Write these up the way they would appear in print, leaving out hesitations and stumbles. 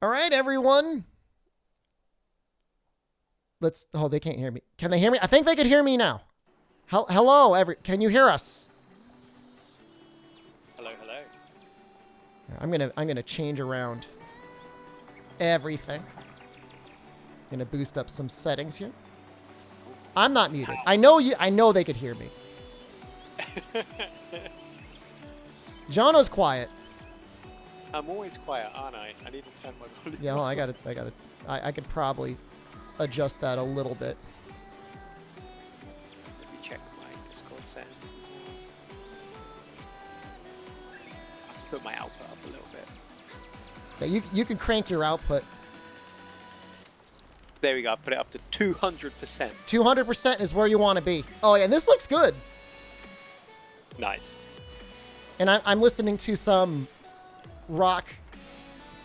All right, everyone. Oh, they can't hear me. Can they hear me? I think they could hear me now. Hello, can you hear us? Hello, hello. I'm gonna change around everything. Gonna boost up some settings here. I'm not muted. I know they could hear me. Jonno's quiet. I'm always quiet, aren't I? I need to turn my volume. Yeah, well, I could probably adjust that a little bit. Let me check my Discord settings. I can put my output up a little bit. Yeah, you can crank your output. There we go. I put it up to 200%. 200% is where you want to be. Oh yeah, and this looks good. Nice. And I'm listening to some rock,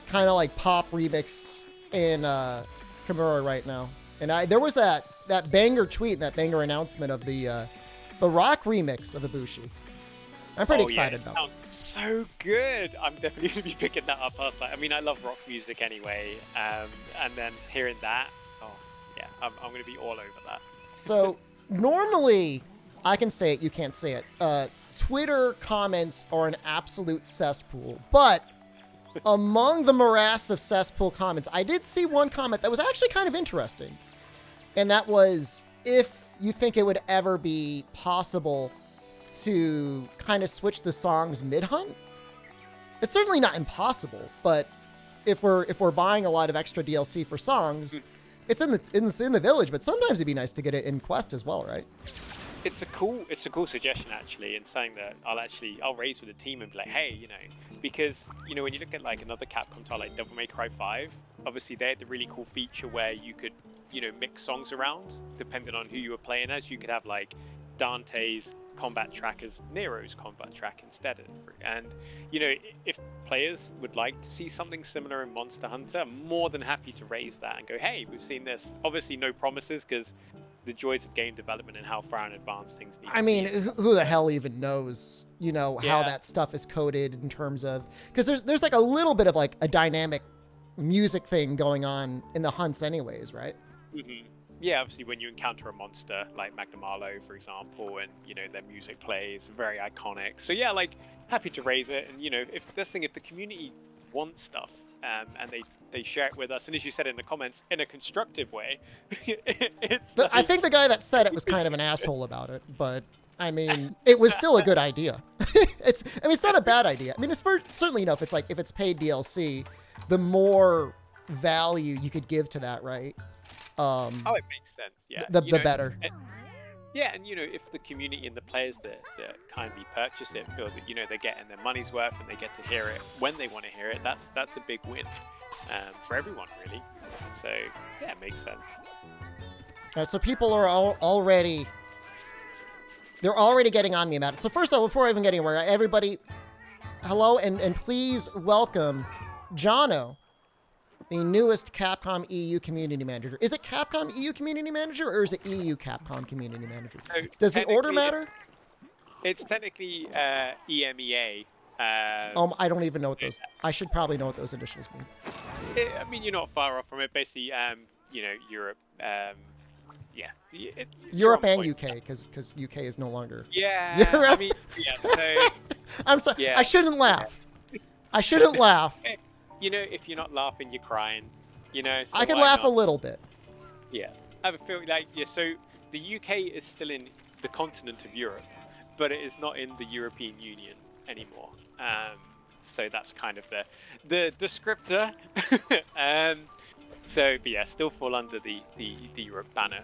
kind of like pop remix in Kimura right now. And there was that banger tweet, that banger announcement of the rock remix of Ibushi. I'm pretty excited about it. So good. I'm definitely going to be picking that up. I mean, I love rock music anyway. And then hearing that, oh yeah, I'm going to be all over that. So normally, I can say it, you can't say it. Twitter comments are an absolute cesspool, but among the morass of cesspool comments, I did see one comment that was actually kind of interesting. And that was, if you think it would ever be possible to kind of switch the songs mid-hunt. It's certainly not impossible, but if we're buying a lot of extra DLC for songs, it's in the village, but sometimes it'd be nice to get it in quest as well, right? It's a cool suggestion actually, and something that I'll raise with the team and be like, hey, because when you look at like another Capcom title like Devil May Cry 5, obviously they had the really cool feature where you could mix songs around depending on who you were playing as. You could have like Dante's combat track as Nero's combat track instead of, and if players would like to see something similar in Monster Hunter, I'm more than happy to raise that and go, hey, we've seen this. Obviously no promises, because the joys of game development and how far in advance things need to be. I mean, who the hell even knows, how that stuff is coded in terms of, because there's like a little bit of like a dynamic music thing going on in the hunts anyways, right? Mm-hmm. Yeah, obviously when you encounter a monster like Magnum Arlo, for example, and their music plays, very iconic. So yeah, like happy to raise it, and if the community wants stuff, and they share it with us, and as you said in the comments, in a constructive way, I think the guy that said it was kind of an asshole about it, but I mean, it was still a good idea. It's not a bad idea. I mean, it's certainly enough. It's like if it's paid DLC, the more value you could give to that, right? Oh, it makes sense. Yeah, the better. Yeah, and if the community and the players that kindly purchase it feel that they're getting their money's worth and they get to hear it when they want to hear it, that's a big win for everyone, really. So yeah, it makes sense. All right, so people are already getting on me about it. So first of all, before I even get anywhere, everybody, hello, and please welcome Jonno, the newest Capcom EU Community Manager. Is it Capcom EU Community Manager, or is it EU Capcom Community Manager? Does the order matter? It's technically EMEA. I don't even know what those... I should probably know what those initials mean. I mean, you're not far off from it. Basically, Europe... yeah. Europe and UK, because UK is no longer... Yeah, Europe. I mean, yeah, so... I'm sorry, yeah. I shouldn't laugh. I shouldn't laugh. If you're not laughing, you're crying. So I can laugh a little bit. Yeah, I have a feeling like so the UK is still in the continent of Europe, but it is not in the European Union anymore. So that's kind of the descriptor. So, but yeah, still fall under the Europe banner.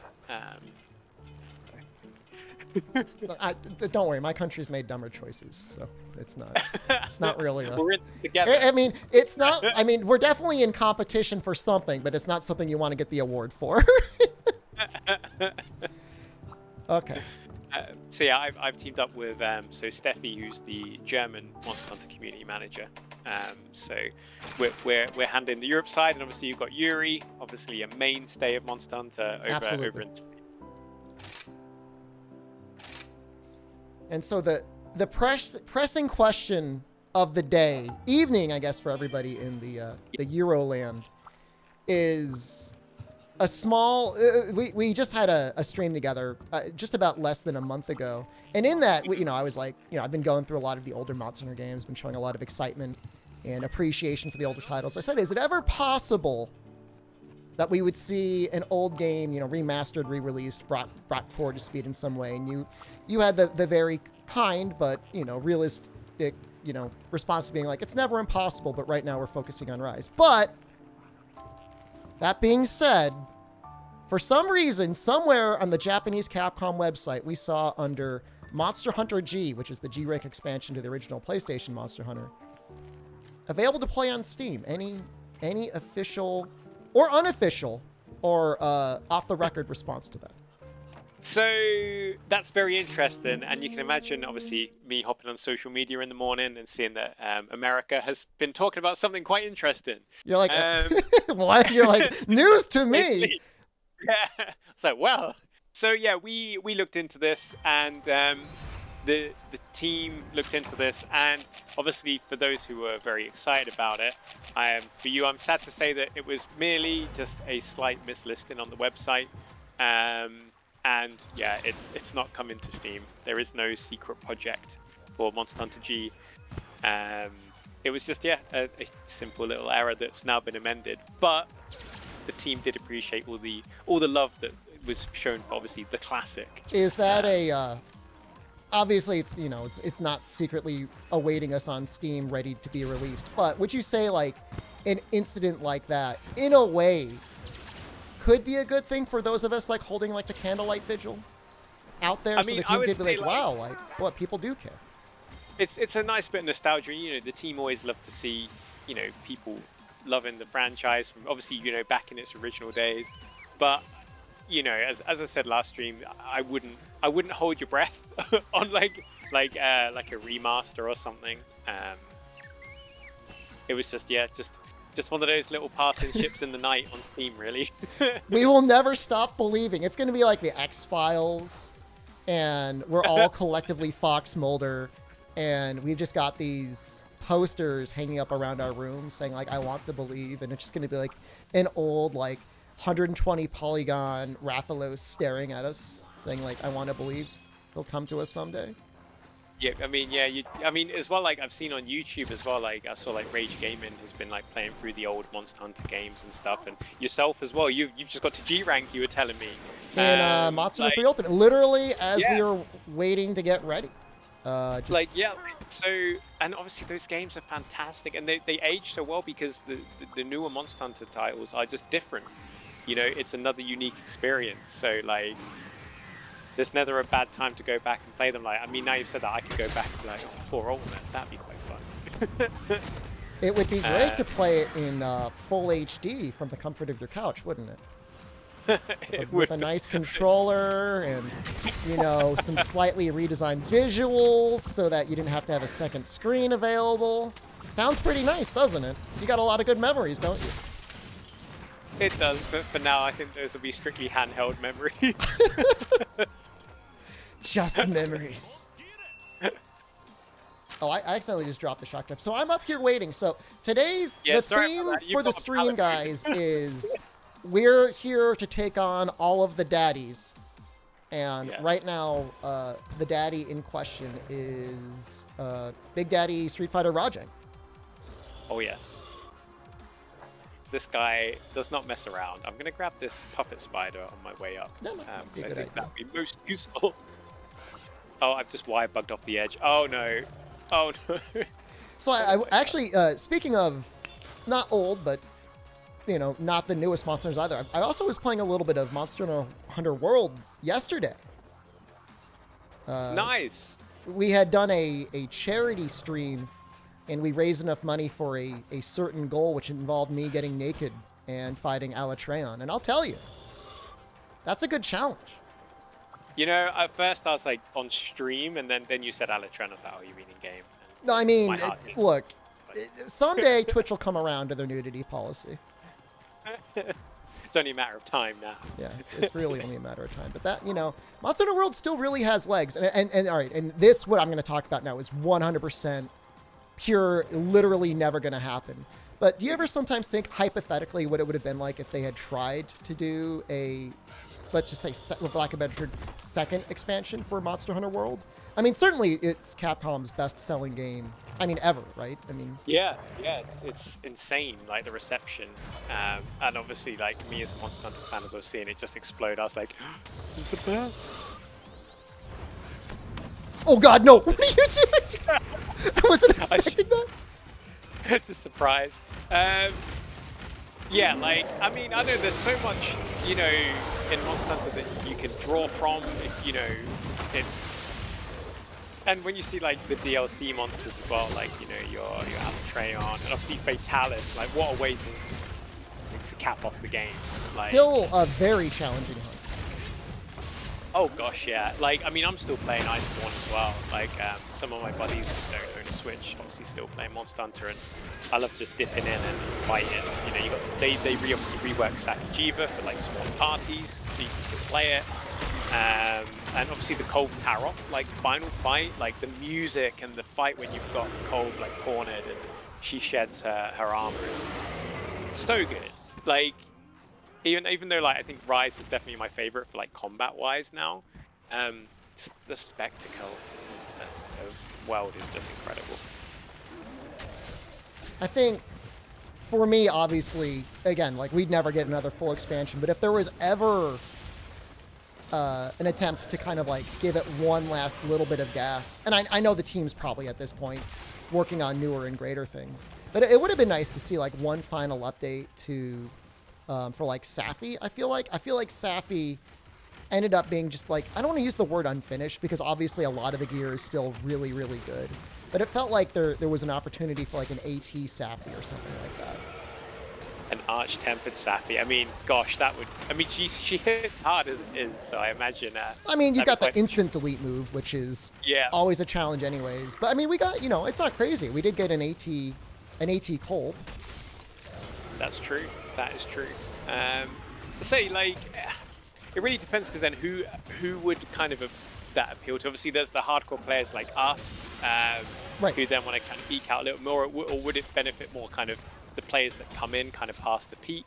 Don't worry, my country's made dumber choices, so it's not really. We're in together. I mean, it's not. I mean, we're definitely in competition for something, but it's not something you want to get the award for. Okay. So yeah, I've teamed up with Steffi, who's the German Monster Hunter community manager. So we're handling the Europe side, and obviously you've got Yuri, obviously a mainstay of Monster Hunter over in. And so the pressing question of the day, evening, I guess, for everybody in the Euroland, is a small. We just had a stream together just about less than a month ago, and in that, I was like, I've been going through a lot of the older Monster Hunter games, been showing a lot of excitement and appreciation for the older titles. I said, is it ever possible that we would see an old game, remastered, re-released, brought forward to speed in some way? And you had the very kind but realistic response to being like, it's never impossible, but right now we're focusing on Rise. But that being said, for some reason, somewhere on the Japanese Capcom website, we saw under Monster Hunter G, which is the G-Rank expansion to the original PlayStation Monster Hunter, available to play on Steam. Any official or unofficial or off-the-record response to that? So that's very interesting, and you can imagine, obviously, me hopping on social media in the morning and seeing that America has been talking about something quite interesting. You're like, what? You're like, news to me. Yeah. So we looked into this, and the team looked into this, and obviously for those who were very excited about it, for you, I'm sad to say that it was merely just a slight mislisting on the website. And yeah, it's not coming to Steam. There is no secret project for Monster Hunter G. It was just a simple little error that's now been amended. But the team did appreciate all the love that was shown for obviously the classic. Is that obviously it's not secretly awaiting us on Steam ready to be released, but would you say like an incident like that in a way could be a good thing for those of us like holding like the candlelight vigil out there? So the team could be like, wow, like what, people do care. It's a nice bit of nostalgia. The team always love to see, people loving the franchise from obviously, back in its original days. But, as I said last stream, I wouldn't hold your breath on like a remaster or something. It was just one of those little passing ships in the night on Steam, really. We will never stop believing. It's going to be like the X-Files, and we're all collectively Fox Mulder, and we've just got these posters hanging up around our room saying, like, I want to believe, and it's just going to be like an old, like, 120 polygon Rathalos staring at us, saying, like, I want to believe he'll come to us someday. Yeah, as well, like I've seen on YouTube as well, like I saw like Rage Gaming has been like playing through the old Monster Hunter games and stuff, and yourself as well. You've just got to G rank, you were telling me. And Monster Hunter 3 Ultimate, literally as we were waiting to get ready. So, and obviously those games are fantastic, and they age so well because the newer Monster Hunter titles are just different. It's another unique experience. So like, there's never a bad time to go back and play them. Like, now you've said that, I could go back and be like, 4 Ultimate, that'd be quite fun. It would be great to play it in full HD from the comfort of your couch, wouldn't it? With a nice controller and, some slightly redesigned visuals so that you didn't have to have a second screen available. Sounds pretty nice, doesn't it? You got a lot of good memories, don't you? It does, but for now, I think those will be strictly handheld memories. Just memories. Oh, I accidentally just dropped the shock trap. So I'm up here waiting. So today's the theme for the stream, guys, is we're here to take on all of the daddies. And right now, the daddy in question is Big Daddy Street Fighter Rajang. Oh, yes. This guy does not mess around. I'm going to grab this puppet spider on my way up. I think that would be most useful. Oh, I've just wire bugged off the edge. Oh, no. Oh, no. So I actually, speaking of not old, but, not the newest Monster Hunters either, I also was playing a little bit of Monster Hunter World yesterday. Nice. We had done a charity stream, and we raised enough money for a certain goal, which involved me getting naked and fighting Alatreon. And I'll tell you, that's a good challenge. At first I was like on stream, and then you said Alatreon. I was like, oh, you mean in game? No, I mean, look, someday Twitch will come around to their nudity policy. It's only a matter of time now. Yeah, it's really only a matter of time. But that, Monster Hunter World still really has legs. And all right, and this, what I'm going to talk about now, is 100% pure, literally never going to happen. But do you ever sometimes think, hypothetically, what it would have been like if they had tried to do a, let's just say, with lack of a better term, second expansion for Monster Hunter World? I mean, certainly it's Capcom's best-selling game, I mean, ever, right? I mean... Yeah, it's insane, like, the reception. And obviously, like, me as a Monster Hunter fan, as I was seeing it just explode, I was like, this is the best. Oh god, no! What are you doing? I wasn't expecting that. It's a surprise. Yeah, like, I mean, I know there's so much, you know, in Monster Hunter that you can draw from, if, you know, it's... And when you see, like, the DLC monsters as well, like, you know, your Alatreon, and obviously Fatalis, like, what a way to cap off the game. Like, still a very challenging hunt. Oh gosh, yeah. Like, I mean, I'm still playing Iceborne as well. Like, some of my buddies that don't own a Switch obviously still playing Monster Hunter, and I love just dipping in and fighting. You know, you got they obviously rework Sakijiva for like small parties, so you can still play it. And obviously the Cove Tarot, like final fight, like the music and the fight when you've got Cove like cornered and she sheds her armor is so good. Like. Even though, like, I think Rise is definitely my favorite for, like, combat-wise now, the spectacle of World is just incredible. I think, for me, obviously, again, like, we'd never get another full expansion, but if there was ever an attempt to kind of, like, give it one last little bit of gas, and I know the team's probably, at this point, working on newer and greater things, but it would have been nice to see, like, one final update to... for like Safi, I feel like Safi ended up being just like, I don't want to use the word unfinished because obviously a lot of the gear is still really, really good. But it felt like there was an opportunity for like an AT Safi or something like that. An arch-tempered Safi. I mean, gosh, that would... I mean, she hits hard as it is, so I imagine... I mean, you've got the instant delete move, which is always a challenge anyways. But I mean, we got, you know, it's not crazy. We did get an AT Colt. That's true. That is true. Say, like, it really depends, because then who would kind of that appeal to? Obviously, there's the hardcore players like us, right, who then want to kind of eke out a little more, or would it benefit more kind of the players that come in kind of past the peak?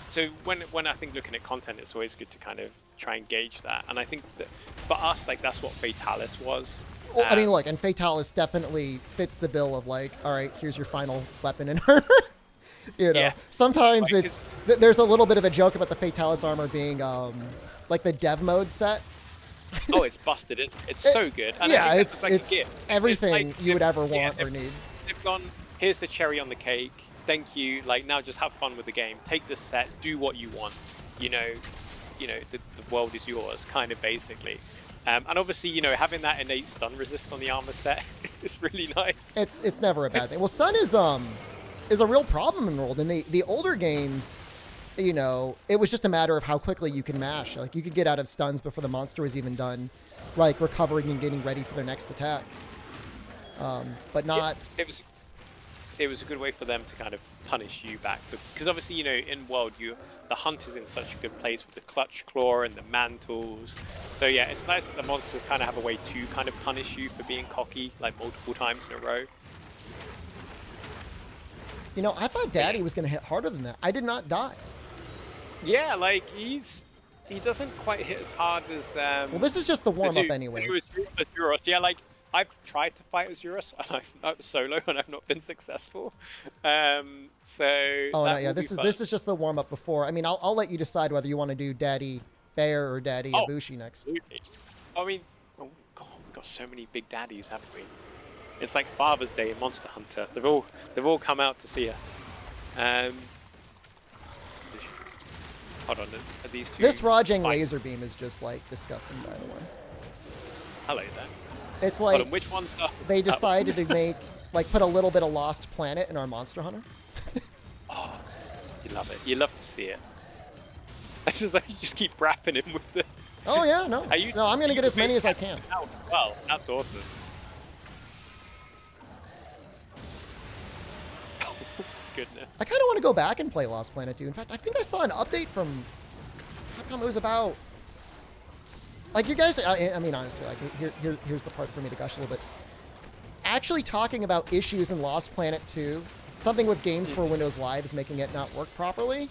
So when I think looking at content, it's always good to kind of try and gauge that. And I think that for us, like, that's what Fatalis was. Well, I mean, look, and Fatalis definitely fits the bill of like, all right, here's your final weapon and armor. You know, sometimes it's there's a little bit of a joke about the Fatalis armor being like the dev mode set. Oh, it's busted! It's so good. And yeah, it's like it's everything like, you would ever want or need. They've gone, here's the cherry on the cake. Thank you. Like, now just have fun with the game. Take the set. Do what you want. You know, the world is yours, kind of basically. And obviously, you know, having that innate stun resist on the armor set is really nice. It's never a bad thing. Well, stun is a real problem in World. In the older games, you know, it was just a matter of how quickly you can mash. Like, you could get out of stuns before the monster was even done, like recovering and getting ready for their next attack. But not... Yeah, it was a good way for them to kind of punish you back. Because obviously, you know, in World, the hunt is in such a good place with the clutch claw and the mantles. So yeah, it's nice that the monsters kind of have a way to kind of punish you for being cocky, like, multiple times in a row. You know, I thought Daddy was going to hit harder than that. I did not die. Yeah, like, he doesn't quite hit as hard as... well, this is just the warm-up anyways. Azuros. Yeah, like, I've tried to fight Azuros, and I've solo, and I've not been successful. So... Oh, no, yeah, this is just the warm-up before. I mean, I'll let you decide whether you want to do Daddy Bear or Daddy Ibushi next. I mean, oh, God, we've got so many big daddies, haven't we? It's like Father's Day in Monster Hunter. They've all come out to see us. Hold on, are these two? This Rajang laser beam is just like disgusting, by the way. Hello there. It's like, hold on, which one's they decided to make put a little bit of Lost Planet in our Monster Hunter. Oh, you love it. You love to see it. It's just like you just keep wrapping him with the... Oh yeah, no. No, I'm gonna get as many as I can. Well, that's awesome. Goodness. I kind of want to go back and play Lost Planet 2. In fact, I think I saw an update from Capcom. It was about, like, you guys. I mean, honestly, like, here's the part for me to gush a little bit. actually talking about issues in Lost Planet 2. Something with games for Windows Live is making it not work properly.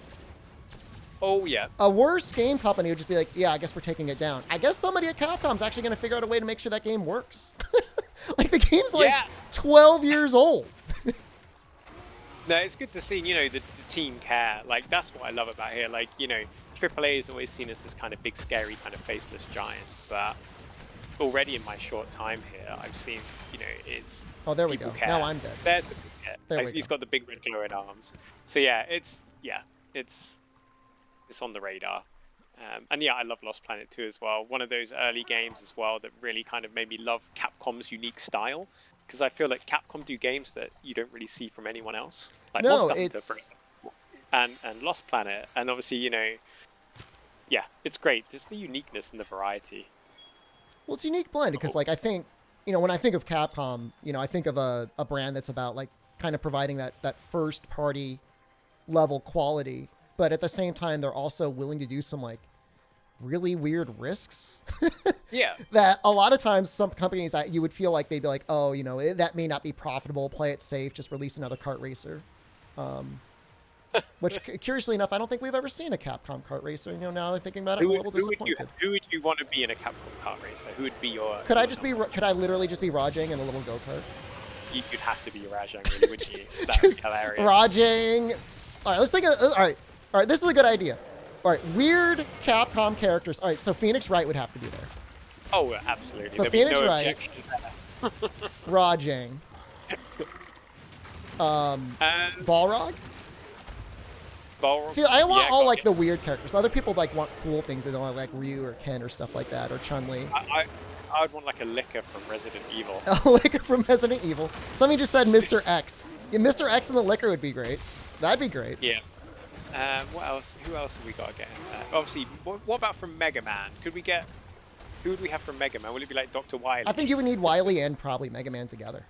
Oh, yeah. A worse game company would just be like, yeah, I guess we're taking it down. I guess somebody at Capcom's actually going to figure out a way to make sure that game works. Like, the game's like 12 years old. No, it's good to see, you know, the team care. Like, that's what I love about here. Like, you know, AAA is always seen as this kind of big, scary, kind of faceless giant. But already in my short time here, I've seen, you know, it's... Oh, there we go. Care. Now I'm dead. There's the care. There we He's go. got the big red glowing arms. So, yeah, it's on the radar. And yeah, I love Lost Planet 2 as well. One of those early games as well that really kind of made me love Capcom's unique style. Because I feel like Capcom do games that you don't really see from anyone else. Like Monster Hunter, for example, and Lost Planet. And obviously, you know, yeah, it's great. Just the uniqueness and the variety. Well, it's a unique blend because, like, I think, you know, when I think of Capcom, you know, I think of a brand that's about, like, kind of providing that first-party level quality. But at the same time, they're also willing to do some, like, really weird risks. Yeah. That a lot of times some companies that you would feel like they'd be like, oh, you know, that may not be profitable, play it safe, just release another kart racer. Which, curiously enough, I don't think we've ever seen a Capcom kart racer. You know, now I'm thinking about it, I'm a little disappointed. Who would you want to be in a Capcom kart racer? Who would be your... Could I literally just be Rajang in a little go-kart? You'd have to be Rajang, really, wouldn't you? That would be hilarious. Rajang. All right, let's think of... All right, this is a good idea. All right, weird Capcom characters. All right, so Phoenix Wright would have to be there. Oh, absolutely. So There'd Phoenix be no Wright, Rajang, Balrog. See, I want all like the weird characters. Other people like want cool things. They don't want like Ryu or Ken or stuff like that, or Chun-Li. I would want like a Licker from Resident Evil. A Licker from Resident Evil. Somebody just said Mr. X. Yeah, Mr. X and the Licker would be great. That'd be great. Yeah. What else? Who else have we got to get in there? Obviously, what about from Mega Man? Who would we have from Mega Man? Will it be like Dr. Wily? I think you would need Wily and probably Mega Man together.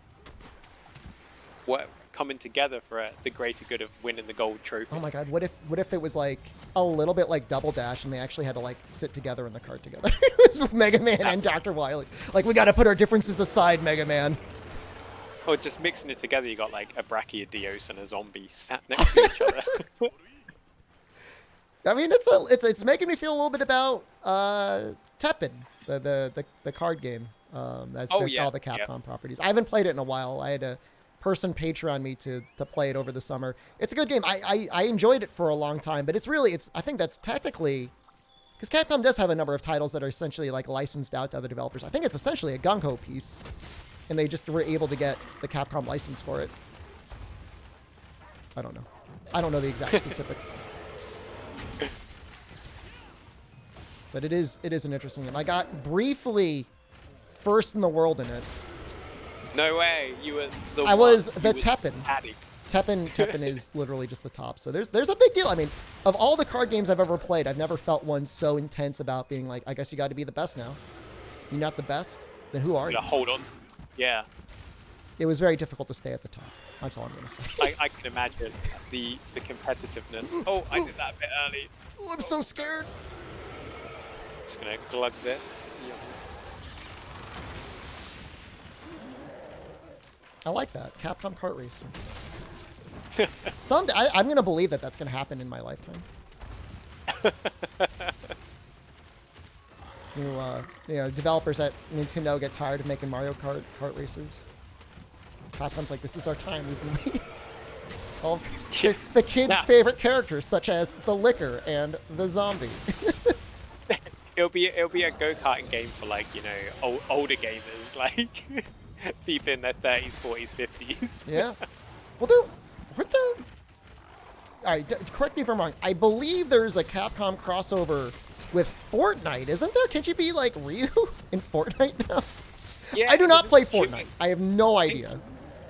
What, coming together for the greater good of winning the gold trophy? Oh my God! What if it was like a little bit like Double Dash and they actually had to like sit together in the cart together? It was Mega Man and Dr. Wily. Like, we got to put our differences aside, Mega Man. Or just mixing it together, you got like a Brachiodeos and a zombie sat next to each other. I mean, it's making me feel a little bit about Teppen, the card game, as all the Capcom properties. I haven't played it in a while. I had a person Patreon me to play it over the summer. It's a good game. I enjoyed it for a long time, but I think that's technically, because Capcom does have a number of titles that are essentially like licensed out to other developers. I think it's essentially a gung-ho piece, and they just were able to get the Capcom license for it. I don't know. I don't know the exact specifics. But it is an interesting game. I got briefly first in the world in it. No way. You were the I was the Teppen. Addy. Teppen is literally just the top. So there's a big deal. I mean, of all the card games I've ever played, I've never felt one so intense about being like, I guess you got to be the best now. You're not the best? Then who are you? Hold on. Yeah. It was very difficult to stay at the top. That's all I'm going to say. I can imagine the competitiveness. Oh, I did that a bit early. Oh, I'm so scared. Just going to glug this. Yeah. I like that. Capcom Kart Racer. Someday, I'm going to believe that that's going to happen in my lifetime. Developers at Nintendo get tired of making Mario Kart racers. Capcom's like, this is our time. We've been waiting. All the kids' favorite characters, such as the Licker and the Zombie. It'll be a go-karting game for older gamers, like people in their 30s, 40s, 50s. Yeah. Well, weren't there? All right, correct me if I'm wrong. I believe there's a Capcom crossover with Fortnite, isn't there? Can't you be like Ryu in Fortnite now? Yeah, I do not play Fortnite. I have no idea.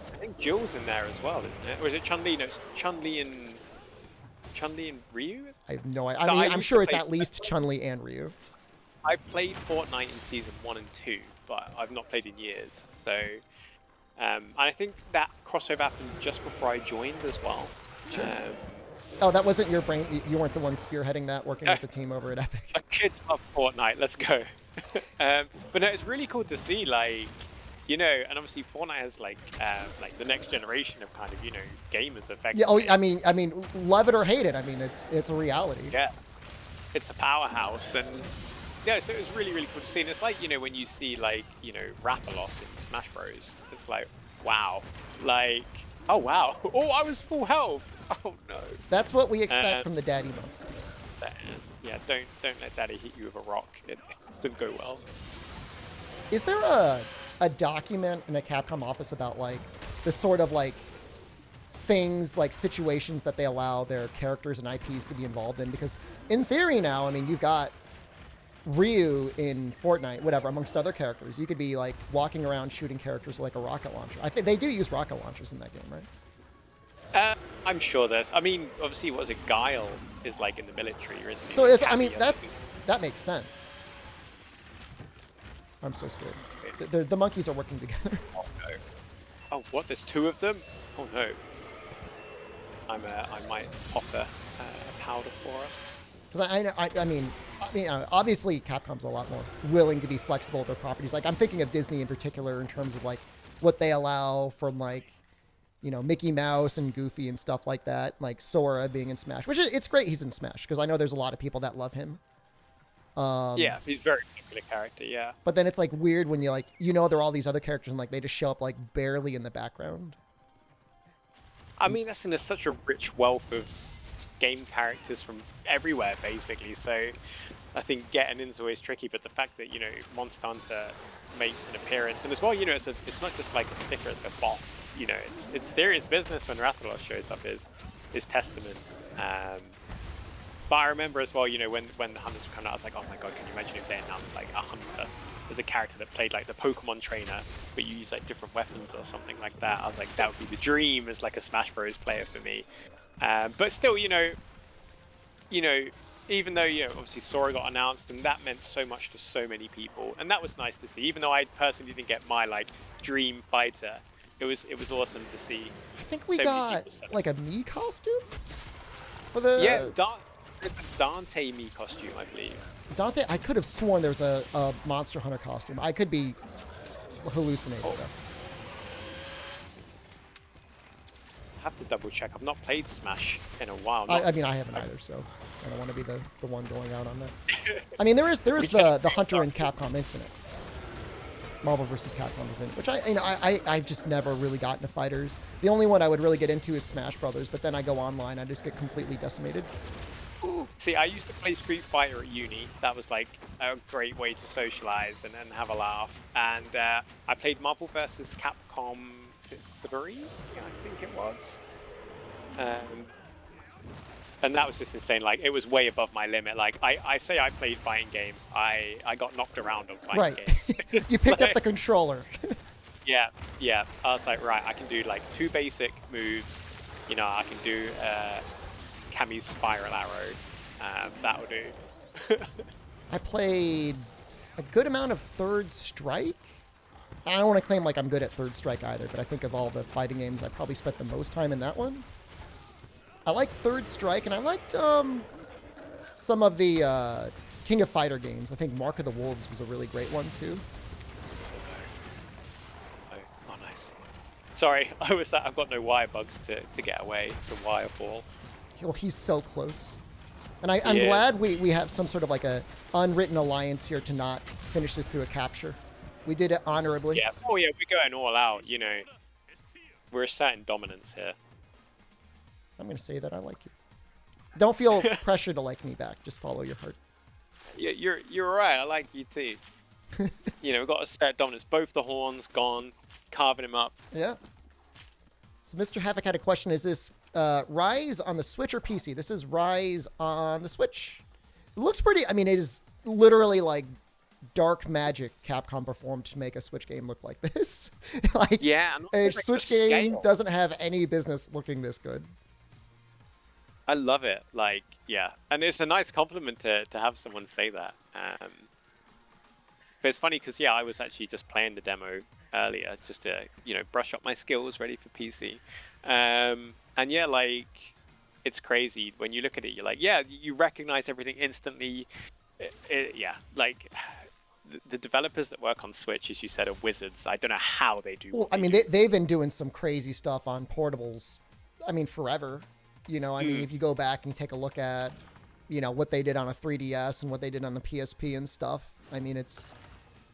I think Jill's in there as well, isn't it? Or is it Chun-Li? No, it's Chun-Li and Ryu? I have no idea. I mean, I'm sure it's at least Chun-Li and Ryu. I played Fortnite in Season 1 and 2, but I've not played in years. So, and I think that crossover happened just before I joined as well. Sure. Oh, that wasn't your brain. You weren't the one spearheading that, working with the team over at Epic. The kids love Fortnite. Let's go. But no, it's really cool to see, You know, and obviously Fortnite has like the next generation of kind of, you know, gamers Yeah. effectively. Oh, I mean, love it or hate it. I mean, it's a reality. Yeah, it's a powerhouse, and yeah, so it was really, really cool to see. And it's like, you know, when you see like, you know, Rathalos in Smash Bros, it's like, wow, like, oh wow, oh, I was full health. Oh no. That's what we expect from the daddy monsters. That is, yeah, don't let Daddy hit you with a rock. It doesn't go well. Is there a document in a Capcom office about like the sort of like things, like situations that they allow their characters and IPs to be involved in? Because in theory now, I mean, you've got Ryu in Fortnite, whatever, amongst other characters. You could be like walking around shooting characters with like a rocket launcher. I think they do use rocket launchers in that game, right? I'm sure there's. I mean, obviously, what was it? Guile is like in the military, isn't he? So it's, I mean, that makes sense. I'm so scared. The monkeys are working together. Oh no! Oh what? There's two of them? Oh no! I might pop a powder for us. Because I mean, obviously Capcom's a lot more willing to be flexible with their properties. Like I'm thinking of Disney in particular in terms of like what they allow from like, you know, Mickey Mouse and Goofy and stuff like that. Like Sora being in Smash, which it's great he's in Smash because I know there's a lot of people that love him. Yeah, he's a very popular character. Yeah. But then it's like weird when you like, you know, there are all these other characters and like they just show up like barely in the background. I mean, that's in such a rich wealth of game characters from everywhere, basically. So I think getting in is always tricky. But the fact that, you know, Monster Hunter makes an appearance, and as well, you know, it's not just like a sticker; it's a boss. You know, it's serious business when Rathalos shows up. Is testament. But I remember as well, you know, when the hunters were coming out, I was like, oh my god, can you imagine if they announced like a hunter as a character that played like the Pokemon trainer, but you use like different weapons or something like that? I was like, that would be the dream as like a Smash Bros player for me. But still, you know, even though, you know, obviously Sora got announced, and that meant so much to so many people, and that was nice to see. Even though I personally didn't get my like dream fighter, it was awesome to see. I think we so got like a Mii costume for the Dante Mii costume, I believe. Dante, I could have sworn there was a Monster Hunter costume. I could be hallucinating. Oh. I have to double check. I've not played Smash in a while. I mean, I haven't either, so I don't want to be the one going out on that. I mean, there is the Hunter in Capcom Infinite, Marvel vs. Capcom Infinite, which I've just never really gotten to fighters. The only one I would really get into is Smash Brothers, but then I go online, I just get completely decimated. See, I used to play Street Fighter at uni. That was like a great way to socialize and have a laugh. And I played Marvel vs. Capcom 3, I think it was. And that was just insane. Like, it was way above my limit. Like, I say I played fighting games. I got knocked around on fighting games. You picked up the controller. Yeah. I was like, right, I can do like 2 basic moves. You know, I can do Kami's spiral arrow. That'll do. I played a good amount of Third Strike. I don't want to claim like I'm good at Third Strike either, but I think of all the fighting games, I probably spent the most time in that one. I liked Third Strike, and I liked some of the King of Fighter games. I think Mark of the Wolves was a really great one too. Oh, nice. Sorry, I've got no wire bugs to get away from Wirefall. Well, he's so close. And I'm glad we have some sort of like a unwritten alliance here to not finish this through a capture. We did it honorably. Yeah. Oh yeah, we're going all out. You know, we're asserting dominance here. I'm gonna say that I like you. Don't feel pressure to like me back. Just follow your heart. Yeah, you're right. I like you too. You know, we've got to assert dominance. Both the horns gone, carving him up. Yeah. So Mr. Havoc had a question. Is this Rise on the Switch or PC? This is Rise on the Switch. It looks pretty. I mean, it is literally like dark magic Capcom performed to make a Switch game look like this. Like, yeah, a Switch game doesn't have any business looking this good. I love it. Like, yeah, and it's a nice compliment to have someone say that. But it's funny because I was actually just playing the demo earlier just to brush up my skills ready for PC. And yeah, like, it's crazy when you look at it. You're like, yeah, you recognize everything instantly. Yeah, like the developers that work on Switch, as you said, are wizards. I don't know how they do. Well, I mean, they've been doing some crazy stuff on portables. I mean, forever. I mean, if you go back and you take a look at, what they did on a 3DS and what they did on the PSP and stuff. I mean, it's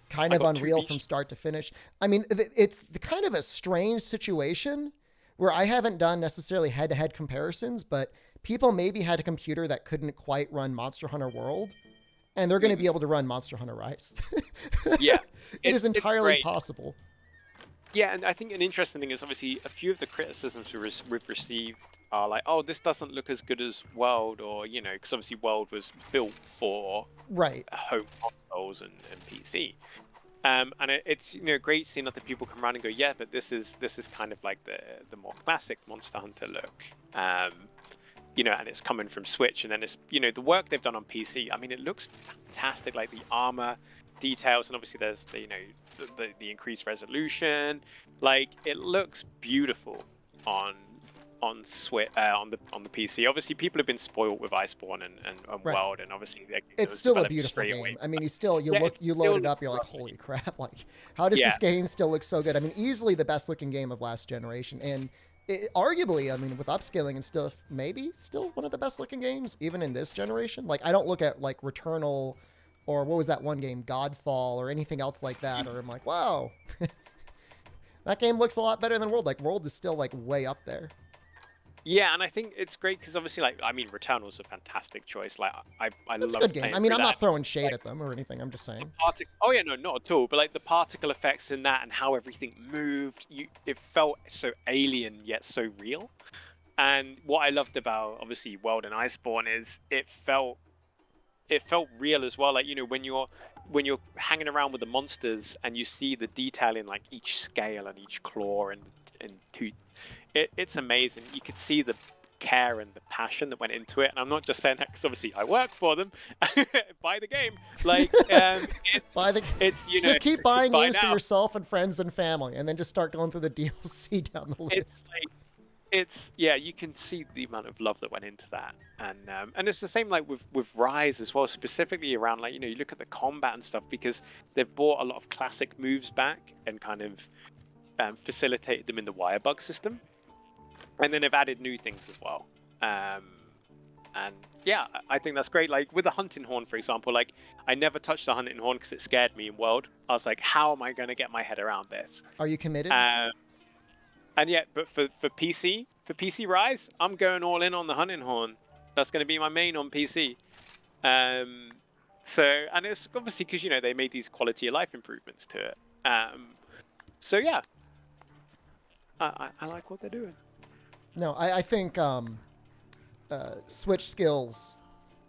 kind of unreal from start to finish. I mean, it's kind of a strange situation where I haven't done necessarily head-to-head comparisons, but people maybe had a computer that couldn't quite run Monster Hunter World, and they're going to be able to run Monster Hunter Rise. Yeah. It is entirely possible. Yeah, and I think an interesting thing is obviously a few of the criticisms we've received are like, oh, this doesn't look as good as World, or, because obviously World was built for home consoles and PC. And it's great seeing other people come around and go, yeah, but this is kind of like the more classic Monster Hunter look. And it's coming from Switch, and then it's the work they've done on PC. I mean, it looks fantastic, like the armor details, and obviously there's the increased resolution. Like, it looks beautiful on Switch, on the PC. Obviously, people have been spoiled with Iceborne and World, and obviously it's still a beautiful game. Away. I mean, you load it up, you're like, holy crap! Like, how does this game still look so good? I mean, easily the best looking game of last generation, and arguably, I mean, with upscaling and stuff, maybe still one of the best looking games even in this generation. Like, I don't look at like Returnal or what was that one game, Godfall, or anything else like that, or I'm like, wow, that game looks a lot better than World. Like, World is still like way up there. Yeah, and I think it's great because obviously, like, I mean, Returnal's a fantastic choice. Like, I love a good game. I mean, I'm not throwing shade like, at them or anything. I'm just saying. Oh yeah, no, not at all. But like the particle effects in that and how everything moved, it felt so alien yet so real. And what I loved about obviously World and Iceborne is it felt real as well. Like, when you're hanging around with the monsters and you see the detail in like each scale and each claw and tooth. It's amazing. You could see the care and the passion that went into it, and I'm not just saying that because obviously I work for them. Buy the game, like it's just keep buying games for yourself and friends and family, and then just start going through the DLC down the list. You can see the amount of love that went into that, and it's the same like with Rise as well, specifically around like you look at the combat and stuff, because they've brought a lot of classic moves back and kind of facilitated them in the wire bug system. And then they've added new things as well. And yeah, I think that's great. Like with the hunting horn, for example, like I never touched the hunting horn because it scared me in World. I was like, how am I going to get my head around this? Are you committed? And yet, but for PC Rise, I'm going all in on the hunting horn. That's going to be my main on PC. So, and it's obviously because, they made these quality of life improvements to it. So yeah, I like what they're doing. No, I think Switch skills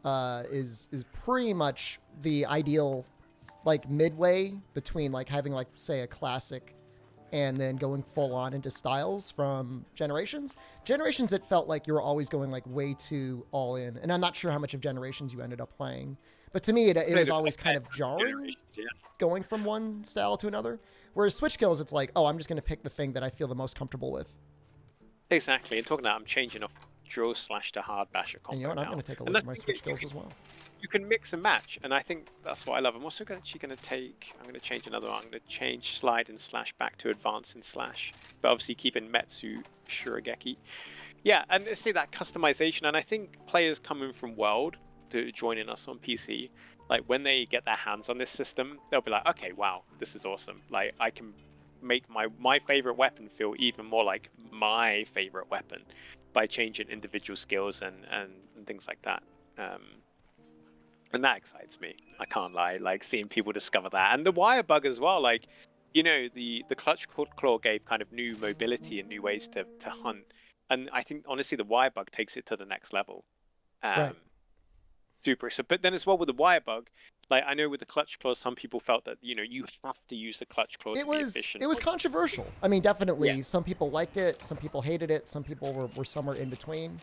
is pretty much the ideal like midway between like having like say a classic and then going full on into styles from Generations. Generations, it felt like you were always going like way too all in, and I'm not sure how much of Generations you ended up playing, but to me it was always kind of jarring going from one style to another. Whereas Switch skills, it's like, oh, I'm just going to pick the thing that I feel the most comfortable with. Exactly. And talking about, I'm changing off drill slash to hard basher combo. And you know what? I'm going to take a look at my Switch skills as well. You can mix and match, and I think that's what I love. I'm also actually going to change another one. I'm going to change slide and slash back to advance and slash, but obviously keeping Metsu Shurigeki. Yeah, and see that customization, and I think players coming from World to joining us on PC, like when they get their hands on this system, they'll be like, okay, wow, this is awesome. Like I can make my favorite weapon feel even more like my favorite weapon by changing individual skills and things like that. And that excites me. I can't lie. Like seeing people discover that, and the wire bug as well. Like, the clutch claw gave kind of new mobility and new ways to hunt. And I think honestly, the wire bug takes it to the next level. Right. Super. So, but then as well with the wire bug, like I know with the clutch claws, some people felt that you have to use the clutch claw to be efficient. It was controversial. I mean, definitely, some people liked it, some people hated it, some people were somewhere in between.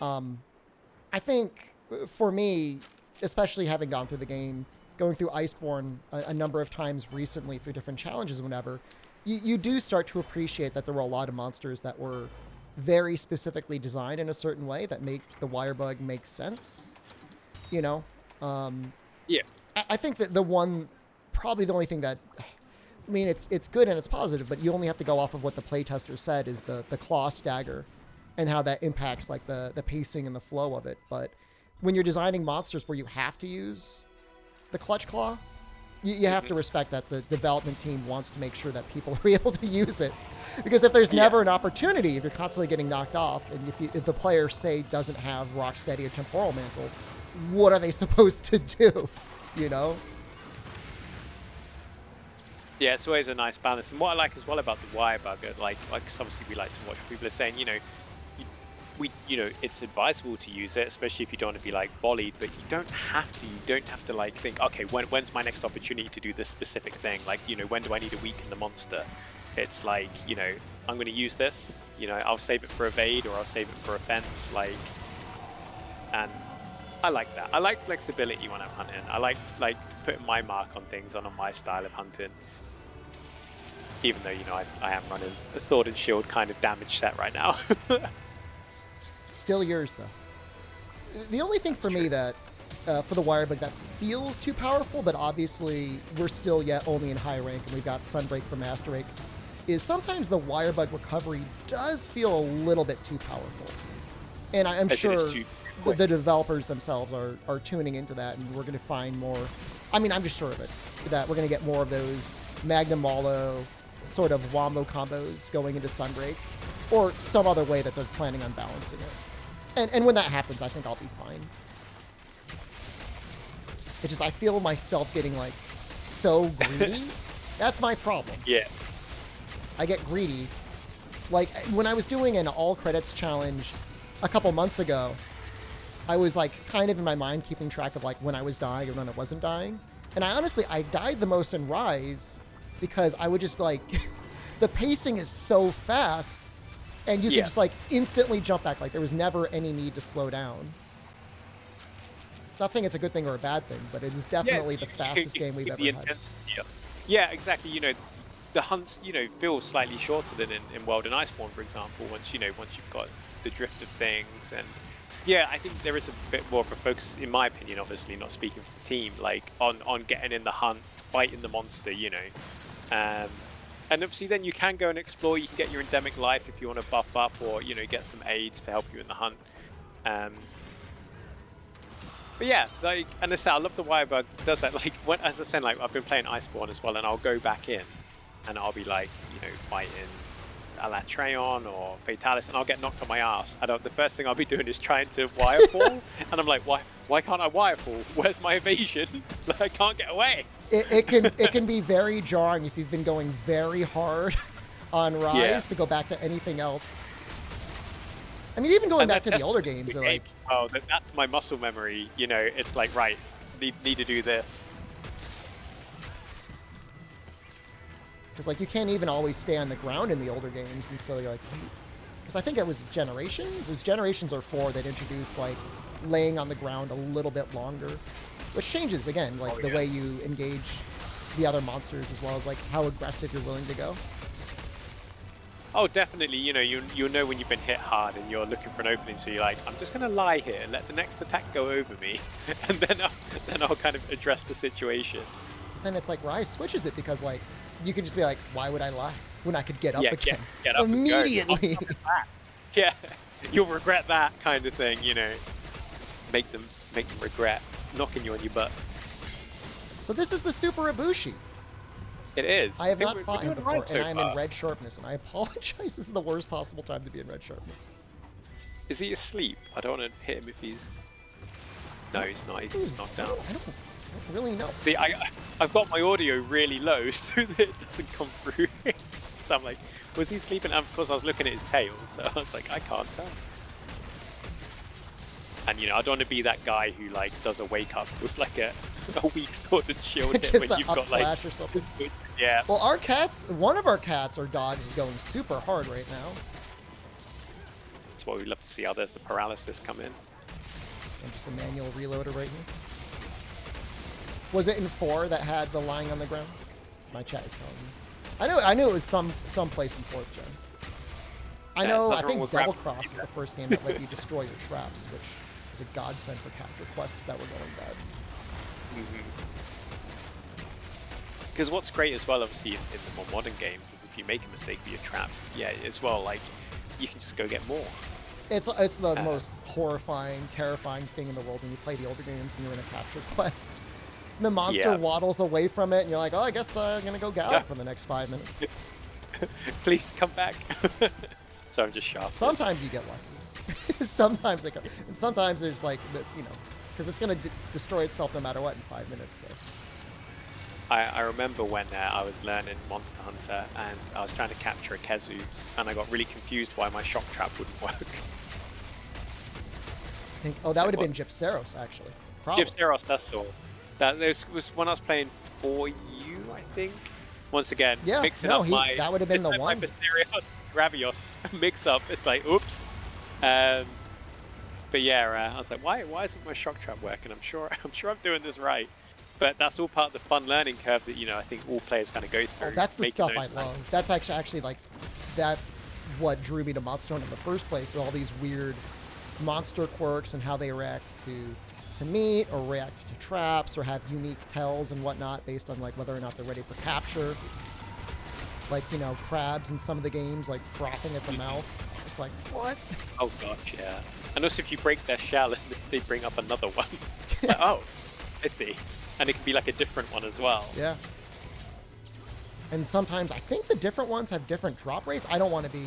I think for me, especially having gone through the game, going through Iceborne a number of times recently through different challenges and whatever, you do start to appreciate that there were a lot of monsters that were very specifically designed in a certain way that make the wire bug make sense. I think that the one probably the only thing that, I mean, it's good and it's positive, but you only have to go off of what the playtester said is the claw stagger and how that impacts like the pacing and the flow of it. But when you're designing monsters where you have to use the clutch claw, you have to respect that the development team wants to make sure that people are able to use it. Because if there's never an opportunity, if you're constantly getting knocked off, and if the player, say, doesn't have Rocksteady or Temporal Mantle, what are they supposed to do, you know? Yeah, it's always a nice balance. And what I like as well about the wire bugger, like obviously we like to watch people are saying, it's advisable to use it, especially if you don't want to be like volleyed, but you don't have to. You don't have to like think, okay, when's my next opportunity to do this specific thing? Like, when do I need to weaken the monster? It's like, I'm going to use this. I'll save it for evade or I'll save it for offense. Like, and I like that. I like flexibility when I'm hunting. I like putting my mark on things on my style of hunting. Even though I am running a sword and shield kind of damage set right now. Still yours, though. The only thing for me that, for the wire bug that feels too powerful, but obviously we're still yet only in high rank and we've got Sunbreak for Master Rank, is sometimes the wire bug recovery does feel a little bit too powerful. And I'm sure the developers themselves are tuning into that, and we're going to find more. I mean, I'm just sure of it, that we're going to get more of those Magnum Wallow sort of Wombo combos going into Sunbreak, or some other way that they're planning on balancing it. And when that happens, I think I'll be fine. It's just I feel myself getting like so greedy. That's my problem. Yeah. I get greedy. Like when I was doing an all credits challenge a couple months ago, I was like kind of in my mind keeping track of like when I was dying and when I wasn't dying. And I died the most in Rise because I would just like, the pacing is so fast and you can just like instantly jump back. Like there was never any need to slow down. Not saying it's a good thing or a bad thing, but it is definitely the fastest game we've ever had. Yeah, exactly. The hunts, feel slightly shorter than in World and Iceborne, for example, once you've got the drift of things. And yeah, I think there is a bit more of a focus, in my opinion, obviously not speaking for the team, like on getting in the hunt, fighting the monster, and obviously then you can go and explore. You can get your endemic life if you want to buff up, or get some aids to help you in the hunt. But yeah, like, and I said, I love the wire bug does that. Like, as I said, like I've been playing Iceborne as well, and I'll go back in, and I'll be like, fighting Alatreon or Fatalis, and I'll get knocked on my ass. The first thing I'll be doing is trying to wire fall, and I'm like, why can't I wire fall? Where's my evasion? I can't get away. It can be very jarring if you've been going very hard on Rise to go back to anything else. I mean, even going back to the older games, like, oh, that's my muscle memory. It's like, right, need to do this. Because like you can't even always stay on the ground in the older games, and so you're like, because I think it was Generations. It was Generations or 4 that introduced like laying on the ground a little bit longer, which changes again like the way you engage the other monsters as well as like how aggressive you're willing to go. Oh, definitely. You know when you've been hit hard and you're looking for an opening, so you're like, I'm just gonna lie here and let the next attack go over me, and then I'll kind of address the situation. Then it's like Rise switches it because like you can just be like, why would I lie when I could get up again get up immediately? Yeah, you'll regret that kind of thing. Make them regret knocking you on your butt. So this is the Super Ibushi. It is. I have not fought him before, and I am in red sharpness, and I apologize. This is the worst possible time to be in red sharpness. Is he asleep? I don't want to hit him if he's... No, he's not. He's just knocked down. I don't really know. See, I've got my audio really low so that it doesn't come through. So I'm like, was he sleeping? And of course, I was looking at his tail, so I was like, I can't tell. And I don't want to be that guy who like does a wake up with like a weak sword and shield hit just when you've got like or something. Yeah. Well, our cats, one of our cats or dogs is going super hard right now. That's what we love to see. There's the paralysis come in. And just a manual reloader right here. Was it in 4 that had the lying on the ground? My chat is telling me. I knew it was some place in 4th gen. I think Devil Cross is the first game that let you destroy your traps, which is a godsend for capture quests that were going bad. because what's great as well, obviously, in the more modern games, is if you make a mistake with your trap, yeah, as well, like you can just go get more. It's the most horrifying, terrifying thing in the world when you play the older games and you're in a capture quest. The monster waddles away from it, and you're like, oh, I guess I'm gonna go gallop for the next 5 minutes. Please come back. So I'm just shocked. Sometimes you get lucky. Sometimes they come, and sometimes there's like, because it's gonna destroy itself no matter what in 5 minutes. So. I remember when I was learning Monster Hunter and I was trying to capture a Kezu, and I got really confused why my shock trap wouldn't work. That would have been Gypceros, actually. Probably. Gypceros, that's the one. That was when I was playing For You, I think. Once again, mixing up that would have been the one. Mysterios, Gravios mix up. It's like, oops. But yeah, I was like, why isn't my shock trap working? I'm sure I'm doing this right. But that's all part of the fun learning curve that I think all players kind of go through. Oh, that's the stuff I love. That's actually like, that's what drew me to Monster Hunter in the first place. All these weird monster quirks and how they react to meat, or react to traps, or have unique tells and whatnot based on like whether or not they're ready for capture. Like, crabs in some of the games, like frothing at the mouth. It's like, what? Oh gosh, yeah. And also if you break their shell, they bring up another one. Like, oh, I see. And it can be like a different one as well. Yeah. And sometimes I think the different ones have different drop rates. I don't want to be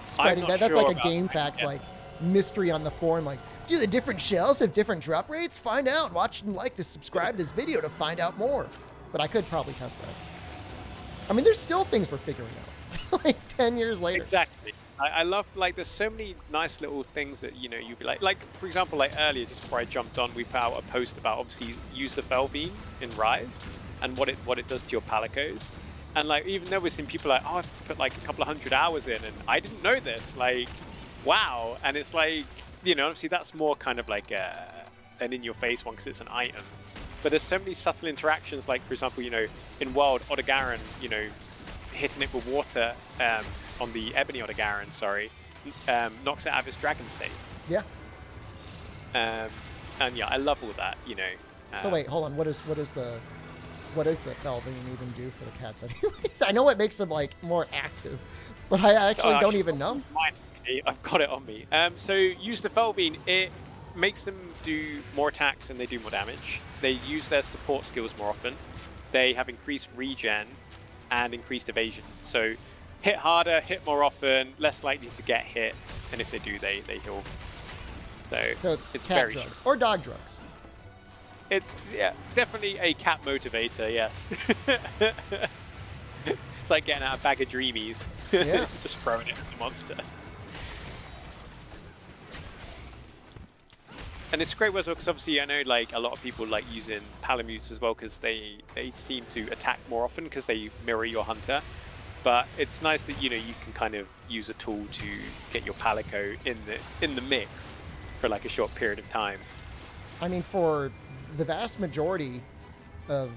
spreading that. That's like a game facts, like mystery on the forum. Like, do the different shells have different drop rates? Find out. Watch and like this, subscribe this video to find out more. But I could probably test that. I mean, there's still things we're figuring out. Like 10 years later. Exactly. I love, like, there's so many nice little things that, you'd be like, for example, like earlier, just before I jumped on, we put out a post about obviously use the Fell Beam in Rise and what it does to your palicos. And like, even though we've seen people like, oh, I've put like a couple of 100 hours in and I didn't know this, like, wow. And it's like, obviously that's more kind of like an in-your-face one because it's an item. But there's so many subtle interactions, like, for example, in World, Odogaron, hitting it with water on the Ebony Odogaron, knocks it out of its dragon state. Yeah. And yeah, I love all that, So wait, hold on. What does the Fell Beam even do for the cats anyways? I know it makes them like more active, but I actually don't even know. I've got it on me. So use the Fell Beam. It makes them do more attacks and they do more damage. They use their support skills more often. They have increased regen and increased evasion. So hit harder, hit more often, less likely to get hit, and if they do, they heal. So it's cat very drugs or dog drugs. It's definitely a cat motivator, yes. It's like getting out a bag of dreamies, just throwing it at the monster. And it's great as well because obviously I know like a lot of people like using Palamutes as well because they seem to attack more often because they mirror your hunter. But it's nice that you can kind of use a tool to get your Palico in the mix for like a short period of time. I mean, for the vast majority of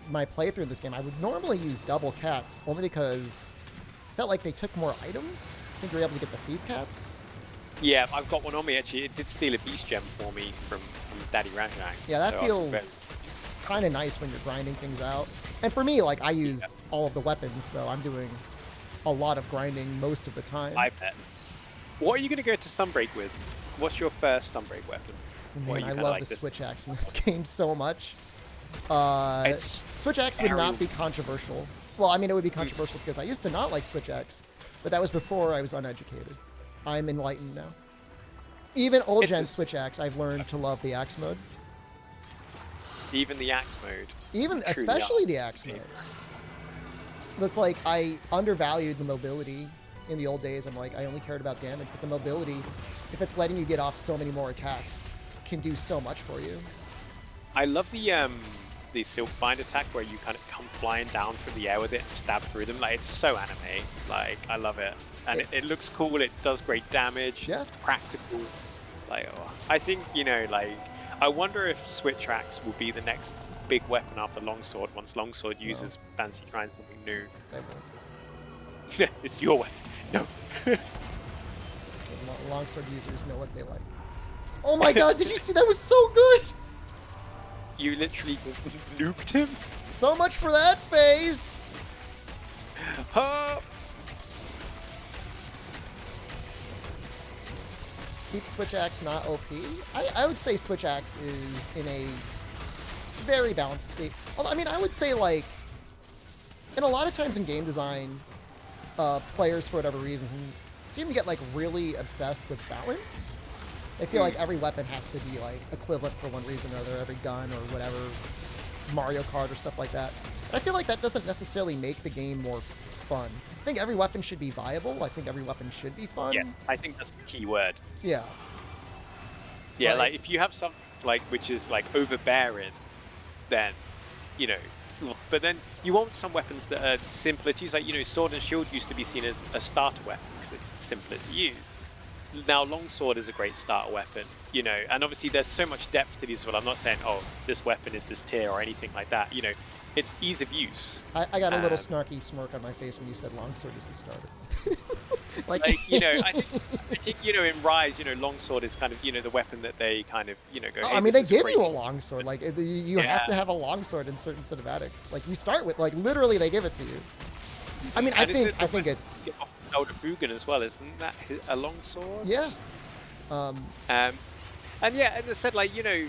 my playthrough of this game, I would normally use double cats only because I felt like they took more items. I think you were able to get the thief cats. Yeah, I've got one on me actually. It did steal a beast gem for me from Daddy Rajang. Yeah, that feels kind of nice when you're grinding things out. And for me, like, I use all of the weapons, so I'm doing a lot of grinding most of the time. I bet. What are you going to go to Sunbreak with? What's your first Sunbreak weapon? Man, I love the Switch Axe in this game so much. Switch Axe would not be controversial. Well, I mean, it would be controversial because I used to not like Switch Axe, but that was before I was uneducated. I'm enlightened now. Even old-gen Switch Axe, I've learned to love the Axe mode. Even the Axe mode? Especially the Axe mode. That's like, I undervalued the mobility in the old days. I'm like, I only cared about damage, but the mobility, if it's letting you get off so many more attacks, can do so much for you. I love the Silk Bind attack where you kind of come flying down through the air with it and stab through them. Like, it's so anime. Like, I love it. And it looks cool. It does great damage. Yeah. It's practical. Like, I think, like, I wonder if Switch Axe will be the next big weapon after Longsword once Longsword users fancy trying something new. They won't. It's your weapon. No. Longsword users know what they like. Oh my god, did you see? That was so good! You literally just nuked him. So much for that phase. Keep Switch Axe not OP. I would say Switch Axe is in a very balanced state. Although, I mean, I would say, like, and a lot of times in game design, players, for whatever reason, seem to get, like, really obsessed with balance. They feel like every weapon has to be, like, equivalent for one reason or another, every gun or whatever, Mario Kart or stuff like that. And I feel like that doesn't necessarily make the game more fun. I think every weapon should be viable. I think every weapon should be fun. Yeah, I think that's the key word. Yeah. Yeah, like if you have something like which is like overbearing, then, you know, but then you want some weapons that are simpler to use. Like, you know, sword and shield used to be seen as a starter weapon because it's simpler to use. Now longsword is a great starter weapon, you know, and obviously there's so much depth to these as well. I'm not saying, oh, this weapon is this tier or anything like that, you know. It's ease of use. I got a little snarky smirk on my face when you said longsword is the starter. like, you know, I think, you know, in Rise, you know, longsword is kind of, you know, the weapon that they kind of, you know, go. Oh, hey, I mean, they give you a longsword. Like, you have to have a longsword in certain cinematics. Like, you start with, like, literally they give it to you. I mean, I think it's. Elder Fugen as well, isn't that a longsword? Yeah. And yeah, and they said, like, you know,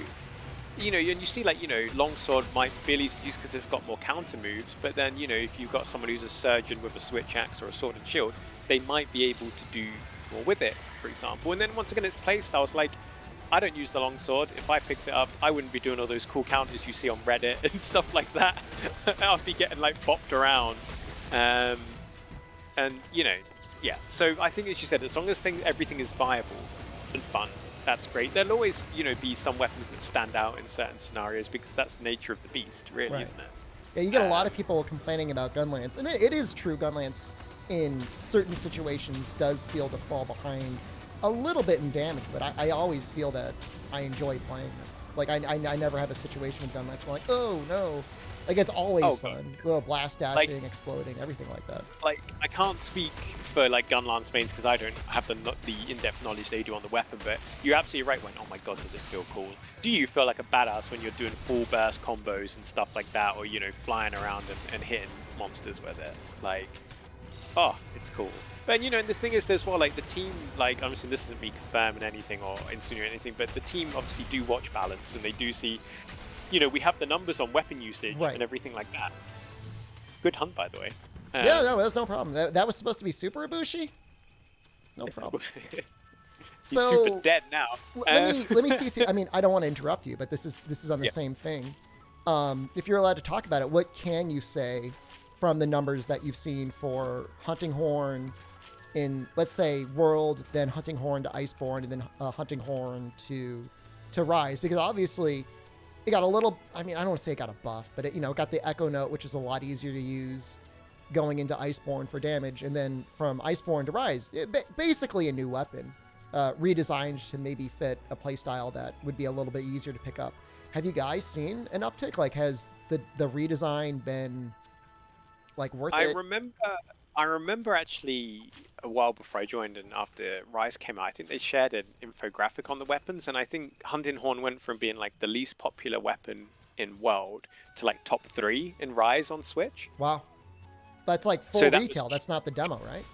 and you see, like, you know, longsword might feel easy to use because it's got more counter moves, but then, you know, if you've got someone who's a surgeon with a switch axe or a sword and shield, they might be able to do more with it, for example. And then once again, it's playstyles. Like, I don't use the longsword. If I picked it up, I wouldn't be doing all those cool counters you see on Reddit and stuff like that. I'd be getting, like, bopped around. And, you know, yeah. So I think, as you said, as long as everything is viable and fun, that's great. There'll always, you know, be some weapons that stand out in certain scenarios because that's the nature of the beast, really, right. Isn't it? Yeah, you get a lot of people complaining about Gunlance, and it is true. Gunlance, in certain situations, does feel to fall behind a little bit in damage, but I always feel that I enjoy playing it. Like, I never have a situation with Gunlance where, like, oh no. Like, it's always fun. Little blast dashing, like, exploding, everything like that. Like, I can't speak for, like, Gunlance mains because I don't have the in-depth knowledge they do on the weapon, but you're absolutely right when, oh my god, does it feel cool. Do you feel like a badass when you're doing full burst combos and stuff like that, or, you know, flying around and hitting monsters with it? Like, oh, it's cool. But, you know, and the thing is, as well, like, the team, like, obviously this isn't me confirming anything or insinuating anything, but the team obviously do watch balance, and they do see, you know, we have the numbers on weapon usage and everything like that. Good hunt, by the way. Yeah, no, that was no problem. That was supposed to be Super Ibushi? No problem. He's so, super dead now. Let me see if you, I mean, I don't want to interrupt you, but this is on the same thing. If you're allowed to talk about it, what can you say from the numbers that you've seen for Hunting Horn in, let's say, World, then Hunting Horn to Iceborne, and then Hunting Horn to Rise? Because obviously, it got a little, I mean, I don't want to say it got a buff, but it, you know, it got the Echo Note, which is a lot easier to use going into Iceborne for damage. And then from Iceborne to Rise, basically a new weapon, redesigned to maybe fit a playstyle that would be a little bit easier to pick up. Have you guys seen an uptick? Like, has the redesign been, like, worth it? I remember actually a while before I joined and after Rise came out, I think they shared an infographic on the weapons, and I think Hunting Horn went from being like the least popular weapon in World to like top 3 in Rise on Switch. Wow. That's like full retail. That's not the demo, right?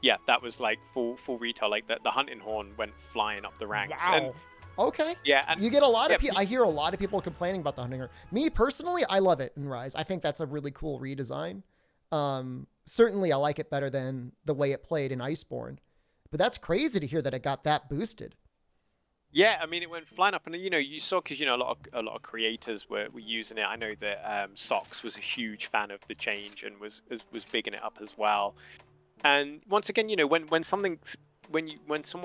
Yeah, that was like full retail. Like the Hunting Horn went flying up the ranks. Wow. And, okay. Yeah, and you get a lot of people. I hear a lot of people complaining about the Hunting Horn. Me personally, I love it in Rise. I think that's a really cool redesign. Certainly I like it better than the way it played in Iceborne, but that's crazy to hear that it got that boosted. Yeah, I mean, it went flying up, and you know, you saw, because you know a lot of creators were using it. I know that Sox was a huge fan of the change and was bigging it up as well. And once again, you know, when someone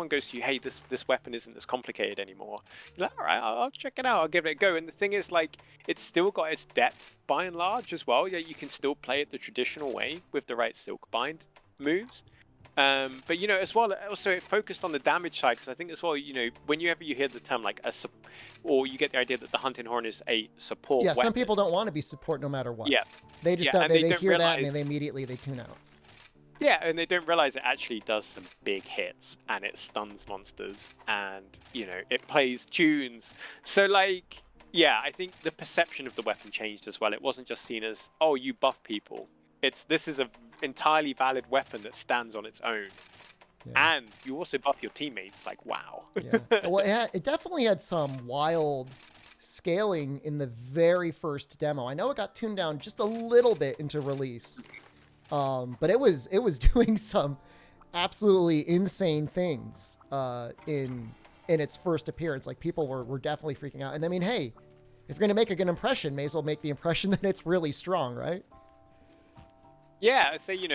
goes to you, hey, this weapon isn't as complicated anymore, you're like, all right, I'll check it out, I'll give it a go. And the thing is, like, it's still got its depth by and large as well. Yeah, you can still play it the traditional way with the right silk bind moves. But you know, as well, also it focused on the damage side, because I think as well, you know, whenever you hear the term like or you get the idea that the Hunting Horn is a support. Yeah, weapon. Some people don't want to be support no matter what. Yeah, they just don't. They hear that and they immediately tune out. Yeah, and they don't realize it actually does some big hits, and it stuns monsters, and you know, it plays tunes. So like, Yeah, I think the perception of the weapon changed as well. It wasn't just seen as, oh, you buff people. This is a entirely valid weapon that stands on its own. Yeah. And you also buff your teammates. Like, wow. Yeah. Well, it definitely had some wild scaling in the very first demo. I know it got tuned down just a little bit into release, but it was doing some absolutely insane things in its first appearance. Like, people were definitely freaking out. And I mean, hey, if you're gonna make a good impression, may as well make the impression that it's really strong, right? Yeah, so you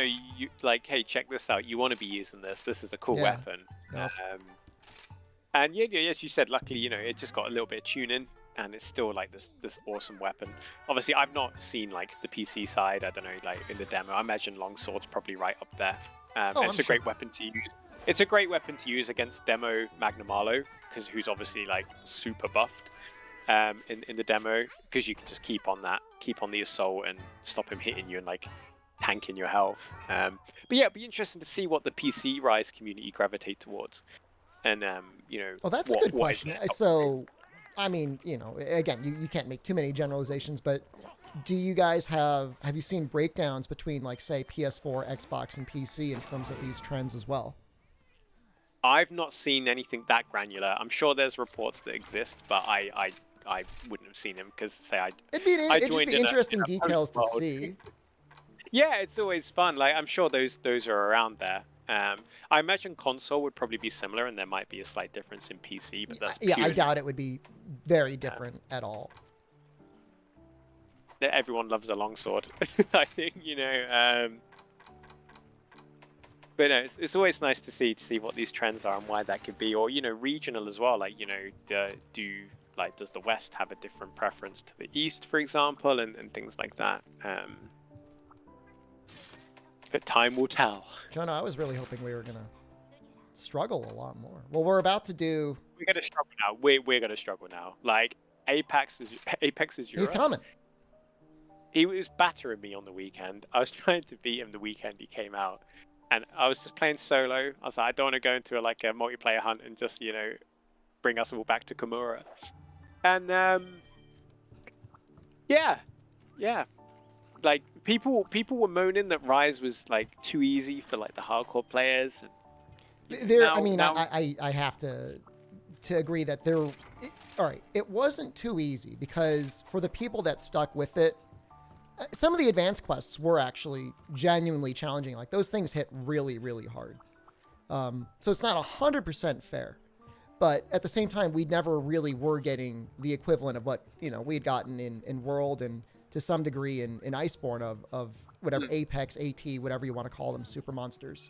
like, hey, check this out. You want to be using this. This is a cool weapon. Yep. And yeah, as you said, luckily, it just got a little bit of tuning, and it's still like this awesome weapon. Obviously, I've not seen like the PC side. I don't know, like in the demo. I imagine longsword's probably right up there. It's a great weapon to use. It's a great weapon to use against demo Magnamalo, who's obviously like super buffed in the demo, because you can just keep on the assault and stop him hitting you and like tanking your health. But yeah, it'd be interesting to see what the PC Rise community gravitate towards. And well, that's a good question. So, I mean, again, you can't make too many generalizations, but do you guys have you seen breakdowns between, like, say, PS4, Xbox, and PC in terms of these trends as well? I've not seen anything that granular. I'm sure there's reports that exist, but I wouldn't have seen them because, say, it'd just be interesting details to see. Yeah, it's always fun. Like, I'm sure those are around there. I imagine console would probably be similar, and there might be a slight difference in PC, but that's I doubt it would be very different at all. Everyone loves a longsword, I think. But no, it's always nice to see what these trends are and why that could be, or regional as well. Like, does the West have a different preference to the East, for example, and things like that. But time will tell. Jonno, I was really hoping we were gonna struggle a lot more. Well, we're about to do. We're gonna struggle now. We're gonna struggle now. Like, Apex is yours. He's coming. He was battering me on the weekend. I was trying to beat him the weekend he came out, and I was just playing solo. I was like, I don't want to go into a multiplayer hunt and just bring us all back to Kimura. And yeah. Like, people were moaning that Rise was like too easy for like the hardcore players. And I have to agree that all right, it wasn't too easy, because for the people that stuck with it, some of the advanced quests were actually genuinely challenging. Like, those things hit really, really hard. So it's not 100% fair, but at the same time, we never really were getting the equivalent of what we had gotten in World, and to some degree in Iceborne, of whatever Apex, AT, whatever you want to call them, super monsters.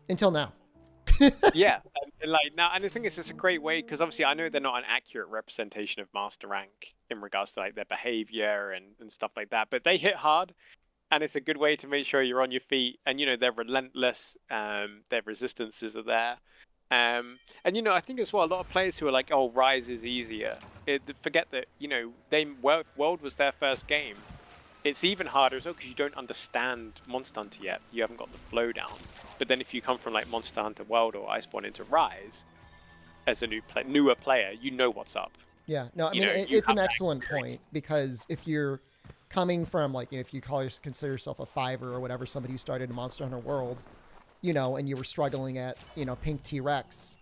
Until now. Yeah, and like now, and I think it's a great way, because obviously I know they're not an accurate representation of master rank in regards to like their behavior and stuff like that, but they hit hard, and it's a good way to make sure you're on your feet, and they're relentless. Their resistances are there. And I think as well, a lot of players who are like, oh, Rise is easier, forget that World was their first game. It's even harder as well, because you don't understand Monster Hunter yet. You haven't got the flow down. But then if you come from like Monster Hunter World or Iceborne into Rise as a newer player, you know what's up. Yeah, no, I mean, it's an excellent point, because if you're coming from, like, if you consider yourself a fiver or whatever, somebody who started in Monster Hunter World, and you were struggling at, Pink T-Rex,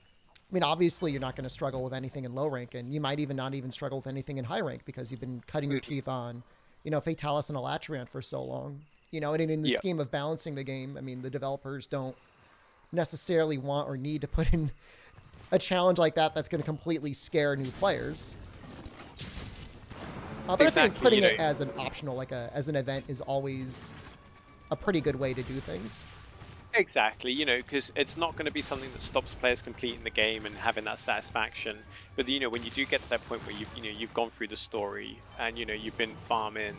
I mean, obviously you're not going to struggle with anything in low rank, and you might not even struggle with anything in high rank, because you've been cutting your teeth on, Fatalis and Elatriant for so long. And in the scheme of balancing the game, I mean, the developers don't necessarily want or need to put in a challenge like that that's going to completely scare new players. But I think putting it as an optional, as an event, is always a pretty good way to do things. Exactly, because it's not going to be something that stops players completing the game and having that satisfaction. But when you do get to that point where you've gone through the story, and you've been farming,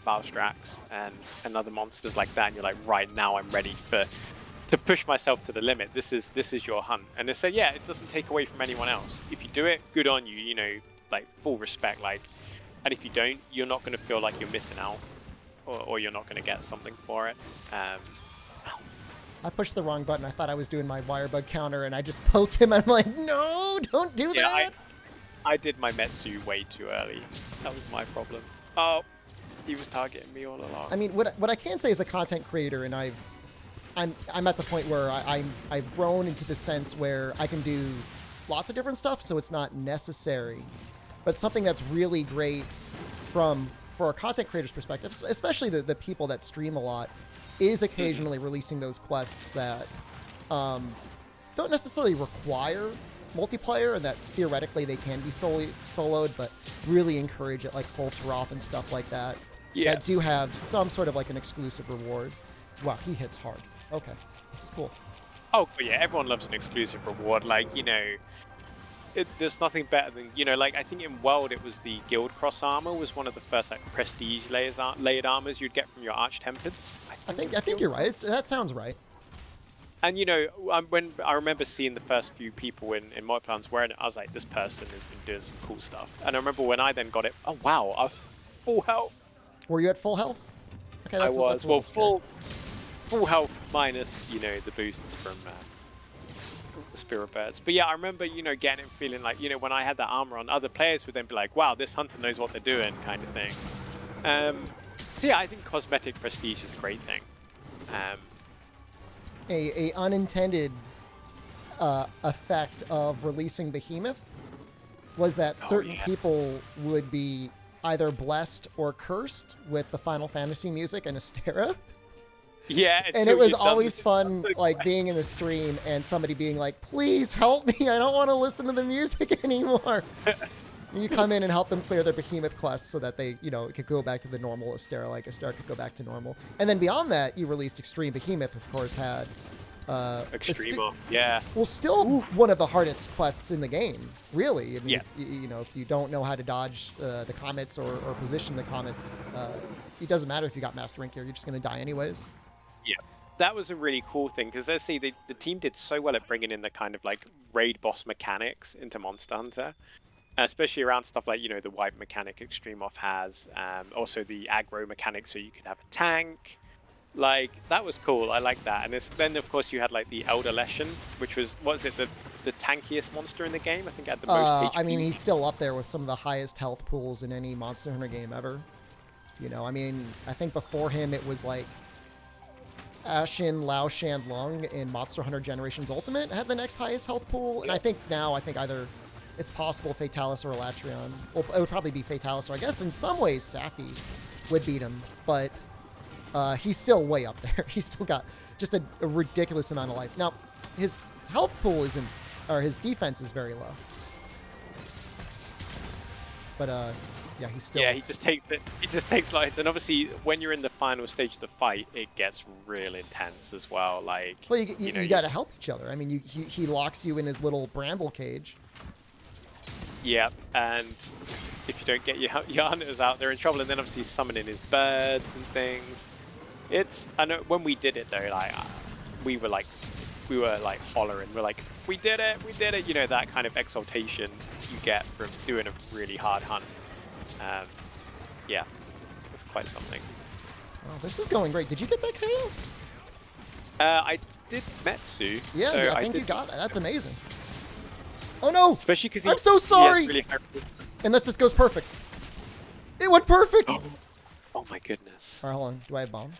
Valstrax and other monsters like that, and you're like, right, now I'm ready to push myself to the limit. This is your hunt. And they say, yeah, it doesn't take away from anyone else. If you do it, good on you. Like, full respect. Like, and if you don't, you're not going to feel like you're missing out, or you're not going to get something for it. I pushed the wrong button. I thought I was doing my wire bug counter, and I just poked him. I'm like, no, don't do that. I did my Metsu way too early. That was my problem. Oh, he was targeting me all along. I mean, what I can say as a content creator, and I'm at the point where I've grown into the sense where I can do lots of different stuff, so it's not necessary. But something that's really great for a content creator's perspective, especially the people that stream a lot, is occasionally releasing those quests that don't necessarily require multiplayer, and that theoretically they can be soloed, but really encourage it, like Volteroth and stuff like that. Yeah. That do have some sort of like an exclusive reward. Wow, he hits hard. Okay, this is cool. Oh, but yeah, everyone loves an exclusive reward. Like, you know, there's nothing better than, you know, like I think in World it was the Guild Cross armor was one of the first like prestige layered armors you'd get from your Archtempests. I think you're right. That sounds right. And you know, when I remember seeing the first few people in Multiplans wearing it, I was like, this person has been doing some cool stuff. And I remember when I then got it, oh wow, I was full health. Were you at full health? Okay, I was. that's Well, full health minus, you know, the boosts from the Spirit Birds. But yeah, I remember, you know, getting it feeling like, you know, when I had that armor on, other players would then be like, wow, this hunter knows what they're doing, kind of thing. So yeah, I think cosmetic prestige is a great thing. A unintended effect of releasing Behemoth was that certain people would be either blessed or cursed with the Final Fantasy music and Astera. Yeah, and it was always fun, like being in the stream and somebody being like, "Please help me! I don't want to listen to the music anymore." You come in and help them clear their Behemoth quests so that they, you know, it could go back to the normal Astera, like Astera could go back to normal. And then beyond that, you released Extreme Behemoth, of course, had Extremo, yeah. Well, still one of the hardest quests in the game, really. I mean, yeah. You know, if you don't know how to dodge the comets or position the comets, it doesn't matter if you got Master Rank here. You're just going to die anyways. Yeah, that was a really cool thing because let's see, the team did so well at bringing in the kind of like raid boss mechanics into Monster Hunter, especially around stuff like, you know, the wipe mechanic Extremoth has, also the aggro mechanic, so you could have a tank. Like, that was cool. I like that. And then, of course, you had like the Elder Leshen, which was, what is it, the tankiest monster in the game? I think it had the most HP. I mean, he's still up there with some of the highest health pools in any Monster Hunter game ever. You know, I mean, I think before him it was like Ashen, Lao Shan Lung in Monster Hunter Generations Ultimate had the next highest health pool. And I think now, either it's possible Fatalis or Elatrion. Well, it would probably be Fatalis, or I guess in some ways Safi would beat him. But he's still way up there. He's still got just a ridiculous amount of life. Now, his health pool isn't, or his defense is very low. But yeah, he's still. Yeah, he just takes it. He just takes lights, and obviously, when you're in the final stage of the fight, it gets real intense as well. Like, well, you got to help each other. I mean, he locks you in his little bramble cage. Yeah, and if you don't get your hunters out, they're in trouble. And then obviously summoning his birds and things. I know when we did it though, like we were like hollering. We're like, we did it! You know, that kind of exaltation you get from doing a really hard hunt. Yeah, it's quite something. Oh, this is going great. Did you get that KO? I did Metsu. Yeah, so I think you got that. That's amazing. Oh no! Especially because I'm so sorry. Really unless this goes perfect. It went perfect. Oh my goodness. All right, hold on. Do I have bombs?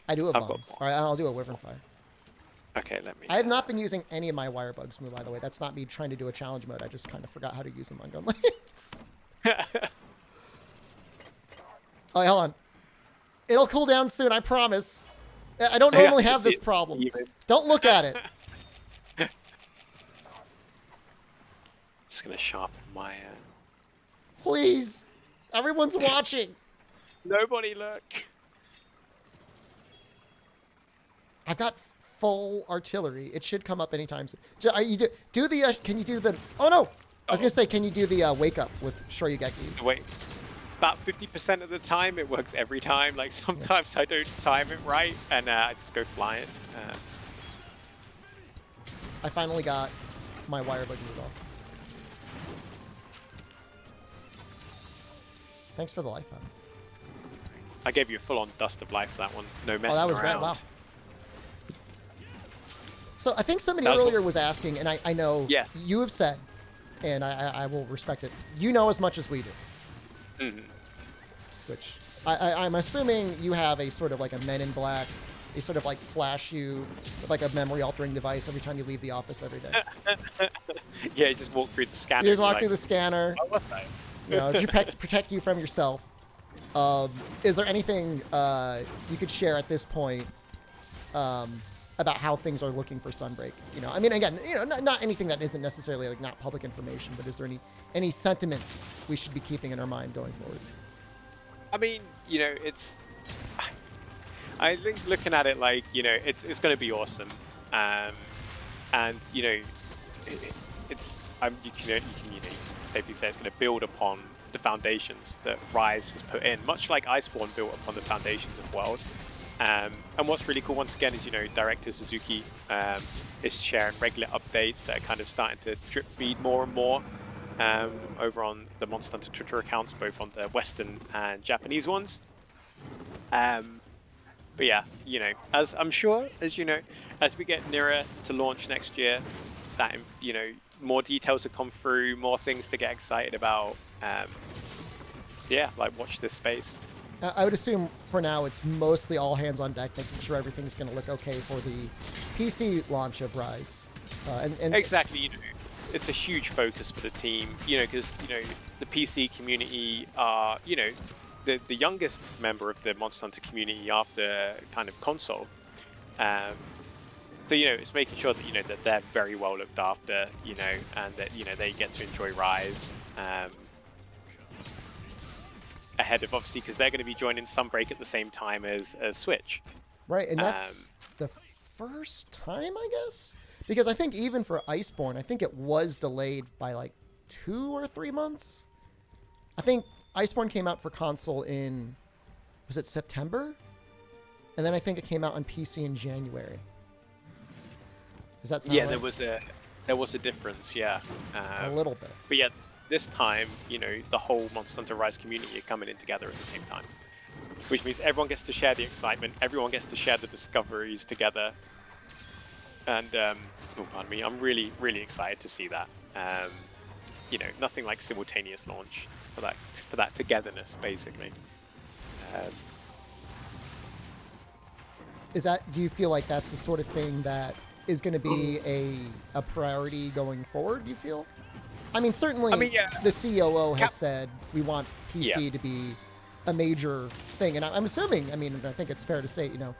I do have bombs. All right, I'll do a Wyvern Fire. Okay, let me. I have not been using any of my wire bugs move, by the way. That's not me trying to do a challenge mode. I just kind of forgot how to use them on Gunblades. All right, hold on. It'll cool down soon, I promise. I don't normally have this problem. Don't look at it. Just gonna sharpen my. Please, everyone's watching. Nobody look. I've got full artillery. It should come up anytime soon. Do the. Can you do the? Oh no! I was gonna say, can you do the wake up with Shoryugeki? Wait. About 50% of the time, it works every time. Like sometimes I don't time it right, and I just go flying. I finally got my wire bug move off. Thanks for the life pack. I gave you a full-on dust of life for that one. No messing around. Oh, that was around. great. Wow. So I think somebody earlier was asking, and I know you have said, and I will respect it. You know as much as we do. Mm-hmm. Which I'm assuming you have a sort of like a Men in Black. They sort of like flash you with like a memory altering device every time you leave the office every day. Yeah, you just walk through the scanner. You just walk through the scanner. Oh, what's that? You know, to protect you from yourself. Is there anything you could share at this point about how things are looking for Sunbreak? You know, I mean, again, you know, not anything that isn't necessarily like not public information, but is there any sentiments we should be keeping in our mind going forward? I mean, you know, I think looking at it like, you know, it's going to be awesome, and you know, you can safely say it's going to build upon the foundations that Rise has put in, much like Iceborne built upon the foundations of World. And what's really cool once again is, you know, Director Suzuki is sharing regular updates that are kind of starting to drip feed more and more over on the Monster Hunter Twitter accounts, both on the Western and Japanese ones. But yeah, you know, as I'm sure, as you know, as we get nearer to launch next year, that, you know, more details will come through, more things to get excited about. Yeah, like watch this space. I would assume for now it's mostly all hands on deck, making sure everything's going to look okay for the PC launch of Rise. And exactly, you know, it's a huge focus for the team, you know, because, you know, the PC community are, you know, the youngest member of the Monster Hunter community after kind of console. So, you know, it's making sure that, you know, that they're very well looked after, you know, and that, you know, they get to enjoy Rise ahead of, obviously, because they're going to be joining Sunbreak at the same time as Switch. Right, and that's the first time, I guess? Because I think even for Iceborne, I think it was delayed by like 2 or 3 months. I think Iceborne came out for console in, was it September? And then I think it came out on PC in January. Does that sound right? There was a difference, yeah. A little bit. But yeah, this time, you know, the whole Monster Hunter Rise community are coming in together at the same time, which means everyone gets to share the excitement, everyone gets to share the discoveries together, and oh, pardon me, I'm really, really excited to see that. You know, nothing like simultaneous launch for that togetherness, basically. Do you feel like that's the sort of thing that is going to be a priority going forward, do you feel? I mean, certainly yeah. The COO has said we want PC to be a major thing. And I'm assuming, I mean, I think it's fair to say, you know,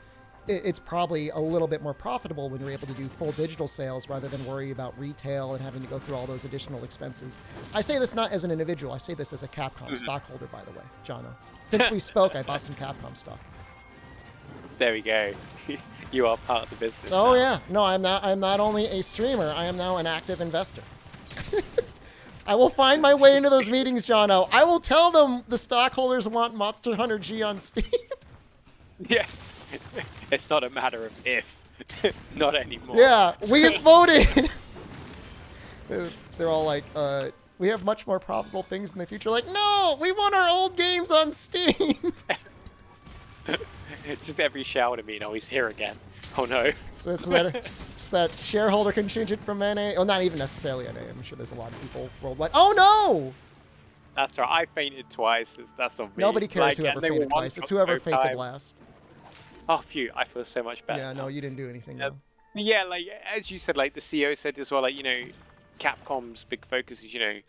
it's probably a little bit more profitable when you're able to do full digital sales rather than worry about retail and having to go through all those additional expenses. I say this not as an individual. I say this as a Capcom stockholder, by the way, Jonno. Since we spoke, I bought some Capcom stock. There we go. You are part of the business. Oh now. Yeah, no, I'm not only a streamer. I am now an active investor. I will find my way into those meetings, Jonno. I will tell them the stockholders want Monster Hunter G on Steam. Yeah, it's not a matter of if, not anymore. Yeah, we have voted. They're all like, we have much more profitable things in the future. Like, no, we want our old games on Steam. It's just every shareholder meeting, oh, he's here again. Oh no. So it's that shareholder contingent from NA. Oh, not even necessarily NA. I'm sure there's a lot of people worldwide. Oh no! That's right. I fainted twice. That's on me. Nobody cares whoever fainted twice. It's whoever fainted last. Oh, phew. I feel so much better. Yeah, no, you didn't do anything. Yeah, like as you said, like the CEO said as well. Like, you know, Capcom's big focus is, you know,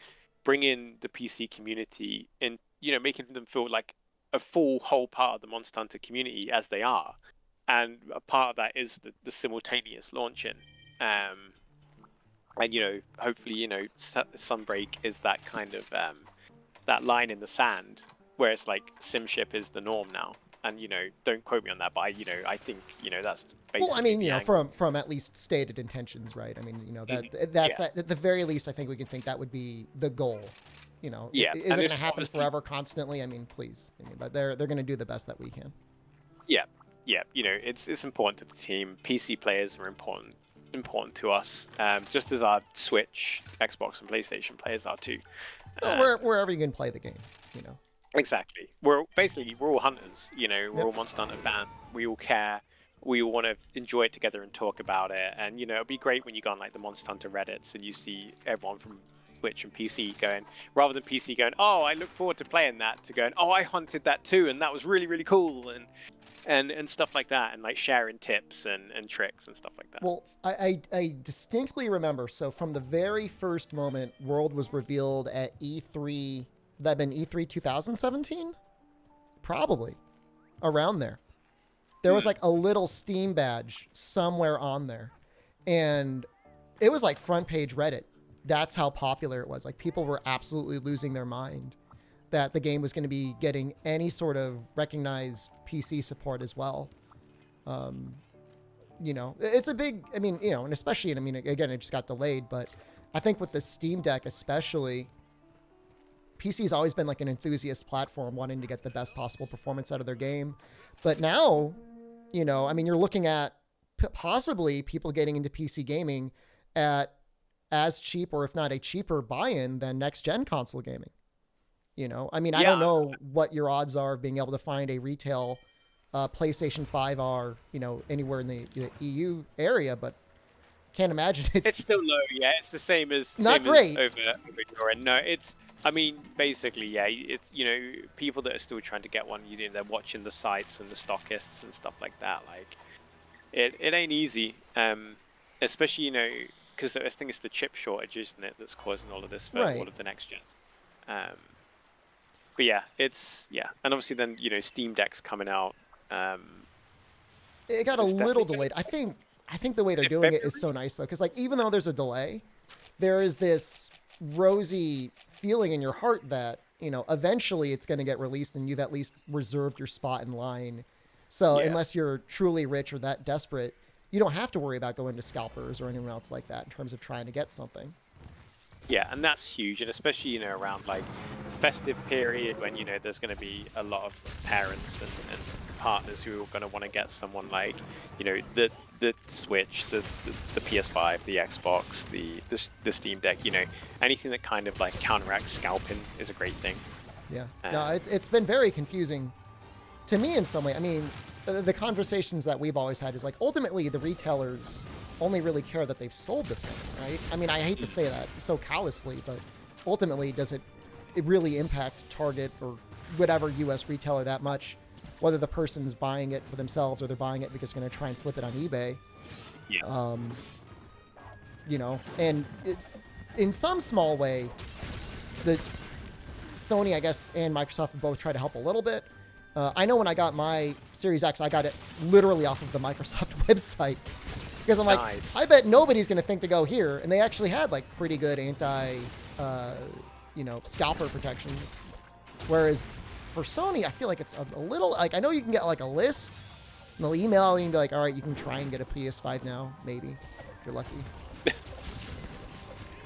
bringing the PC community in. You know, making them feel like a full whole part of the Monster Hunter community as they are, and a part of that is the simultaneous launching. And you know, hopefully, you know, Sunbreak is that kind of that line in the sand where it's like SimShip is the norm now. And you know, don't quote me on that, but I think you know that's basically. Well, I mean, you know, from at least stated intentions, right? I mean, you know, that's at the very least, I think we can think that would be the goal. You know, yeah. Is it going to happen forever, constantly? I mean, please. I mean, but they're going to do the best that we can. Yeah, yeah. You know, it's important to the team. PC players are important to us, just as our Switch, Xbox, and PlayStation players are too. Wherever you can play the game, you know. Exactly. We're all hunters. You know, we're all Monster Hunter fans. We all care. We all want to enjoy it together and talk about it. And you know, it'd be great when you go on like the Monster Hunter Reddits and you see everyone from Switch and PC, going rather than PC going, oh, I look forward to playing that, to going, oh, I hunted that too, and that was really really cool, and stuff like that, and like sharing tips and tricks and stuff like that. Well, I distinctly remember. So from the very first moment World was revealed at E3, that had been E3 2017, probably around there. There was like a little Steam badge somewhere on there, and it was like front page Reddit. That's how popular it was. Like people were absolutely losing their mind that the game was going to be getting any sort of recognized PC support as well. You know, it's a big, I mean, you know, and especially, I mean, again, it just got delayed, but I think with the Steam Deck especially, PC's always been like an enthusiast platform wanting to get the best possible performance out of their game. But now, you know, I mean, you're looking at possibly people getting into PC gaming at as cheap, or if not a cheaper buy-in than next-gen console gaming. You know, I mean, I don't know what your odds are of being able to find a retail PlayStation 5R, you know, anywhere in the EU area, but can't imagine it's still low. Yeah, it's the same as not great over your end. No, it's, I mean, basically, yeah, it's, you know, people that are still trying to get one, you know, they're watching the sites and the stockists and stuff like that. Like, it ain't easy, especially, you know, because I think it's the chip shortage, isn't it, that's causing all of this for all of the next gens. But yeah, it's, and obviously then, you know, Steam Deck's coming out. It got a little delayed. I think the way they're doing it is so nice though, because like even though there's a delay, there is this rosy feeling in your heart that, you know, eventually it's going to get released and you've at least reserved your spot in line. So unless you're truly rich or that desperate, you don't have to worry about going to scalpers or anyone else like that in terms of trying to get something. Yeah, and that's huge, and especially, you know, around like the festive period when, you know, there's going to be a lot of parents and partners who are going to want to get someone like, you know, the Switch, the PS5, the Xbox, the Steam Deck, you know, anything that kind of like counteracts scalping is a great thing. Yeah, no, it's been very confusing to me in some way. I mean, the conversations that we've always had is like, ultimately the retailers only really care that they've sold the thing, right? I mean, I hate to say that so callously, but ultimately, does it really impact Target or whatever U.S. retailer that much, whether the person's buying it for themselves or they're buying it because they're going to try and flip it on eBay? Yeah. You know, and in some small way, the Sony, I guess, and Microsoft have both tried to help a little bit. I know when I got my Series X, I got it literally off of the Microsoft website. Because I'm like, I bet nobody's going to think to go here. And they actually had like pretty good you know, scalper protections. Whereas for Sony, I feel like it's a little, like, I know you can get like a list and they'll email you and be like, all right, you can try and get a PS5 now, maybe, if you're lucky.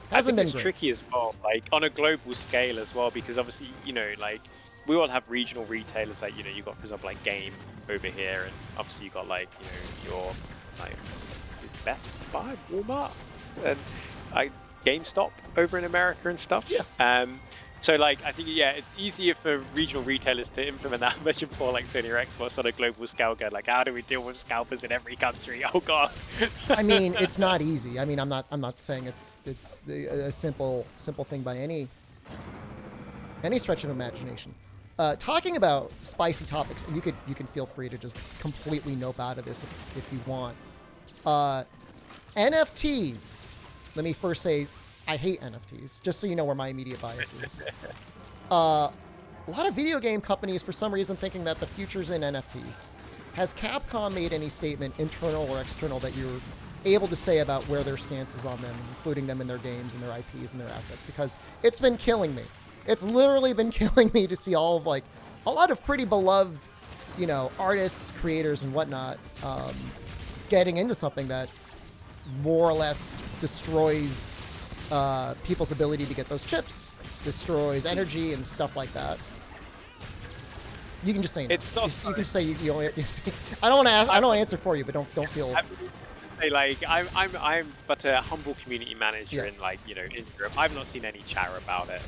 Hasn't been it's great. Tricky as well, like on a global scale as well, because obviously, you know, like we all have regional retailers, like, you know, you got, for example, like Game over here, and obviously you got like, you know, your like Best Buy, Walmart, and GameStop over in America and stuff. Yeah. So like, I think, yeah, it's easier for regional retailers to implement that much for like Sony or Xbox on a global scale. Go like, how do we deal with scalpers in every country? Oh god. I mean, it's not easy. I mean, I'm not saying it's a simple thing by any stretch of imagination. Talking about spicy topics, and you can feel free to just completely nope out of this if you want. NFTs. Let me first say, I hate NFTs, just so you know where my immediate bias is. A lot of video game companies, for some reason, thinking that the future's in NFTs. Has Capcom made any statement, internal or external, that you're able to say about where their stance is on them, including them in their games and their IPs and their assets? Because it's been killing me. It's literally been killing me to see all of, like, a lot of pretty beloved, you know, artists, creators, and whatnot, getting into something that more or less destroys people's ability to get those chips, destroys energy and stuff like that. You can just say no. It's not. You can say you don't. I don't want to ask. I don't answer for you, but don't feel. Like I'm but a humble community manager in, like, you know, in Europe. I've not seen any chatter about it.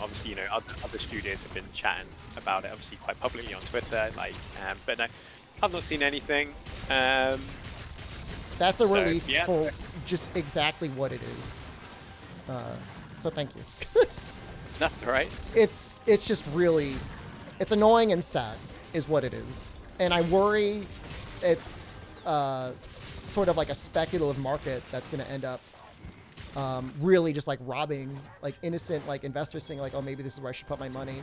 Obviously, you know, other studios have been chatting about it, obviously quite publicly on Twitter. Like, but no, I've not seen anything. That's a relief for just exactly what it is. So thank you. That's right. It's just really, it's annoying and sad is what it is. And I worry it's sort of like a speculative market that's going to end up really just like robbing like innocent like investors, saying like, oh, maybe this is where I should put my money,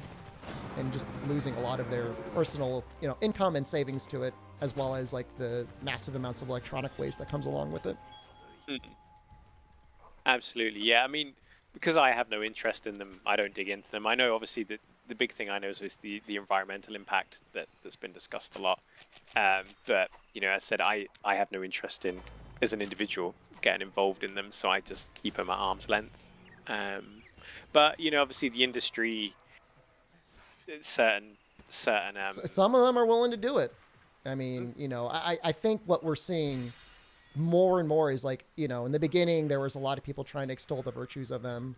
and just losing a lot of their personal, you know, income and savings to it, as well as like the massive amounts of electronic waste that comes along with it. Absolutely, yeah. I mean, because I have no interest in them, I don't dig into them. I know, obviously, that the big thing I know is the environmental impact that's been discussed a lot. But, you know, as I said, I have no interest in, as an individual, getting involved in them, so I just keep them at arm's length. But, you know, obviously the industry, certain Some of them are willing to do it. I mean, you know, I think what we're seeing more and more is like, you know, in the beginning there was a lot of people trying to extol the virtues of them,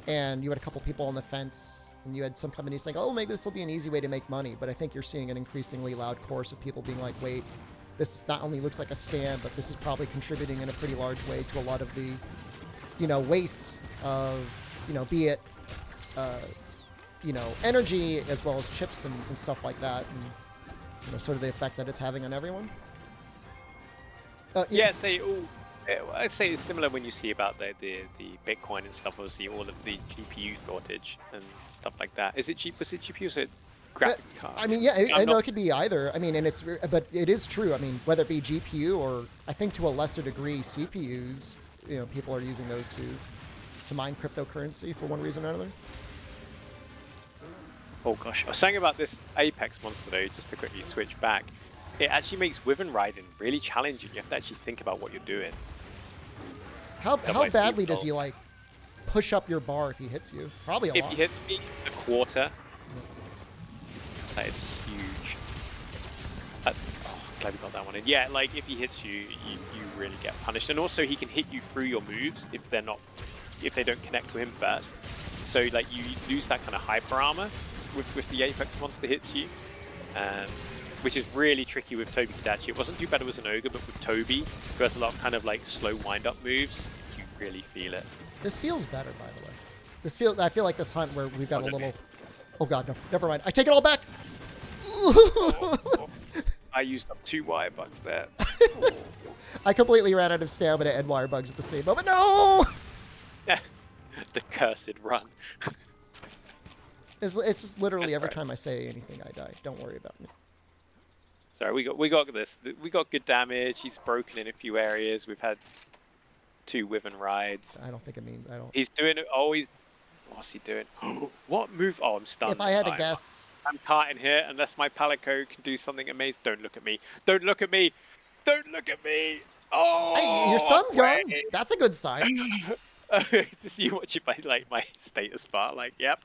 and you had a couple people on the fence, and you had some companies saying, oh, maybe this will be an easy way to make money. But I think you're seeing an increasingly loud chorus of people being like, wait, this not only looks like a scam, but this is probably contributing in a pretty large way to a lot of the, you know, waste of, you know, be it you know, energy as well as chips and stuff like that, and, you know, sort of the effect that it's having on everyone. Yeah, I'd say it's similar when you see about the Bitcoin and stuff. Obviously, all of the GPU shortage and stuff like that. Was it GPU? Or is it graphics card? I mean, yeah, I know it could be either. I mean, and but it is true. I mean, whether it be GPU or I think to a lesser degree CPUs, you know, people are using those to mine cryptocurrency for one reason or another. Oh gosh, I was saying about this Apex monster though, just to quickly switch back. It actually makes Wyvern riding really challenging. You have to actually think about what you're doing. How badly does he like push up your bar if he hits you? Probably a lot. If he hits me a quarter, that is huge. Oh, glad we got that one in. Yeah, like if he hits you, you really get punished. And also he can hit you through your moves if they don't connect to him first. So like you lose that kind of hyper armor with the Apex monster hits you. Which is really tricky with Toby Kadachi. It wasn't too bad it was an ogre, but with Toby, who has a lot of kind of like slow wind-up moves, you really feel it. This feels better, by the way. I feel like this hunt where we've got a little... Oh god, no. Never mind. I take it all back! I used up 2 wire bugs there. I completely ran out of stamina and wire bugs at the same moment. No! The cursed run. It's just literally every time I say anything, I die. Don't worry about me. Sorry, we got this. We got good damage. He's broken in a few areas. We've had 2 Wyvern rides. I don't think it means I don't. He's doing it. Always. What's he doing? What move? Oh, I'm stunned. If I had to guess, I'm carting here unless my Palico can do something amazing. Don't look at me. Don't look at me. Don't look at me. Oh, hey, your stun's gone. That's a good sign. It's just you watching my status bar. Like, yep.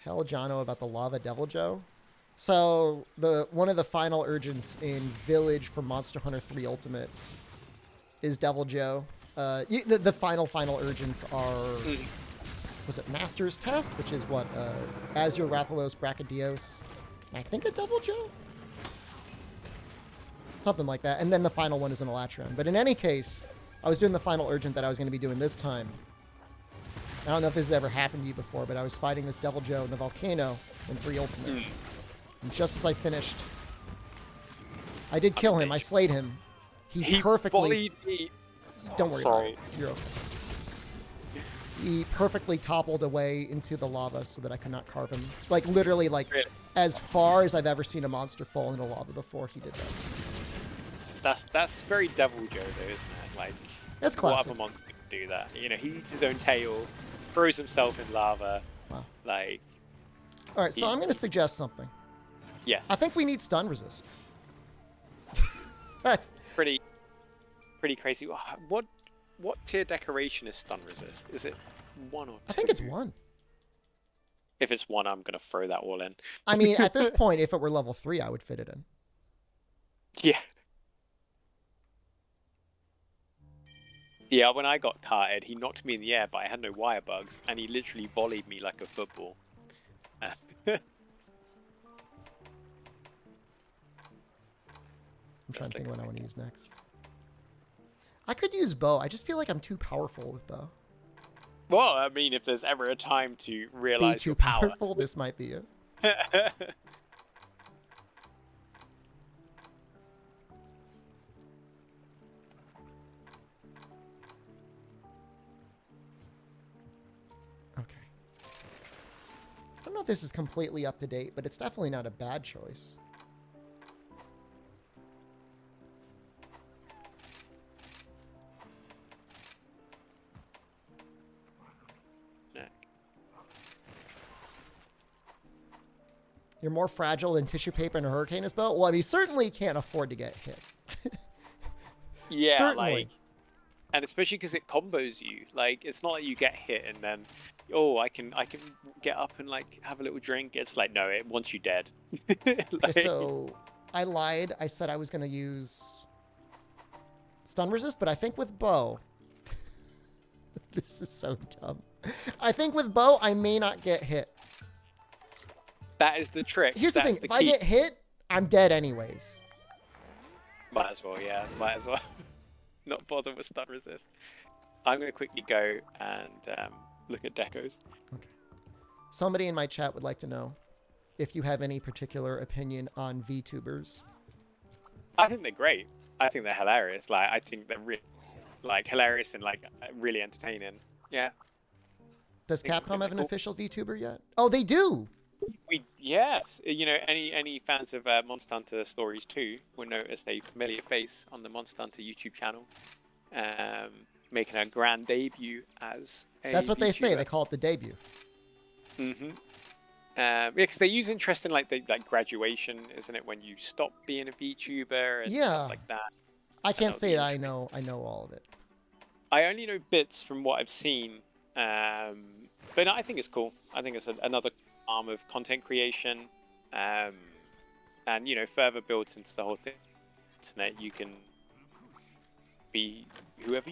Tell Jonno about the Lava Devil Joe. So one of the final urgents in Village for Monster Hunter 3 Ultimate is Devil Joe. The final urgents are, was it Master's Test, which is what, Azure, Rathalos, Brachydios, and I think a Devil Joe? Something like that. And then the final one is an Elatron. But in any case, I was doing the final urgent that I was going to be doing this time. I don't know if this has ever happened to you before, but I was fighting this Devil Joe in the volcano in 3 Ultimate. And just as I finished, I did kill him. I slayed him. He perfectly... Volleyed me. Don't worry about it. You're okay. He perfectly toppled away into the lava so that I could not carve him. Like, literally, like, as far as I've ever seen a monster fall into lava before, he did that. That's very Devil Joe, though, isn't it? Like, that's classic. What other monster can do that? You know, he eats his own tail, throws himself in lava. Wow. Like... Alright, so I'm going to suggest something. Yes. I think we need stun resist. Pretty crazy. What tier decoration is stun resist? Is it 1 or 2? I think it's 1. If it's 1, I'm gonna throw that all in. I mean, at this point, if it were level 3, I would fit it in. Yeah. Yeah, when I got carted, he knocked me in the air, but I had no wire bugs, and he literally volleyed me like a football. I'm trying to think what I want to use next. I could use bow. I just feel like I'm too powerful with bow. Well, I mean, if there's ever a time to Be realize too your power. powerful. This might be it. Okay. I don't know if this is completely up to date, but it's definitely not a bad choice. You're more fragile than tissue paper in a hurricane is built? Well, I mean, you certainly can't afford to get hit. Yeah, Certainly. like, and especially because it combos you. Like, it's not like you get hit and then, oh, I can get up and like have a little drink. It's like, no, it wants you dead. Okay, Like, so I lied. I said I was going to use stun resist, but I think with bow, this is so dumb. I think with bow, I may not get hit. that is the trick. Here's the That's thing. If the I key. get hit, I'm dead anyways. Might as well, yeah, might as well. Not bother with stun resist. I'm gonna quickly go and look at decos. Okay. Somebody in my chat would like to know if you have any particular opinion on VTubers. I think they're great. I think they're hilarious. Like, I think they're really like hilarious and like really entertaining. Yeah. Does think Capcom have an cool. official VTuber yet? Oh, they do. Yes, you know, any fans of Monster Hunter Stories 2 will notice a familiar face on the Monster Hunter YouTube channel, making a grand debut as a That's what they say. VTuber. They call it the debut. Mm-hmm. Yeah, because they use interesting like graduation, isn't it? When you stop being a VTuber and Yeah. stuff like that. I can't that'll say be that I know all of it. I only know bits from what I've seen, but no, I think it's cool. I think it's another arm of content creation, and you know, further builds into the whole thing. Internet, you can be whoever.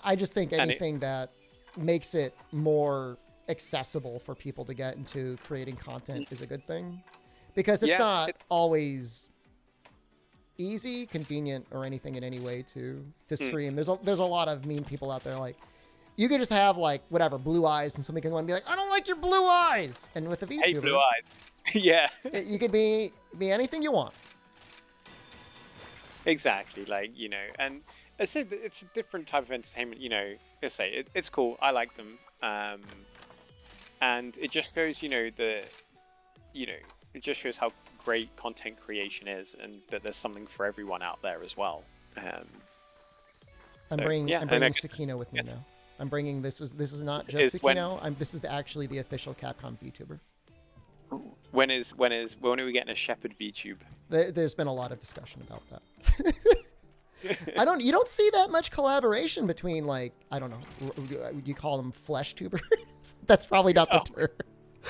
I just think And anything that makes it more accessible for people to get into creating content is a good thing, because it's Yeah, not always easy, convenient, or anything in any way to stream. There's a lot of mean people out there. Like, you could just have like whatever blue eyes, and somebody can go and be like, I don't like your blue eyes. And with a VTuber, Hey, blue eyes. Yeah. you could be anything you want. Exactly, like, you know, and I said it's a different type of entertainment. You know, let's say it's cool. I like them, and it just shows, you know, it just shows how great content creation is, and that there's something for everyone out there as well. I'm So, bringing yeah, and Sakino with me yes. now. I'm bringing this is not This just is when- Sakino. This is actually the official Capcom VTuber. When are we getting a Shepherd VTube? There's been a lot of discussion about that. You don't see that much collaboration between, like, I don't know, do you call them flesh tubers? That's probably not the term.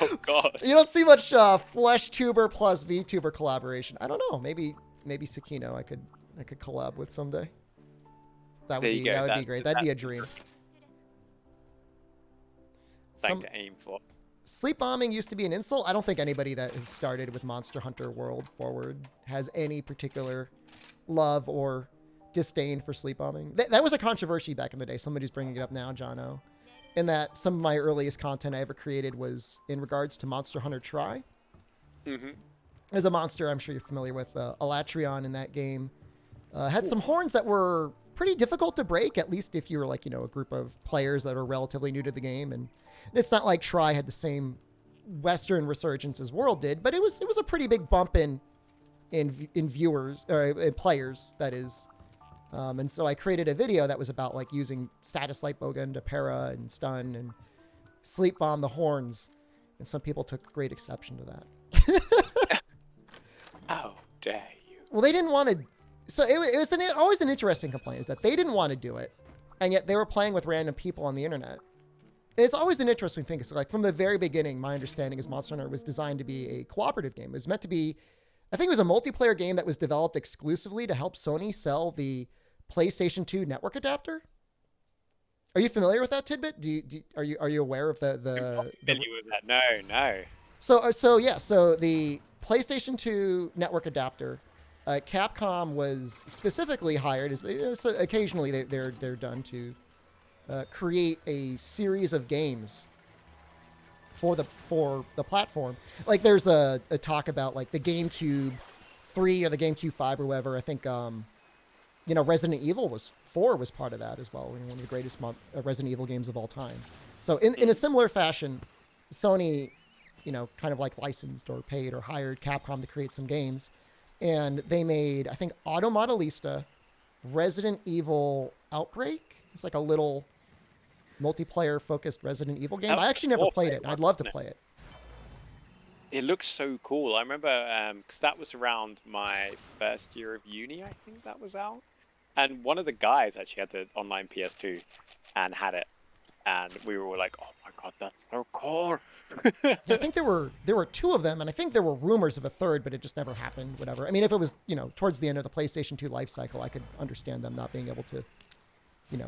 Oh God. You don't see much flesh tuber plus VTuber collaboration. I don't know. Maybe Sakino I could collab with someday. That would There you be go. that would be great. That'd be a dream. Thing to aim for. Sleep bombing used to be an insult. I don't think anybody that has started with Monster Hunter World forward has any particular love or disdain for sleep bombing. That was a controversy back in the day. Somebody's bringing it up now, Jonno. In that some of my earliest content I ever created was in regards to Monster Hunter Tri. Mm-hmm. There's a monster I'm sure you're familiar with, Alatreon in that game. Had some horns that were pretty difficult to break, at least if you were like, you know, a group of players that are relatively new to the game. And it's not like Tri had the same Western resurgence as World did, but it was a pretty big bump in viewers or in players, that is. And so I created a video that was about like using status light bowgun to para and stun and sleep bomb the horns, and some people took great exception to that. How dare you? Well, they didn't want to. So it was always an interesting complaint, is that they didn't want to do it, and yet they were playing with random people on the internet. It's always an interesting thing, because like from the very beginning, my understanding is Monster Hunter was designed to be a cooperative game. It was meant to be, I think it was a multiplayer game that was developed exclusively to help Sony sell the PlayStation 2 network adapter. Are you familiar with that tidbit? Are you aware of I'm not familiar with that. No. So the PlayStation 2 network adapter, Capcom was specifically hired, as so occasionally they're done to create a series of games for the platform. Like there's a talk about like the GameCube 3 or the GameCube 5 or whatever. I think Resident Evil 4 was part of that as well. One of the greatest Resident Evil games of all time. So in a similar fashion, Sony, kind of like licensed or paid or hired Capcom to create some games, and they made, I think, Automodelista, Resident Evil Outbreak. It's like a little multiplayer-focused Resident Evil game. I actually never played it. I'd love to play it. It looks so cool. I remember because that was around my first year of uni, I think that was out. And one of the guys actually had the online PS2 and had it. And we were all like, oh my god, that's so cool. I think there were 2 of them, and I think there were rumors of a third, but it just never happened, whatever. I mean, if it was, towards the end of the PlayStation 2 life cycle, I could understand them not being able to,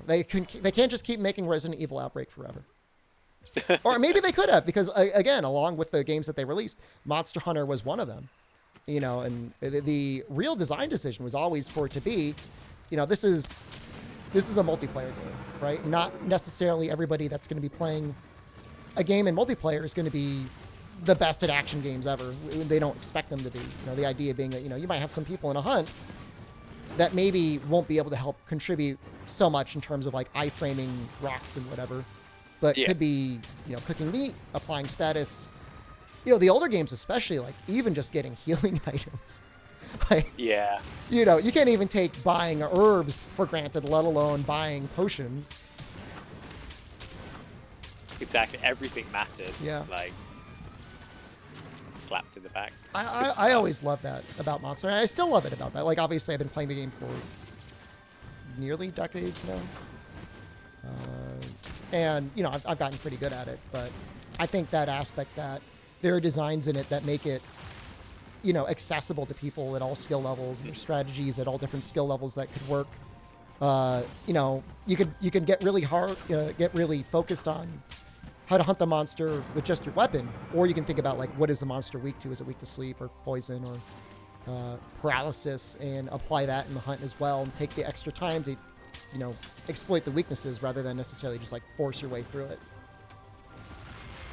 they can't just keep making Resident Evil Outbreak forever. Or maybe they could have, because again, along with the games that they released, Monster Hunter was one of them. And the real design decision was always for it to be, this is a multiplayer game, right? Not necessarily everybody that's going to be playing a game in multiplayer is going to be the best at action games ever. They don't expect them to be. The idea being that, you might have some people in a hunt that maybe won't be able to help contribute so much in terms of like iframing rocks and whatever, but could be, cooking meat, applying status. The older games especially, like even just getting healing items. Like, you can't even take buying herbs for granted, let alone buying potions. Exactly, everything mattered. Yeah. Like, slapped in the back. I always loved that about Monster Hunter. I still love it about that. Like, obviously, I've been playing the game for nearly decades now. And, I've gotten pretty good at it. But I think that aspect that there are designs in it that make it, accessible to people at all skill levels, and there's strategies at all different skill levels that could work. You can get really focused on how to hunt the monster with just your weapon, or you can think about like, what is the monster weak to? Is it weak to sleep or poison or paralysis, and apply that in the hunt as well, and take the extra time to, exploit the weaknesses rather than necessarily just like force your way through it.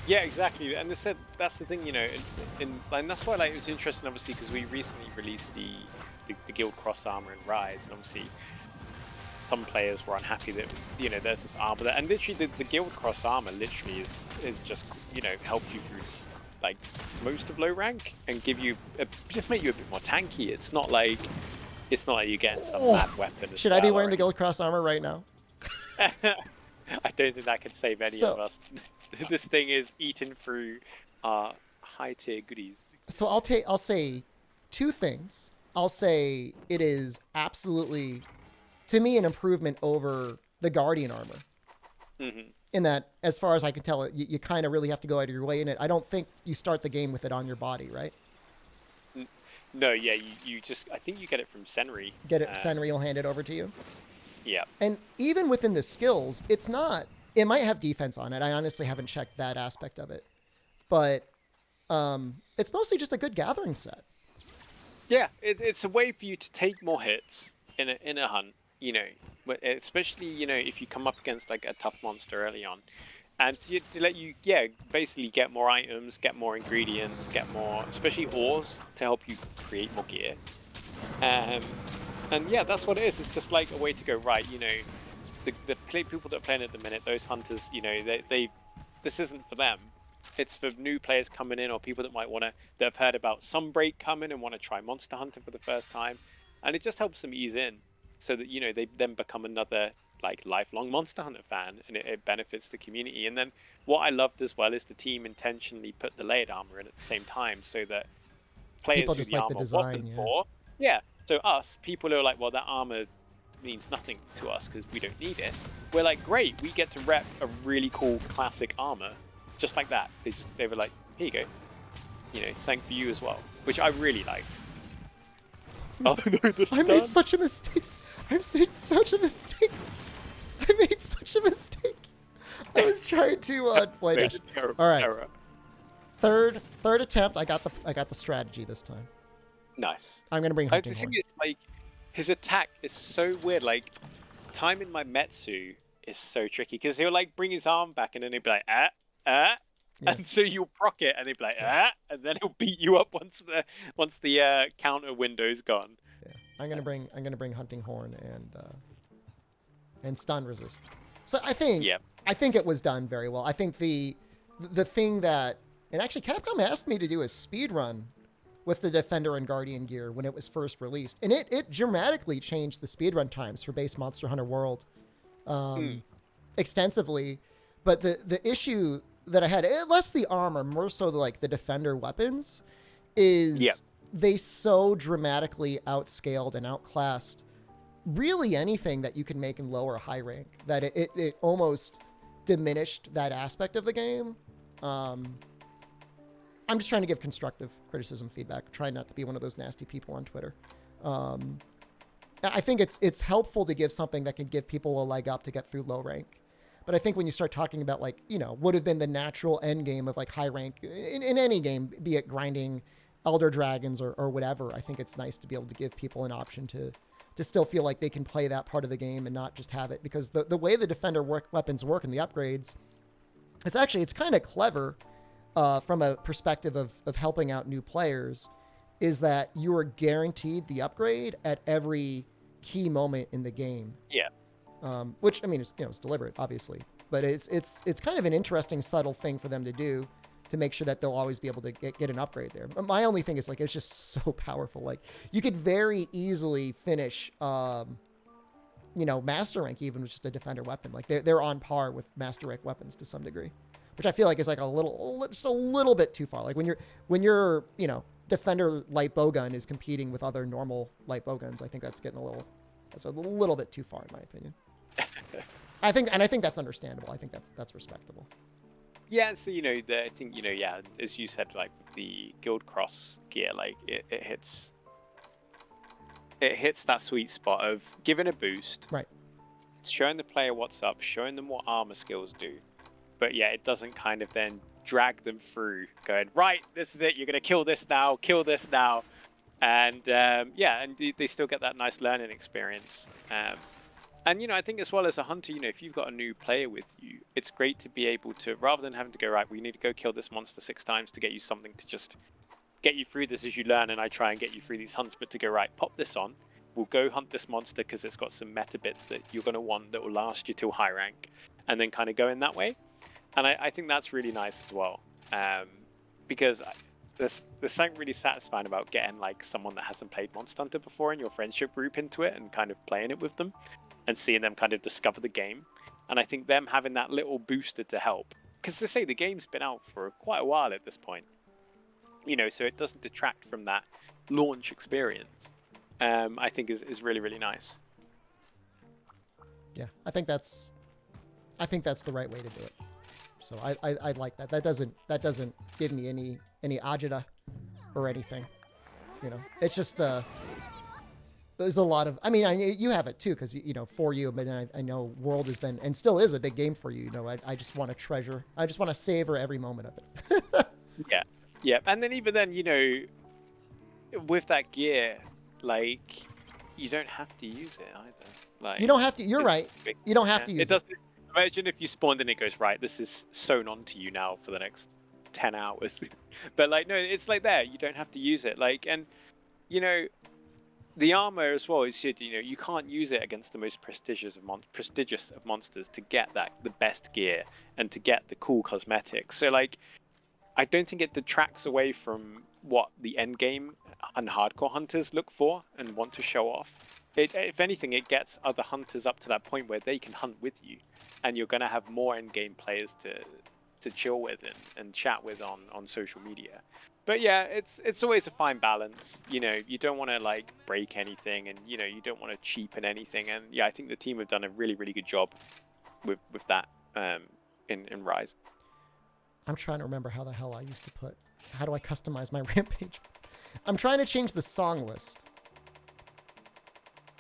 Yeah, exactly. And that's the thing, and that's why it was interesting, obviously, because we recently released the Guild Cross armor in Rise, and obviously some players were unhappy that there's this armor there, and literally the Guild Cross armor literally is just help you through like most of low rank and give you just make you a bit more tanky. It's not like you're getting some mad weapon. Should I be wearing the Guild Cross armor right now? I don't think that can save any of us. This thing is eaten through high tier goodies. So I'll say 2 things. I'll say it is absolutely, to me, an improvement over the Guardian armor. Mm-hmm. In that, as far as I can tell, you kind of really have to go out of your way in it. I don't think you start the game with it on your body, right? No, yeah, you just, I think you get it from Senri. Senri will hand it over to you? Yeah. And even within the skills, it might have defense on it. I honestly haven't checked that aspect of it. But it's mostly just a good gathering set. Yeah, it's a way for you to take more hits in a hunt, especially, if you come up against like a tough monster early on. And to let you, basically get more items, get more ingredients, get more, especially ores, to help you create more gear. And yeah, that's what it is. It's just like a way to go, right, the people that are playing at the minute, those hunters, this isn't for them. It's for new players coming in, or people that that have heard about Sunbreak coming and want to try Monster Hunter for the first time. And it just helps them ease in, so that, they then become another like lifelong Monster Hunter fan, and it benefits the community. And then what I loved as well is the team intentionally put the layered armor in at the same time, so that players people who just the like armor the design, wasn't for, so us, people are like, well, that armor means nothing to us because we don't need it. We're like, great, we get to rep a really cool classic armor, just like that. They were like, here you go, something for you as well, which I really liked. Oh no, I made such a mistake. I made such a mistake. I was trying to play this. All right. Third attempt. I got the strategy this time. Nice. I'm gonna bring The hunting thing horn. is, like, his attack is so weird. Like, timing my Metsu is so tricky because he'll like bring his arm back and then he'll be like, Yeah. and so you'll proc it and he'll be like, and then he'll beat you up once the counter window's gone. Yeah. I'm gonna bring Hunting Horn and Stun Resist. So I think it was done very well. I think the thing that, and actually Capcom asked me to do a speed run with the Defender and Guardian gear when it was first released, and it dramatically changed the speedrun times for base Monster Hunter World extensively. But the issue that I had, less the armor, more so the Defender weapons, is they so dramatically outscaled and outclassed really anything that you can make in low or high rank that it almost diminished that aspect of the game. I'm just trying to give constructive criticism feedback, trying not to be one of those nasty people on Twitter. I think it's helpful to give something that can give people a leg up to get through low rank. But I think when you start talking about would have been the natural end game of high rank in any game, be it grinding Elder Dragons or whatever, I think it's nice to be able to give people an option to still feel like they can play that part of the game and not just have it. Because the way the Defender weapons work in the upgrades, it's kind of clever from a perspective of helping out new players, is that you are guaranteed the upgrade at every key moment in the game. Yeah. Which, I mean, it's deliberate, obviously, but it's kind of an interesting, subtle thing for them to do to make sure that they'll always be able to get an upgrade there. But my only thing is it's just so powerful. You could very easily finish, master rank even with just a Defender weapon. They're on par with master rank weapons to some degree, which I feel like is just a little bit too far. When your Defender light bowgun is competing with other normal light bowguns, I think that's a little bit too far in my opinion. I think that's understandable. I think that's respectable. Yeah, so I think as you said, with the Guild Cross gear, it hits that sweet spot of giving a boost, right? Showing the player what's up, showing them what armor skills do, but it doesn't kind of then drag them through, going, right, this is it, you're gonna kill this now, and and they still get that nice learning experience. And I think as well as a hunter, if you've got a new player with you, it's great to be able to, rather than having to go, right, we need to go kill this monster 6 times to get you something to just get you through this as you learn, and I try and get you through these hunts, but to go, right, pop this on, we'll go hunt this monster because it's got some meta bits that you're going to want that will last you till high rank, and then kind of go in that way. And I think that's really nice as well, because there's something really satisfying about getting someone that hasn't played Monster Hunter before in your friendship group into it and kind of playing it with them and seeing them kind of discover the game. And I think them having that little booster to help, because they say the game's been out for quite a while at this point, so it doesn't detract from that launch experience, I think is really, really nice. Yeah, I think that's the right way to do it. So I like that. That doesn't give me any agita or anything. It's just there's a lot of, you have it too, because for you, but I know World has been and still is a big game for you. I just want to treasure. I just want to savor every moment of it. Yeah, and then even then, with that gear, you don't have to use it either. You don't have to. You're right. You don't have to use it. Doesn't. Imagine if you spawned and it goes, right, this is sewn onto you now for the next 10 hours. But no, it's there. You don't have to use it. And the armor as well is you can't use it against the most prestigious of monsters to get the best gear and to get the cool cosmetics. So I don't think it detracts away from what the end game and hardcore hunters look for and want to show off. If anything, it gets other hunters up to that point where they can hunt with you, and you're going to have more end game players to chill with and chat with on social media. But yeah, it's always a fine balance. You don't want to break anything, and you don't want to cheapen anything. And yeah, I think the team have done a really, really good job with that in Rise. I'm trying to remember how the hell I used to how do I customize my Rampage? I'm trying to change the song list.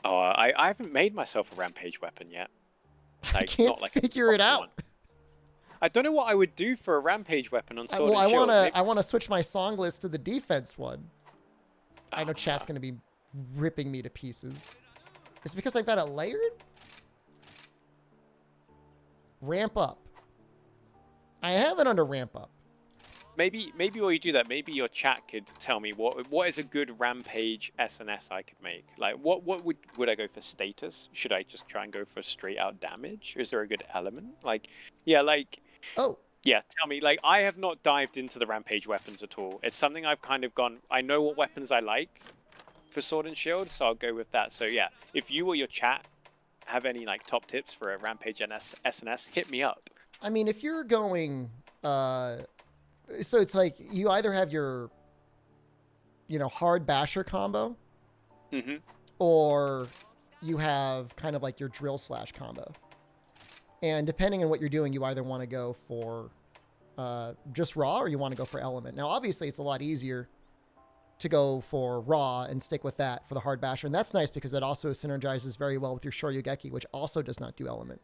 Oh, I haven't made myself a Rampage weapon yet. I can't figure it out. I don't know what I would do for a Rampage weapon on Sword well, and Shield. I want to switch my song list to the defense one. I know chat's going to be ripping me to pieces. Is it because I've got it layered? Ramp up. I have it under ramp up. Maybe while you do that, maybe your chat could tell me what is a good Rampage SNS I could make. Like, what would I go for status? Should I just try and go for straight out damage? Is there a good element? Like, yeah, like. Oh. Yeah, tell me. Like, I have not dived into the Rampage weapons at all. It's something I've kind of gone. I know what weapons I like for Sword and Shield, so I'll go with that. So yeah, if you or your chat have any like top tips for a Rampage SNS, hit me up. I mean, if you're going, so it's like you either have your, hard basher combo, or you have kind of like your drill slash combo. And depending on what you're doing, you either want to go for just raw or you want to go for element. Now, obviously, it's a lot easier to go for raw and stick with that for the hard basher. And that's nice because it also synergizes very well with your Shoryugeki, which also does not do element.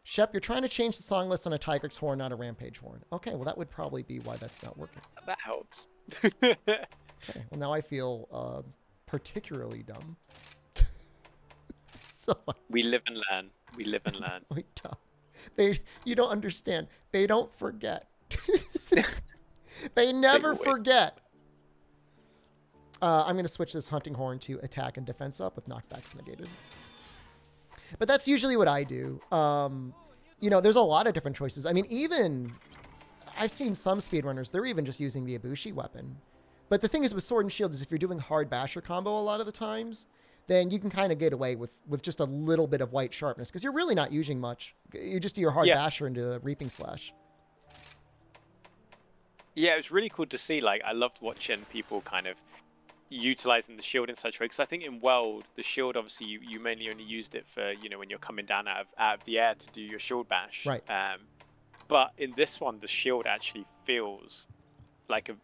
Shep, you're trying to change the song list on a Tigrex horn, not a Rampage horn. Okay, well, that would probably be why that's not working. That helps. Okay, well, now I feel particularly dumb. So, we live and learn. We live and learn. You don't understand. They don't forget. They never forget. I'm going to switch this hunting horn to attack and defense up with knockbacks negated. But that's usually what I do. There's a lot of different choices. I mean, even I've seen some speedrunners, they're even just using the Ibushi weapon. But the thing is with Sword and Shield is if you're doing hard basher combo a lot of the times, then you can kind of get away with just a little bit of white sharpness because you're really not using much. You just do your hard basher into the Reaping Slash. Yeah, it was really cool to see. Like, I loved watching people kind of utilizing the shield in such a way because I think in World, the shield, obviously, you mainly only used it for, when you're coming down out of the air to do your shield bash. Right. But in this one, the shield actually feels like a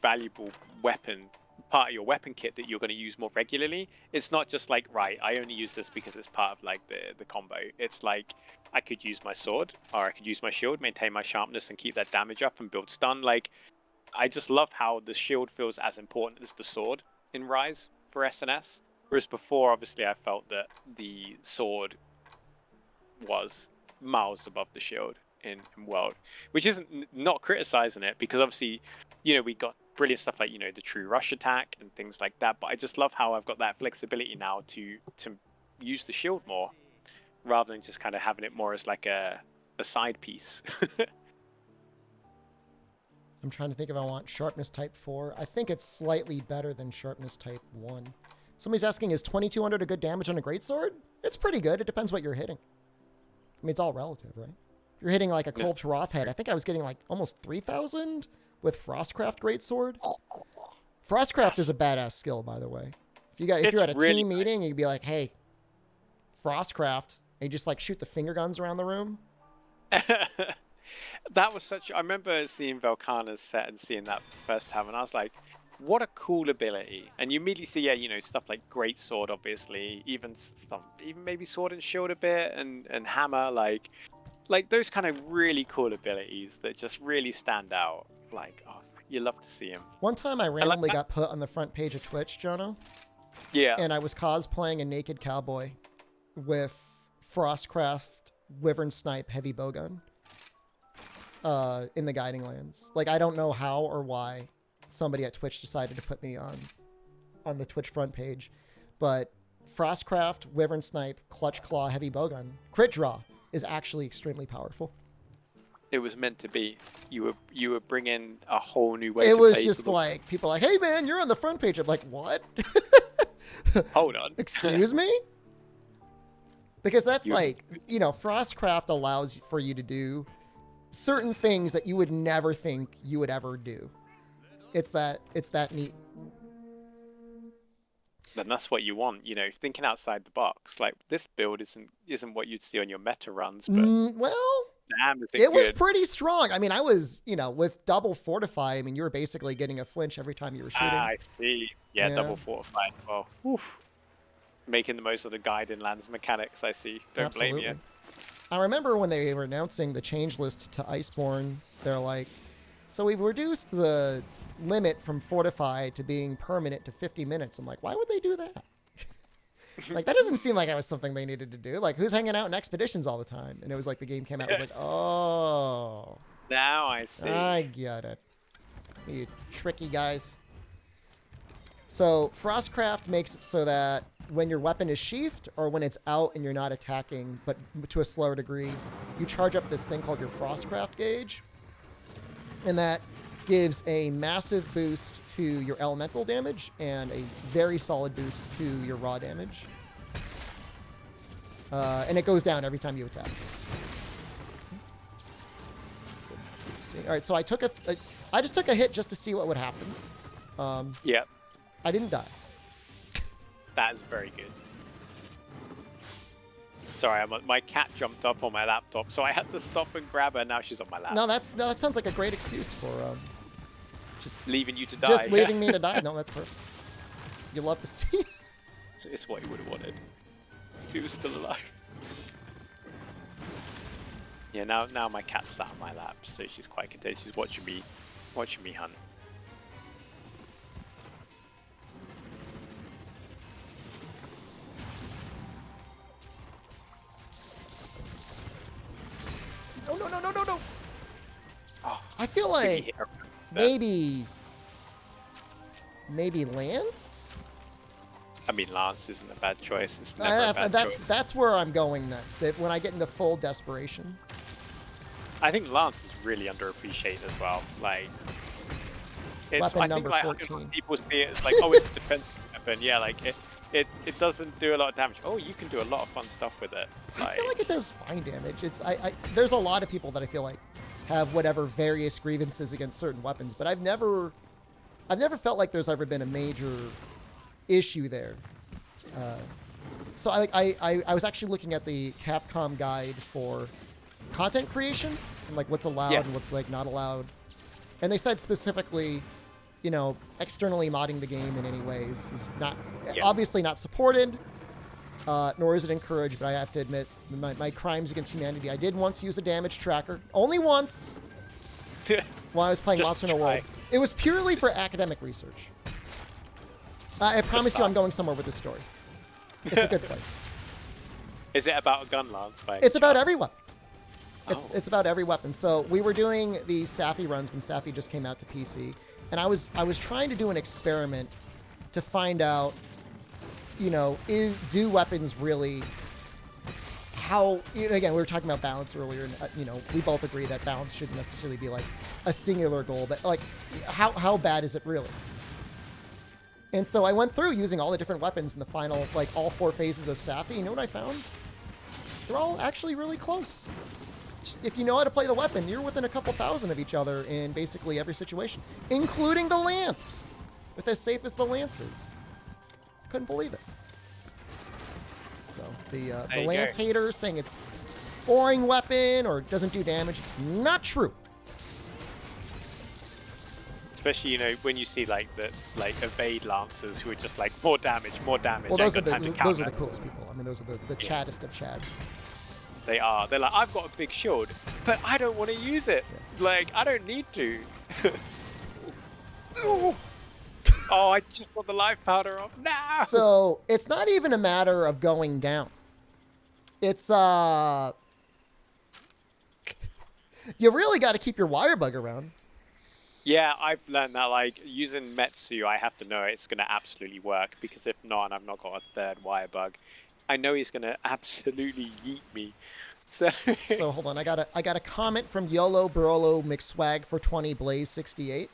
valuable weapon, part of your weapon kit that you're going to use more regularly. It's not just like, right, I only use this because it's part of like the combo. It's like I could use my sword or I could use my shield, maintain my sharpness and keep that damage up and build stun. Like, I just love how the shield feels as important as the sword in Rise for SNS. Whereas before, obviously, I felt that the sword was miles above the shield in World, which isn't not criticizing it because obviously, we got brilliant stuff like the true rush attack and things like that. But I just love how I've got that flexibility now to use the shield more rather than just kind of having it more as like a side piece. I'm trying to think if I want sharpness type 4. I think it's slightly better than sharpness type 1. Somebody's asking, is 2200 a good damage on a greatsword? It's pretty good. It depends what you're hitting. I mean, it's all relative, right? If you're hitting like a Cold Taroth head, I think I was getting like almost 3000 with Frostcraft greatsword. Frostcraft is a badass skill, by the way. If you're at a really team meeting, you'd be like, hey, Frostcraft, and you just like shoot the finger guns around the room. That was I remember seeing Velkhana's set and seeing that first time, and I was like, what a cool ability. And you immediately see, stuff like Greatsword, obviously, even maybe Sword and Shield a bit, and Hammer, like those kind of really cool abilities that just really stand out. Like, oh, you love to see them. One time I randomly got put on the front page of Twitch, Jonno. Yeah. And I was cosplaying a naked cowboy with Frostcraft, Wyvern Snipe, heavy bowgun. In the Guiding Lands. Like, I don't know how or why somebody at Twitch decided to put me on the Twitch front page, but Frostcraft, Wyvern Snipe, Clutch Claw, heavy bowgun, crit draw is actually extremely powerful. It was meant to be. You were bringing a whole new way. It was just like people like, hey man, you're on the front page. I'm like, what? Hold on. Excuse me? Because that's Frostcraft allows for you to do certain things that you would never think you would ever do. It's that neat. Then that's what you want, thinking outside the box. Like, this build isn't what you'd see on your meta runs, but damn, it was pretty strong. I mean, I was, with double fortify, I mean, you were basically getting a flinch every time you were shooting. I see. Yeah, double fortify. Well, oof. Making the most of the Guiding Lands mechanics, I see. Don't blame you. I remember when they were announcing the change list to Iceborne, they're like, so we've reduced the limit from Fortify to being permanent to 50 minutes. I'm like, why would they do that? Like, that doesn't seem like that was something they needed to do. Like, who's hanging out in expeditions all the time? And it was like the game came out. I was like, oh. Now I see. I get it. You tricky guys. So Frostcraft makes it so that when your weapon is sheathed or when it's out and you're not attacking, but to a slower degree, you charge up this thing called your Frostcraft gauge. And that gives a massive boost to your elemental damage and a very solid boost to your raw damage. And it goes down every time you attack. All right, so I just took a hit just to see what would happen. Yep. I didn't die. That is very good. Sorry, my cat jumped up on my laptop, so I had to stop and grab her. Now she's on my lap. No, that sounds like a great excuse for just leaving you to die. Just leaving me to die. No, that's perfect. You love to see. So it's what he would have wanted. If he was still alive. Yeah, now my cat's sat on my lap, so she's quite content. She's watching me hunt. No. Oh, I feel like maybe Lance? I mean, Lance isn't a bad choice. It's never a bad choice. That's where I'm going next. When I get into full desperation. I think Lance is really underappreciated as well. Like, it's, Weapon I think like 14. people see it as like, oh, it's a defensive weapon. Yeah, like it doesn't do a lot of damage. Oh, you can do a lot of fun stuff with it. Like, I feel like it does fine damage. There's a lot of people that I feel like have whatever various grievances against certain weapons, but I've never felt like there's ever been a major issue there. So I was actually looking at the Capcom guide for content creation and like what's allowed and what's like not allowed, and they said specifically, you know, externally modding the game in any ways is not obviously not supported, nor is it encouraged. But I have to admit, my crimes against humanity. I did once use a damage tracker, only once, while I was playing Monster Hunter World. It was purely for academic research. I promise you, I'm going somewhere with this story. It's a good place. Is it about a gun, Lance? It's about every weapon. It's about every weapon. So we were doing the Safi runs when Safi just came out to PC, and I was trying to do an experiment to find out, you know, do weapons really again, we were talking about balance earlier, and you know, we both agree that balance shouldn't necessarily be like a singular goal, but like how bad is it really? And so I went through using all the different weapons in the final, like all 4 phases of Safi. You know what I found? They're all actually really close. If you know how to play the weapon, you're within a couple thousand of each other in basically every situation, including the Lance, with as safe as the Lance is. Couldn't believe it. So the Lance haters saying it's boring weapon or doesn't do damage, not true. Especially, you know, when you see like the evade lancers who are just like more damage. Well, those are the coolest people. I mean, those are the chaddest of chads. They are. They're like, I've got a big shield, but I don't want to use it. Yeah. Like, I don't need to. Oh, I just got the life powder off. No! So, it's not even a matter of going down. It's, you really got to keep your wire bug around. Yeah, I've learned that, like, using Metsu, I have to know it's going to absolutely work, because if not, and I've not got a third wire bug, I know he's going to absolutely yeet me. So hold on, I got a comment from YOLO Barolo McSwag for 20 Blaze 68.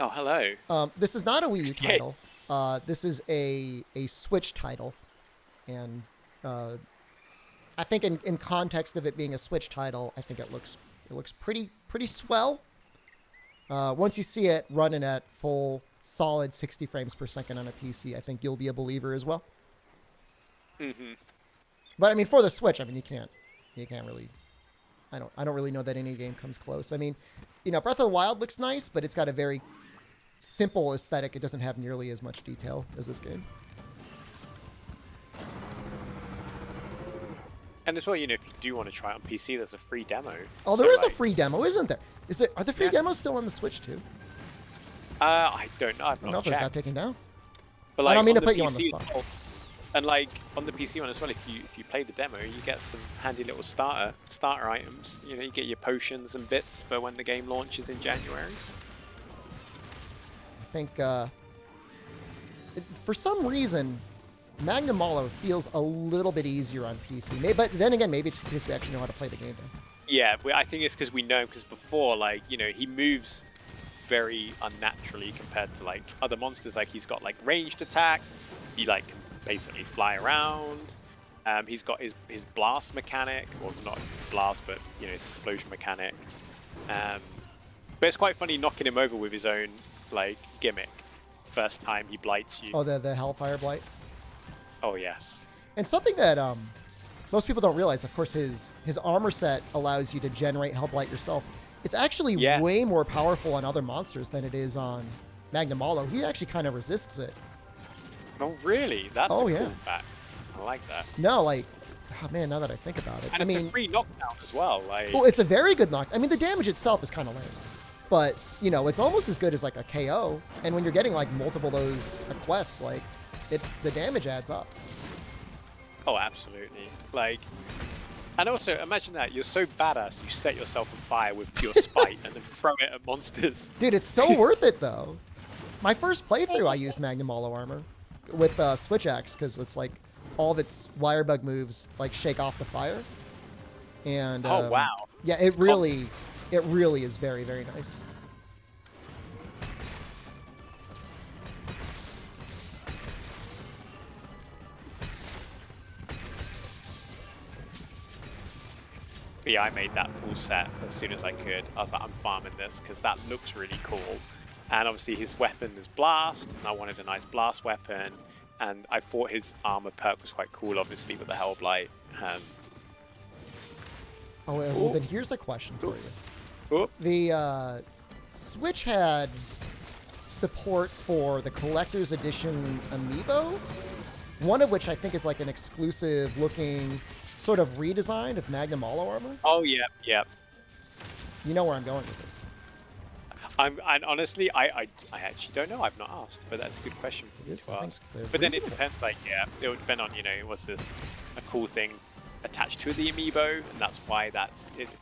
Oh, hello. This is not a Wii U title. This is a Switch title, and I think in context of it being a Switch title, I think it looks pretty swell. Once you see it running at full solid 60 frames per second on a PC, I think you'll be a believer as well. Mm-hmm. But I mean, for the Switch, I mean, you can't really. I don't really know that any game comes close. I mean, you know, Breath of the Wild looks nice, but it's got a very simple aesthetic. It doesn't have nearly as much detail as this game. And as well, you know, if you do want to try it on PC, there's a free demo. Oh, there is a free demo, isn't there? Are the free demos still on the Switch too? I don't know. I've not checked. Those got taken down. But like, I don't mean to the put you PC on the spot. And like on the PC one as well, if you play the demo, you get some handy little starter items. You know, you get your potions and bits for when the game launches in January. I think for some reason, Magnum Malo feels a little bit easier on PC. But then again, maybe it's just because we actually know how to play the game now. Yeah, I think it's because we know because before, like, you know, he moves very unnaturally compared to like other monsters. Like he's got like ranged attacks. He like can basically fly around. He's got his blast mechanic, or not blast, but you know, his explosion mechanic. But it's quite funny knocking him over with his own like gimmick. First time he blights you. Oh, the Hellfire Blight. Oh yes. And something that most people don't realize, of course, his armor set allows you to generate Hellblight yourself. It's actually way more powerful on other monsters than it is on Magnum Malo. He actually kind of resists it. Oh really? That's a cool fact. I like that. No, like, oh man, now that I think about it. And it's a free knockdown as well. Like, well, it's a very good knockdown. I mean, the damage itself is kind of lame. But, you know, it's almost as good as like a KO. And when you're getting like multiple those a quest, like, the damage adds up. Oh, absolutely. Like, and also imagine that you're so badass you set yourself on fire with pure spite and then throw it at monsters. Dude, it's so worth it though. My first playthrough, I used Magnum Malo armor with Switch Axe because it's like all of its wire bug moves like shake off the fire. And oh wow, yeah, it really is very, very nice. But yeah, I made that full set as soon as I could. I was like, I'm farming this because that looks really cool. And obviously his weapon is blast, and I wanted a nice blast weapon. And I thought his armor perk was quite cool, obviously, with the Hellblight. Oh, well, then here's a question for you. Ooh. The Switch had support for the Collector's Edition Amiibo, one of which I think is like an exclusive looking sort of redesign of Magnum Malo armor. Oh, yeah, yeah. You know where I'm going with this. And honestly, I actually don't know. I've not asked, but that's a good question for you to ask. But then it depends, like, yeah, it would depend on, you know, was this a cool thing attached to the amiibo, and that's why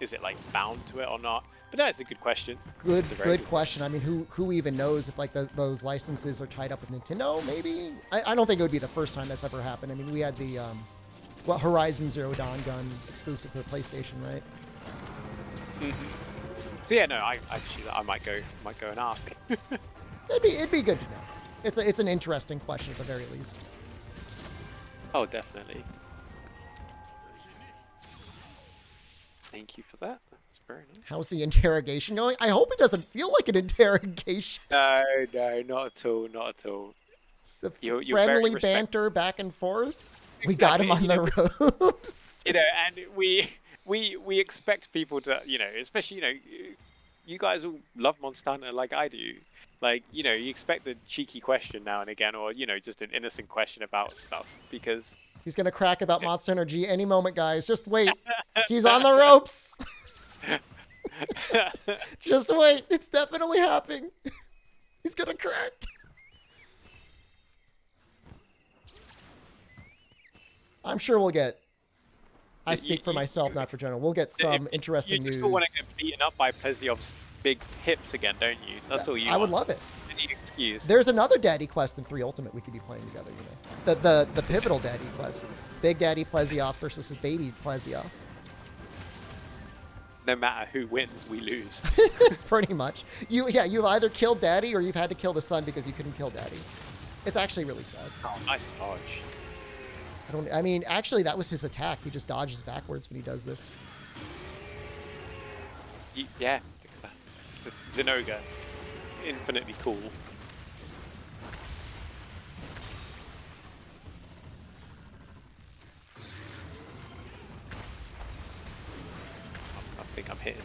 is it like bound to it or not? But no, it's a good question. Good question. I mean, who even knows if like those licenses are tied up with Nintendo? Maybe. I don't think it would be the first time that's ever happened. I mean, we had the Horizon Zero Dawn gun exclusive to the PlayStation, right? Mm-hmm. So yeah, no, I might go and ask. It'd be good to know. It's an interesting question at the very least. Oh, definitely. Thank you for that. That's very nice. How's the interrogation going? I hope it doesn't feel like an interrogation. No, not at all, not at all. It's you're friendly banter back and forth. Exactly. We got him on the ropes. You know, and we expect people to, you know, especially, you know, you guys all love Monster Hunter like I do. Like, you know, you expect the cheeky question now and again, or, you know, just an innocent question about stuff, because... He's going to crack about Monster Hunter G any moment, guys. Just wait. He's on the ropes. Just wait. It's definitely happening. He's going to crack. I'm sure we'll get... I speak for myself, not for Jonno. We'll get some interesting news. You still want to get beaten up by Pleziov's big hips again, don't you? That's all you want. I would love it. Any excuse. There's another Daddy quest in 3 Ultimate we could be playing together, you know. The pivotal Daddy quest. Big Daddy Pleziov versus his baby Pleziov. No matter who wins, we lose. Pretty much. You've either killed Daddy or you've had to kill the son because you couldn't kill Daddy. It's actually really sad. Oh, nice dodge. I mean, actually, that was his attack. He just dodges backwards when he does this. Yeah. Zenoga. Infinitely cool. I think I'm hitting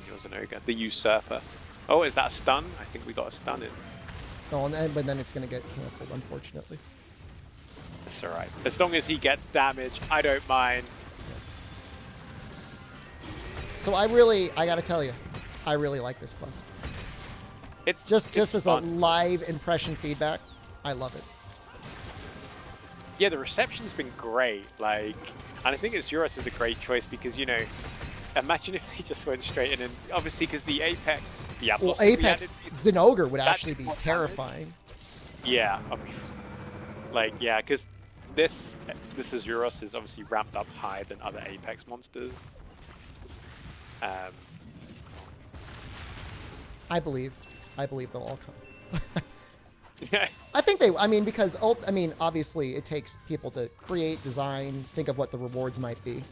your Zenoga. The Usurper. Oh, is that a stun? I think we got a stun in. Oh, but then it's going to get cancelled, unfortunately. It's alright. As long as he gets damage, I don't mind. So I gotta tell you, I really like this quest. It's just as fun. A live impression feedback, I love it. yeah, the reception's been great. Like, and I think Azuros is a great choice because, you know, imagine if they just went straight in and obviously because the Apex, the Well, Atlas that we Apex added, Zinogre would that actually did be more damage. terrifying. Yeah, I mean, like, yeah, because this Azuros is obviously ramped up higher than other Apex monsters. Um, I believe they'll all come. yeah, I think I mean, because, I mean, obviously it takes people to create, design, think of what the rewards might be.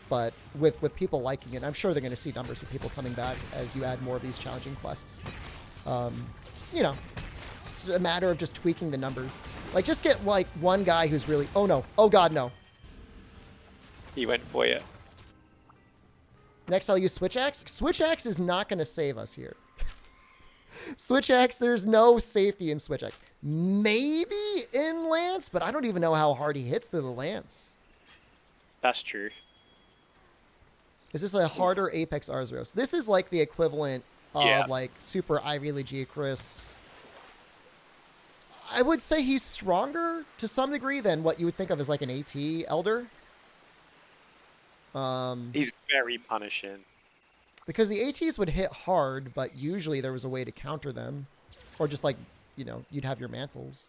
But with people liking it, I'm sure they're going to see numbers of people coming back as you add more of these challenging quests. You know, it's a matter of just tweaking the numbers. Like, just get, like, one guy who's really, oh no, oh god, no. he went for you. Next, I'll use Switch Axe. Switch Axe is not going to save us here. Switch Axe, there's no safety in Switch Axe. Maybe in Lance, but I don't even know how hard he hits through the Lance. That's true. Is this a harder Apex Arzuros? This is like the equivalent of like Super Ivy Legicris. I would say he's stronger to some degree than what you would think of as like an AT Elder. He's very punishing. Because the ATs would hit hard, but usually there was a way to counter them. Or just like, you know, you'd have your mantles.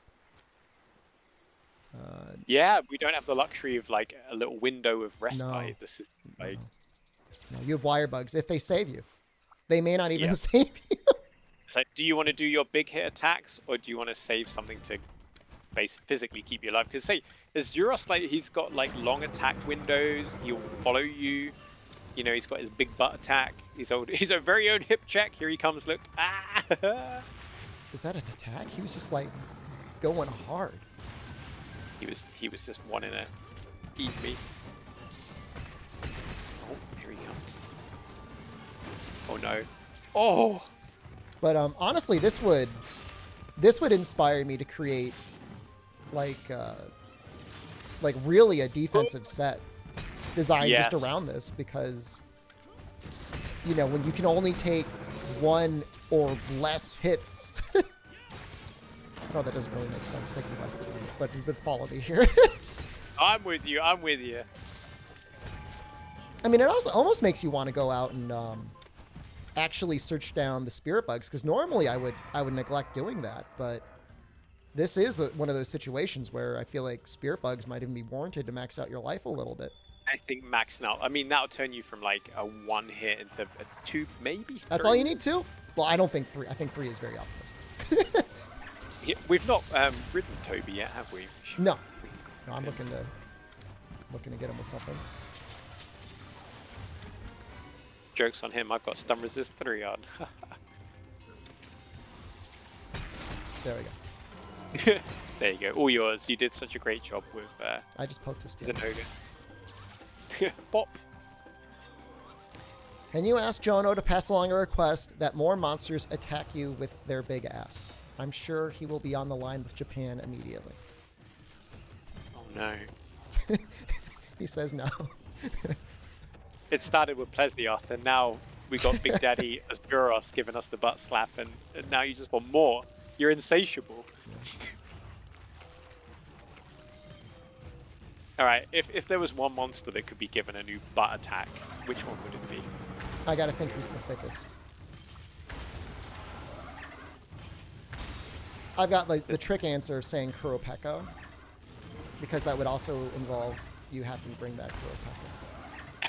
Yeah, we don't have the luxury of like a little window of respite. No. This is like... No, you have wire bugs if they save you. They may not even Yeah. save you. It's like, do you want to do your big hit attacks, or do you want to save something to physically keep you alive? Because say, Azuros, like, he's got like long attack windows. He'll follow you. You know, he's got his big butt attack. His very own hip check. Here he comes. Look. Ah! Is that an attack? He was just like going hard. He was just wanting to eat me. Oh, here he comes. Oh no. Oh. But honestly, this would inspire me to create like really a defensive set designed just around this, because you know, when you can only take one or less hits. I know that doesn't really make sense, taking less than one, but follow me here. I'm with you. I'm with you. I mean, it also almost makes you want to go out and actually search down the spirit bugs, because normally I would neglect doing that, but this is one of those situations where I feel like spirit bugs might even be warranted to max out your life a little bit. I think maxing out. I mean, that'll turn you from like a 1 hit into a 2, maybe 3. That's all you need to? Well, I don't think 3. I think 3 is very optimistic. Yeah, we've not ridden Toby yet, have we? No, I'm looking to get him with something. Joke's on him. I've got stun resist 3 on. There we go. There you go. All yours. You did such a great job with. I just poked his He's an tail. ogre. Pop. Can you ask Jonno to pass along a request that more monsters attack you with their big ass? I'm sure he will be on the line with Japan immediately. Oh no. He says no. It started with Plesioth, and now we got Big Daddy Azuros giving us the butt slap, and now you just want more. You're insatiable. Alright, if there was one monster that could be given a new butt attack, which one would it be? I gotta think who's the thickest. I've got like the trick answer of saying Kuropeko, because that would also involve you having to bring back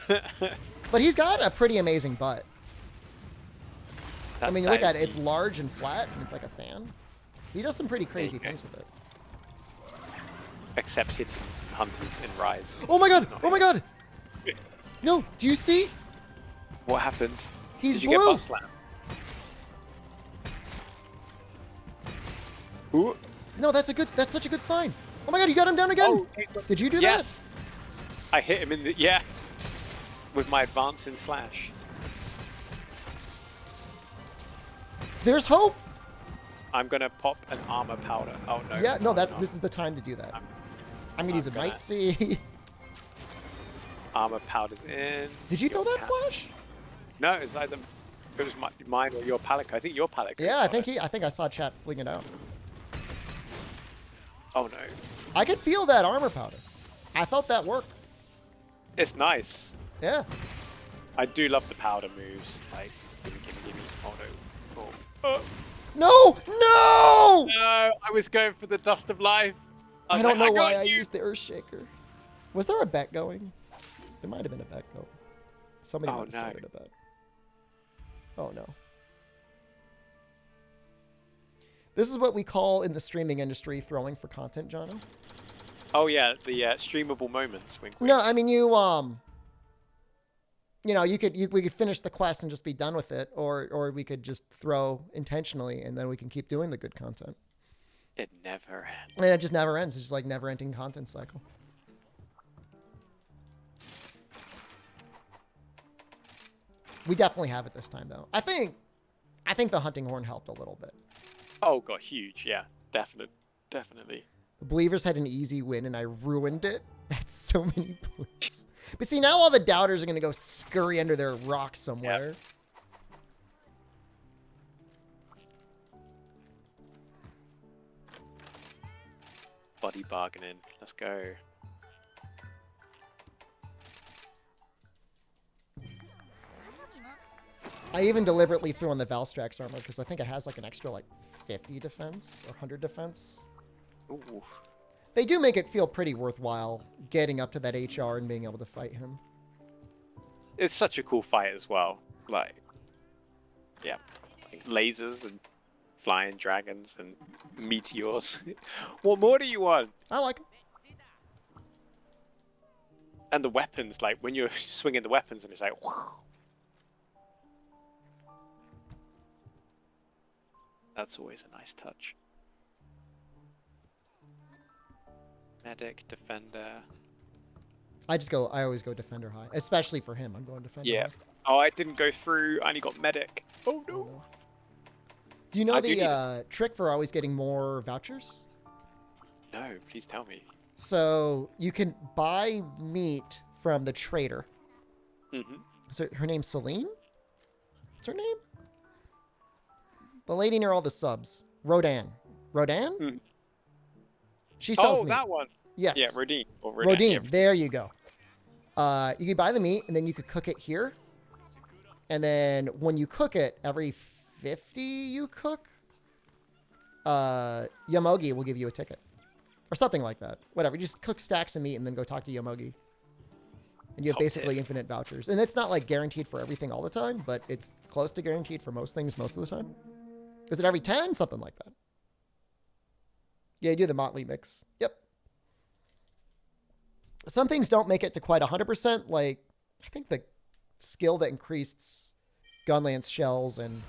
Kuropeko. But he's got a pretty amazing butt. I mean, you look at it, it's large and flat, and it's like a fan. He does some pretty crazy things with it. Except hitting hunters in Rise. Oh my god! Oh my god! No, do you see? What happened? He's Did you blue. get butt slapped? Ooh. No, that's such a good sign. Oh my god, you got him down again! Oh, Did you do yes. I hit him in the with my advancing slash. that? There's hope! I'm gonna pop an armor powder. Oh no. Yeah, no, this is the time to do that. I'm gonna use a gonna- Might Seed. Armor powder's in. Did you throw that flash? No, it was mine or your Palico. I think your Palico. Yeah, I think I saw chat fling it out. Oh no. I could feel that armor powder. I felt that work. It's nice. Yeah. I do love the powder moves. Like, gimme. Oh no. Oh. No! No! No! I was going for the dust of life. I was don't like, know why got I you. used the Earthshaker. Was there a bet going? There might have been a bet going. Somebody Oh, might have started no. a bet. Oh no. This is what we call in the streaming industry throwing for content, Jonno. Oh yeah, the streamable moments. Wink, wink. No, I mean you know, we could finish the quest and just be done with it, or we could just throw intentionally and then we can keep doing the good content. It never ends. And it just never ends. It's just like never-ending content cycle. We definitely have it this time though. I think the hunting horn helped a little bit. Oh god, huge. Yeah, definitely. The Believers had an easy win and I ruined it. That's so many points. But see, now all the doubters are going to go scurry under their rock somewhere. Yep. Body bargaining. Let's go. I even deliberately threw on the Valstrax armor because I think it has like an extra like 50 defense or 100 defense. Ooh. They do make it feel pretty worthwhile getting up to that HR and being able to fight him. It's such a cool fight as well. Like, yeah, like lasers and flying dragons and meteors. What more do you want? I like him. And the weapons, like when you're swinging the weapons and it's like, wow. That's always a nice touch. Medic, defender. I always go defender high, especially for him. I'm going defender Yeah. high. Oh, I didn't go through. I only got medic. Oh no. Do you know I do the trick for always getting more vouchers? No, please tell me. So you can buy meat from the trader. Mm-hmm. So her name's Celine? What's her name? The lady near all the subs. Rodan. Rodan? Mm. She sells meat. That one. Yes. Yeah, Rodin. Or Rodin. yeah. There you go. You could buy the meat, and then you could cook it here. And then when you cook it, every 50 you cook, Yomogi will give you a ticket. Or something like that. Whatever. You just cook stacks of meat and then go talk to Yomogi. And you have basically infinite vouchers. And it's not like guaranteed for everything all the time, but it's close to guaranteed for most things most of the time. Is it every 10? Something like that. Yeah, you do the Motley mix. Yep. Some things don't make it to quite 100%. Like, I think the skill that increased Gunlance shells and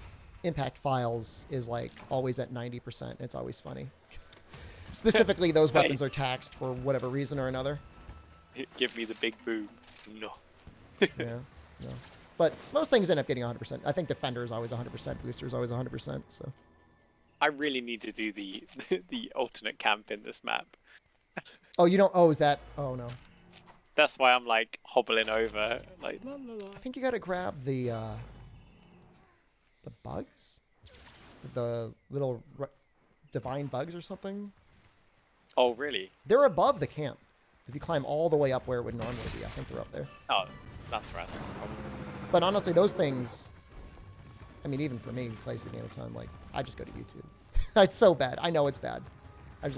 impact files is like always at 90%. It's always funny. Specifically, those weapons are taxed for whatever reason or another. Give me the big boom. No. Yeah. No. But most things end up getting 100%. I think Defender is always 100%. Booster is always 100%. So. I really need to do the the alternate camp in this map. Oh, you don't. Oh, is that? Oh no. That's why I'm like hobbling over, like. La, la, la. I think you got to grab the bugs, the little divine bugs or something. Oh really? They're above the camp. If you climb all the way up where it would normally be, I think they're up there. Oh, that's right. But honestly, those things. I mean, even for me, who plays the game a ton, like I just go to YouTube. It's so bad. I know it's bad. I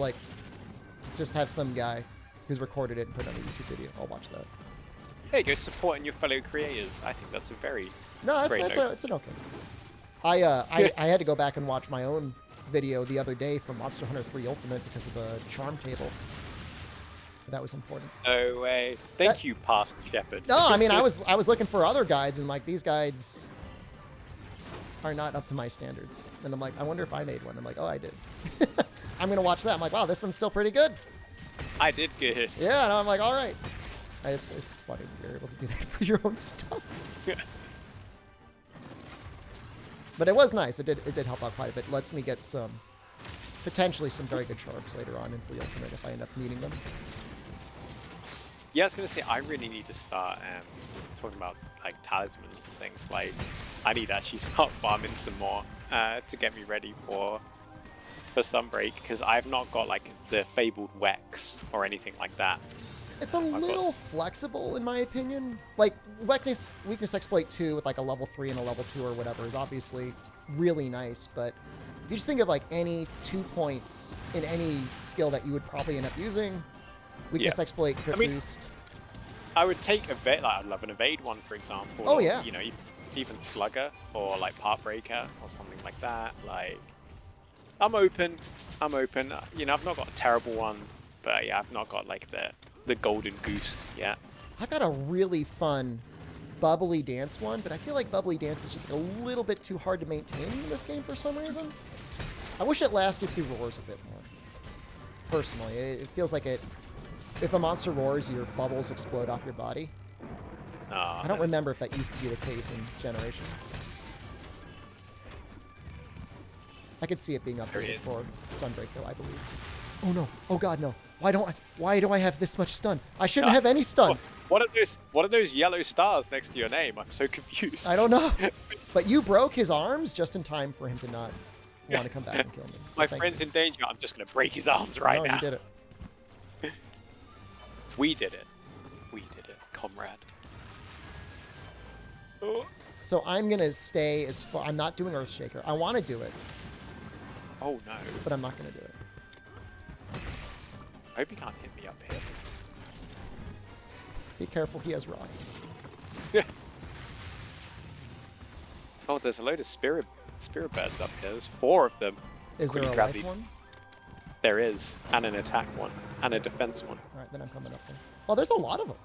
just have some guy who's recorded it and put it on a YouTube video. I'll watch that. There you go, supporting your fellow creators. I think that's a very No, great it's note. it's an okay. I had to go back and watch my own video the other day from Monster Hunter 3 Ultimate because of a charm table. That was important. No way. Thank you, past Shepherd. No, I mean I was looking for other guides and like these guides are not up to my standards. And I'm like, I wonder if I made one. I'm like, oh, I did. I'm gonna watch that. I'm like, wow, this one's still pretty good. I did good. Yeah, and I'm like, all right. It's funny you're able to do that for your own stuff. But it was nice. It did help out quite a bit. It lets me get potentially some very good charms later on in Free Ultimate if I end up needing them. Yeah, I was gonna say I really need to start talking about like talismans and things. Like I need to actually start farming some more to get me ready for for Sunbreak because I've not got like the fabled Wex or anything like that. It's a little flexible in my opinion. Like weakness exploit 2 with like a level 3 and a level 2 or whatever is obviously really nice, but if you just think of like any 2 points in any skill that you would probably end up using, weakness exploit, crit boost. I would take evade. Like, I'd love an evade one, for example. Oh or, yeah. You know, even Slugger or like Part Breaker or something like that. Like, I'm open. You know, I've not got a terrible one, but yeah, I've not got like the golden goose yet. I've got a really fun bubbly dance one, but I feel like bubbly dance is just like a little bit too hard to maintain in this game for some reason. I wish it lasted through roars a bit more. Personally, it feels like if a monster roars, your bubbles explode off your body. I don't remember if that used to be the case in Generations. I could see it being updated for Sunbreak, though, I believe. Oh no! Oh god, no! Why do I have this much stun? I shouldn't have any stun. What are those yellow stars next to your name? I'm so confused. I don't know. But you broke his arms just in time for him to not want to come back and kill me. So my friend's in danger. I'm just gonna break his arms right now. You did it. We did it. We did it, comrade. Oh. So I'm gonna stay as far. I'm not doing Earthshaker. I want to do it. Oh no. But I'm not gonna do it. I hope he can't hit me up here. Be careful, he has rocks. Oh, there's a load of spirit birds up here. There's 4 of them. Is there a life one? There is, and an attack one, and a defense one. All right, then I'm coming up there. Oh, there's a lot of them.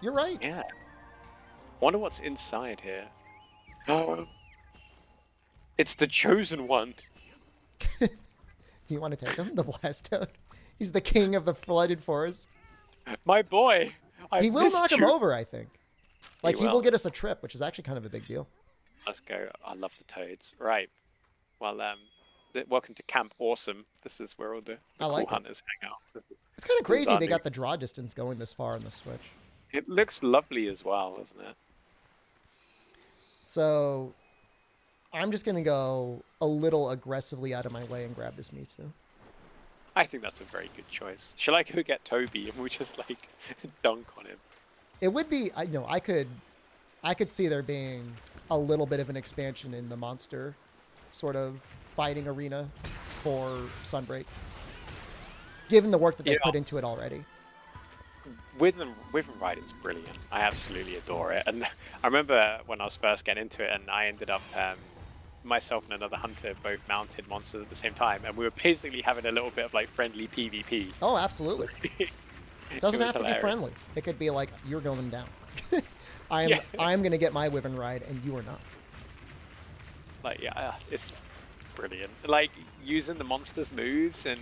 You're right. Yeah. Wonder what's inside here. Oh, it's the chosen one. Do you want to take him, the Blastoise? He's the king of the flooded forest. My boy. He will knock him over, I think. Like, he will get us a trip, which is actually kind of a big deal. Let's go. I love the toads. Right. Well, welcome to Camp Awesome. This is where all the cool hunters hang out. It's kind of crazy they got the draw distance going this far on the Switch. It looks lovely as well, doesn't it? So, I'm just going to go a little aggressively out of my way and grab this Mewtwo. I think that's a very good choice. Shall I go get Toby and we just like dunk on him? It would be. I could see there being a little bit of an expansion in the monster sort of fighting arena for Sunbreak, given the work that they put into it already. Wyvern Ride, it's brilliant. I absolutely adore it. And I remember when I was first getting into it, and I ended up. Myself and another hunter both mounted monsters at the same time, and we were basically having a little bit of like friendly PvP. Oh, absolutely. It doesn't have to be friendly. It could be like, you're going down. I'm gonna get my Wyvern Ride, and you are not. Like, yeah, it's brilliant. Like using the monsters' moves, and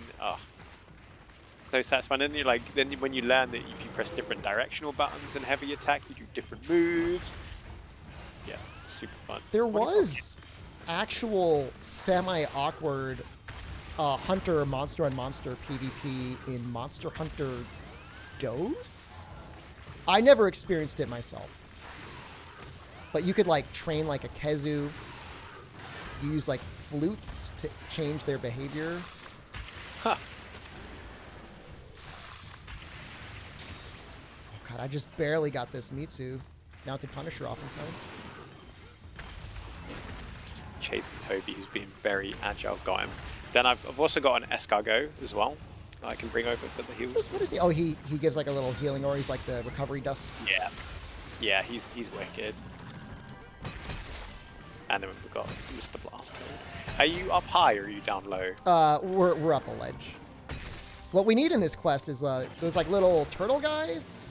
so satisfying. And then when you learn that if you press different directional buttons and heavy attack, you do different moves. Yeah, super fun. There was actual semi-awkward hunter monster on monster PvP in Monster Hunter Dose. I never experienced it myself, but you could like train like a Kezu. You use like flutes to change their behavior. Huh. Oh god, I just barely got this Mewtwo mounted Punisher off in time. Chasing Toby, who's been very agile, got him. Then I've also got an escargot as well that I can bring over for the heals. What is he? Oh, he gives like a little healing, or he's like the recovery dust. Yeah, he's wicked. And then we've got Mr. Blastoise. Are you up high or are you down low? We're up a ledge. What we need in this quest is those like little turtle guys.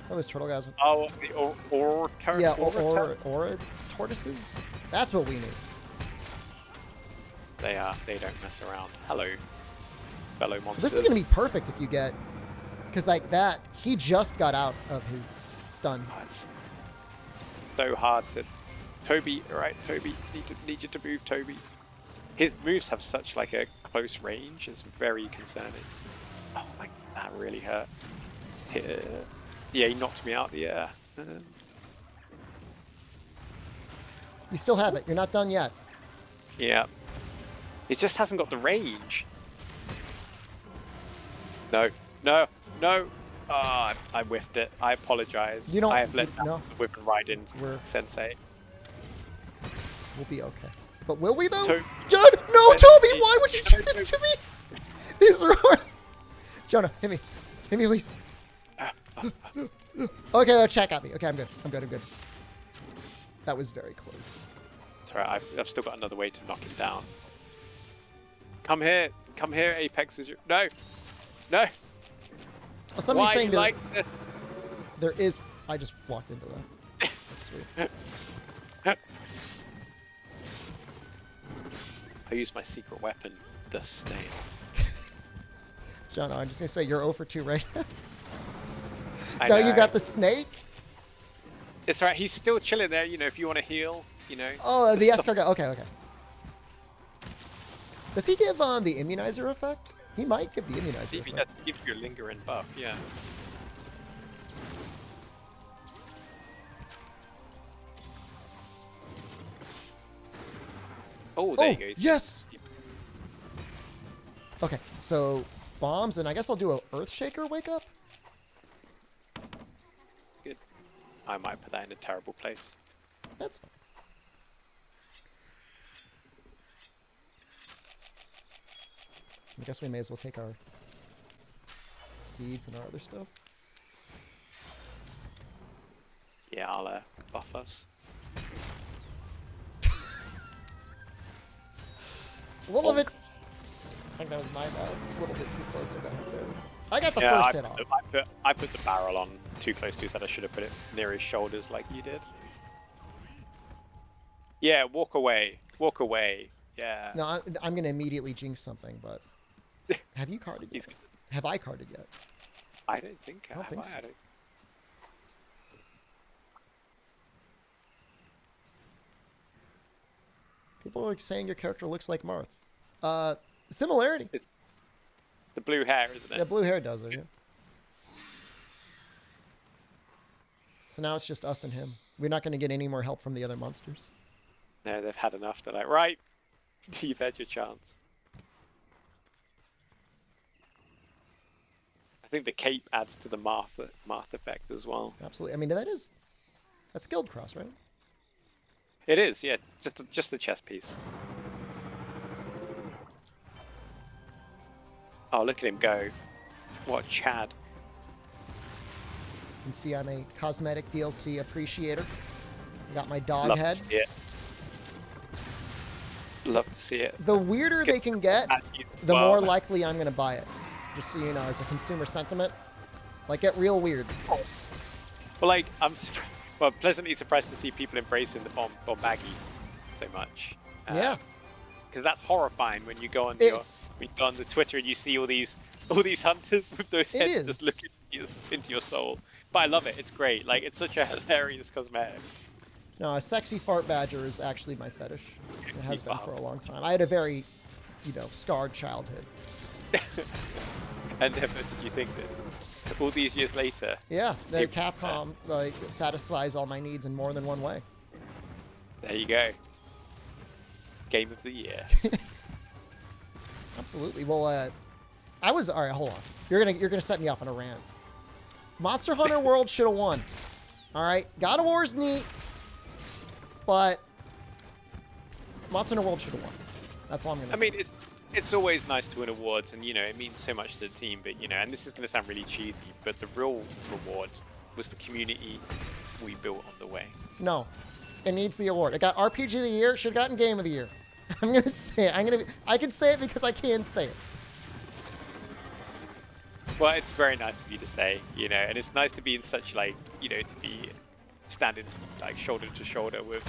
What are those turtle guys? Oh, the aura tortoises. That's what we need. They don't mess around. Hello, fellow monsters. This is gonna be perfect if you get, because like that, he just got out of his stun. Oh, it's so hard to. Toby, alright, Toby, need you to move, Toby. His moves have such like a close range. It's very concerning. Oh my, that really hurt. Yeah, he knocked me out the air. You still have it. You're not done yet. Yeah. It just hasn't got the range. No, no, no. Ah, I whiffed it. I apologize. You don't. I have let down No, the whip and ride in We're- Sensei. we'll be okay. But will we though? To- God, no, When- Toby! Why would you do No, this no. to me? These are hard. Jonah, hit me. Hit me, please. Okay, well, check at me. Okay, I'm good. I'm good. I'm good. That was very close. It's alright. I've still got another way to knock him down. Come here. Come here, Apex. No. No. Oh, somebody's Why saying you like this? there is. I just walked into that. That's sweet. I use my secret weapon, the snail. Jonah, I'm just gonna say you're 0 for 2 right now. I No, you know. got the snake. It's alright. He's still chilling there. You know, if you want to heal, you know. Oh, the Just escargot. Okay, okay. Does he give the immunizer effect? He might give the immunizer See if he effect. does give you a lingering buff. Yeah. Oh, there you go. Yes. Okay, so bombs, and I guess I'll do a Earth Shaker wake up. Good. I might put that in a terrible place. That's fine. I guess we may as well take our seeds and our other stuff. Yeah, I'll buff us. A little bit. I think that was my bad. A little bit too close to that there. I got the Yeah, first hit off. I put the barrel on too close to his head. I should have put it near his shoulders like you did. Yeah, walk away. Walk away. Yeah. No, I'm going to immediately jinx something, but have you carded yet? Have I carded yet? I don't think I don't have. think so. I don't. People are saying your character looks like Marth. Similarity. It's the blue hair, isn't it? Yeah, blue hair does it. Yeah. So now it's just us and him. We're not going to get any more help from the other monsters. No, they've had enough. They're like, right, you've had your chance. I think the cape adds to the Marth effect as well. Absolutely. I mean, that's Guild Cross, right? It is, yeah, just a chess piece. Oh, look at him go! What a Chad! You can see I'm a cosmetic DLC appreciator. I got my dog Love head. to see it. Love to see it. The weirder they can get, the Well, more likely I'm going to buy it. Just so you know, as a consumer sentiment. Like, get real weird. Well, like I'm pleasantly surprised to see people embracing the Bombaggy so much. Yeah. Because that's horrifying when you go on It's- when you go on the Twitter and you see all these hunters with those It heads just is. looking into your soul. But I love it. It's great. Like it's such a hilarious cosmetic. No, a sexy fart badger is actually my fetish. It has been Wow. for a long time. I had a very, scarred childhood. And did you think that all these years later? Yeah, the You- Capcom satisfies all my needs in more than one way. There you go. Game of the year. Absolutely. Well, all right. Hold on. You're gonna set me off on a rant. Monster Hunter World should have won. All right, God of War's neat, but Monster Hunter World should have won. That's all I'm gonna I say. mean, it's always nice to win awards, and it means so much to the team. But and this is going to sound really cheesy, but the real reward was the community we built on the way. No, it needs the award. It got RPG of the Year. Should have gotten Game of the Year. I'm gonna say it. I can say it because I can say it. Well, it's very nice of you to say, and it's nice to be in such to be standing shoulder to shoulder with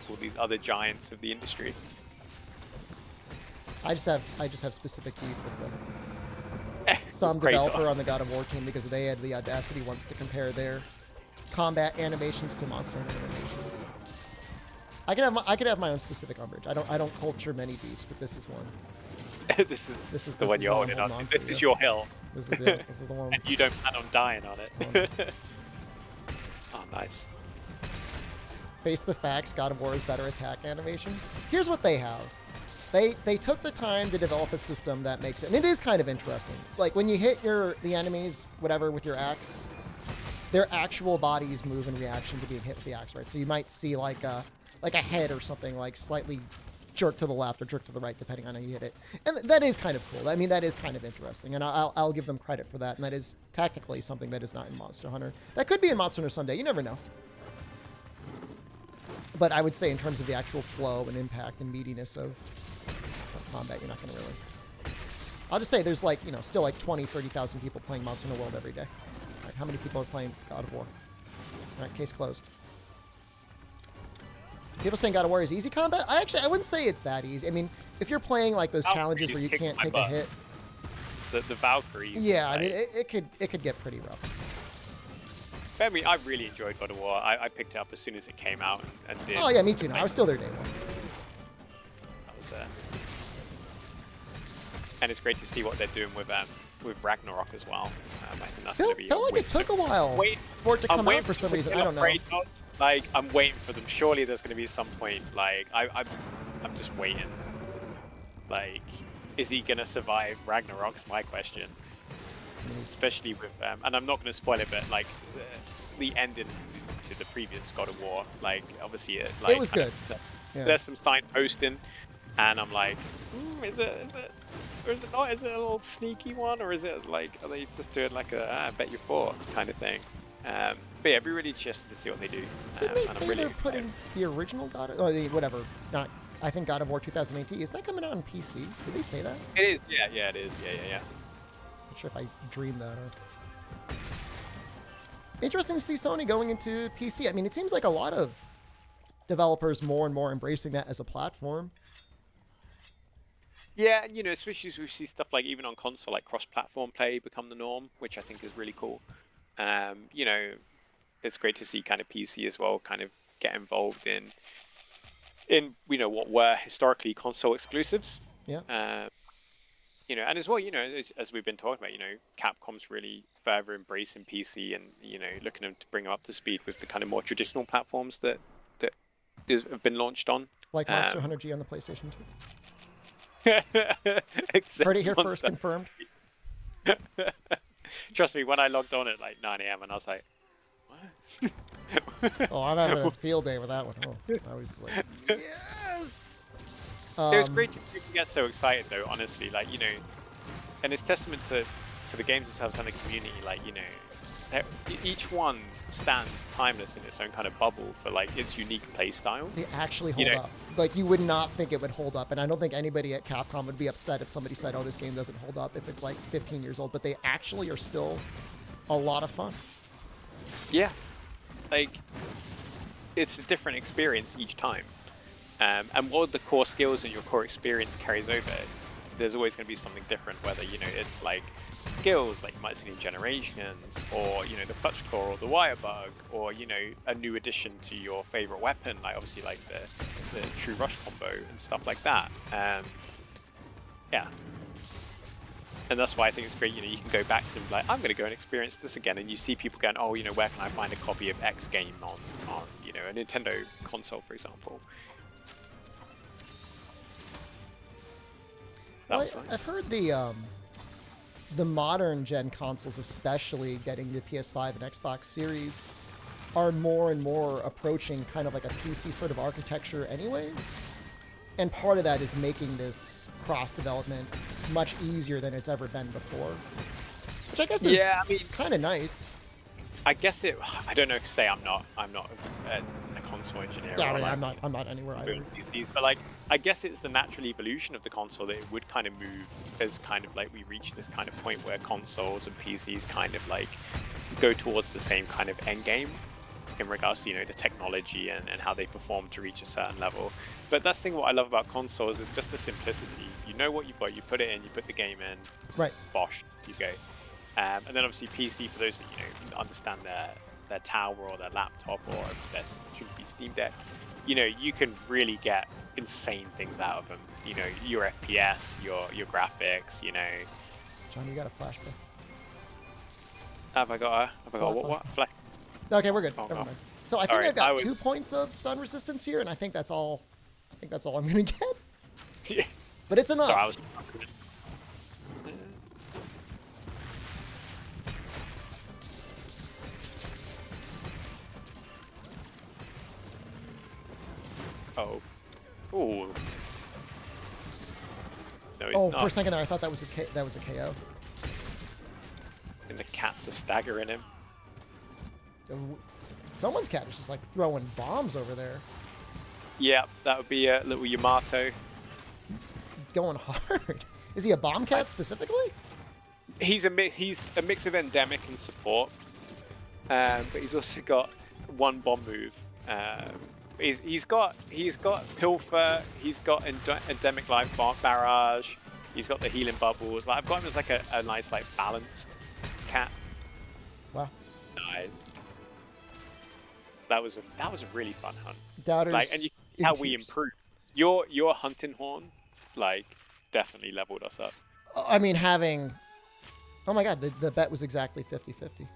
all these other giants of the industry. I just have specific beef with some Great developer talk. on the God of War team because they had the audacity once to compare their combat animations to Monster Hunter animations. I could have my own specific umbrage. I don't culture many beefs, but this is one. this is This the one you're I'm holding on. holding This to, is yeah. your hill, This is it. This is the one. and you don't plan on dying on it. Oh, nice. Face the facts. God of War is better attack animations. Here's what they have. They took the time to develop a system that makes it, and it is kind of interesting. Like when you hit the enemies, whatever, with your axe, their actual bodies move in reaction to being hit with the axe, right? So you might see like a head or something like slightly jerk to the left or jerk to the right, depending on how you hit it. And that is kind of cool. I mean, that is kind of interesting, and I'll give them credit for that. And that is technically something that is not in Monster Hunter. That could be in Monster Hunter someday. You never know. But I would say in terms of the actual flow and impact and meatiness of combat, you're not going to really. I'll just say there's like, still like 20, 30,000 people playing Monster Hunter World every day. All right, how many people are playing God of War? All right, case closed. People saying God of War is easy combat. I wouldn't say it's that easy. I mean, if you're playing like those challenges where you can't take a hit. The Valkyrie. Yeah, I mean, it could get pretty rough. I mean, I really enjoyed God of War. I picked it up as soon as it came out and did. Oh yeah, me too. No, I was still there day one. That was and it's great to see what they're doing with Ragnarok as well. I think that's gonna be. Felt like it took a while for it to come out for some reason. I don't know. Like I'm waiting for them. Surely there's gonna be some point. Like I'm just waiting. Like, is he gonna survive Ragnarok's my question. Especially with, and I'm not going to spoil it, but like the ending to the previous God of War, like obviously it was good. There's some signposting, and I'm like, is it, or is it not? Is it a little sneaky one, or is it like, are they just doing like a I bet you for kind of thing? But yeah, it'd be really interesting to see what they do. Didn't they say they're putting the original God of, or the whatever? Not, I think God of War 2018. Is that coming out on PC? Did they say that? It is. Yeah, it is. Yeah. Not sure if I dreamed that or. Interesting to see Sony going into PC. I mean, it seems like a lot of developers more and more embracing that as a platform. Yeah, especially as we see stuff like even on console, like cross-platform play become the norm, which I think is really cool. It's great to see kind of PC as well, kind of get involved in what were historically console exclusives. Yeah. And as well, as we've been talking about, Capcom's really further embracing PC and, looking to bring them up to speed with the kind of more traditional platforms that have been launched on. Like Monster Hunter G on the PlayStation 2. Heard it here first, confirmed. Trust me, when I logged on at like 9 a.m. and I was like, what? Oh, I'm having a field day with that one. Oh, I was like, yes! It was great to get so excited, though. Honestly, like and it's testament to the games themselves and the community. Like each one stands timeless in its own kind of bubble for like its unique play style. They actually hold up. Like you would not think it would hold up, and I don't think anybody at Capcom would be upset if somebody said, "Oh, this game doesn't hold up," if it's like 15 years old. But they actually are still a lot of fun. Yeah, like it's a different experience each time. And while the core skills and your core experience carries over, there's always going to be something different, whether, it's like skills, like you might see in Generations, or, the clutch core or the wire bug, or, a new addition to your favorite weapon, like obviously like the true rush combo and stuff like that. Yeah. And that's why I think it's great, you can go back to them like, I'm going to go and experience this again. And you see people going, oh, where can I find a copy of X game on a Nintendo console, for example. Well, I've heard the modern gen consoles, especially getting the PS5 and Xbox Series, are more and more approaching kind of like a PC sort of architecture anyways. And part of that is making this cross-development much easier than it's ever been before. Which I guess is kind of nice. I guess I don't know to say I'm not a console engineer. Yeah, I mean, I'm not anywhere either. But like, I guess it's the natural evolution of the console that it would kind of move as kind of like we reach this kind of point where consoles and PCs kind of like go towards the same kind of end game in regards to, the technology and how they perform to reach a certain level. But that's the thing what I love about consoles is just the simplicity. You know what you've got, you put it in, you put the game in, right? Bosh, you go. And then obviously PC, for those that understand their tower or their laptop or their should-be Steam Deck, you can really get insane things out of them. Your FPS, your graphics, John, you got a flashback. Have I got what? Flash? Okay, we're good. Oh, Never mind. So I think I've got 2 points of stun resistance here, and I think that's all. I'm gonna get. Yeah. But it's enough. Sorry, I was. Oh. Ooh. No, he's not. For a second there, I thought that was a KO. And the cats are staggering him. Someone's cat is just like throwing bombs over there. Yeah, that would be a little Yamato. He's going hard. Is he a bomb cat specifically? He's a mix of endemic and support, but he's also got one bomb move. He's got Pilfer. He's got endemic life barrage. He's got the healing bubbles. Like I've got him as like a nice like balanced cat. Wow. Nice. That was a really fun hunt. Doubters. Like, and you see how we improved. Your hunting horn, like, definitely leveled us up. I mean, having. Oh my god, the bet was exactly 50-50.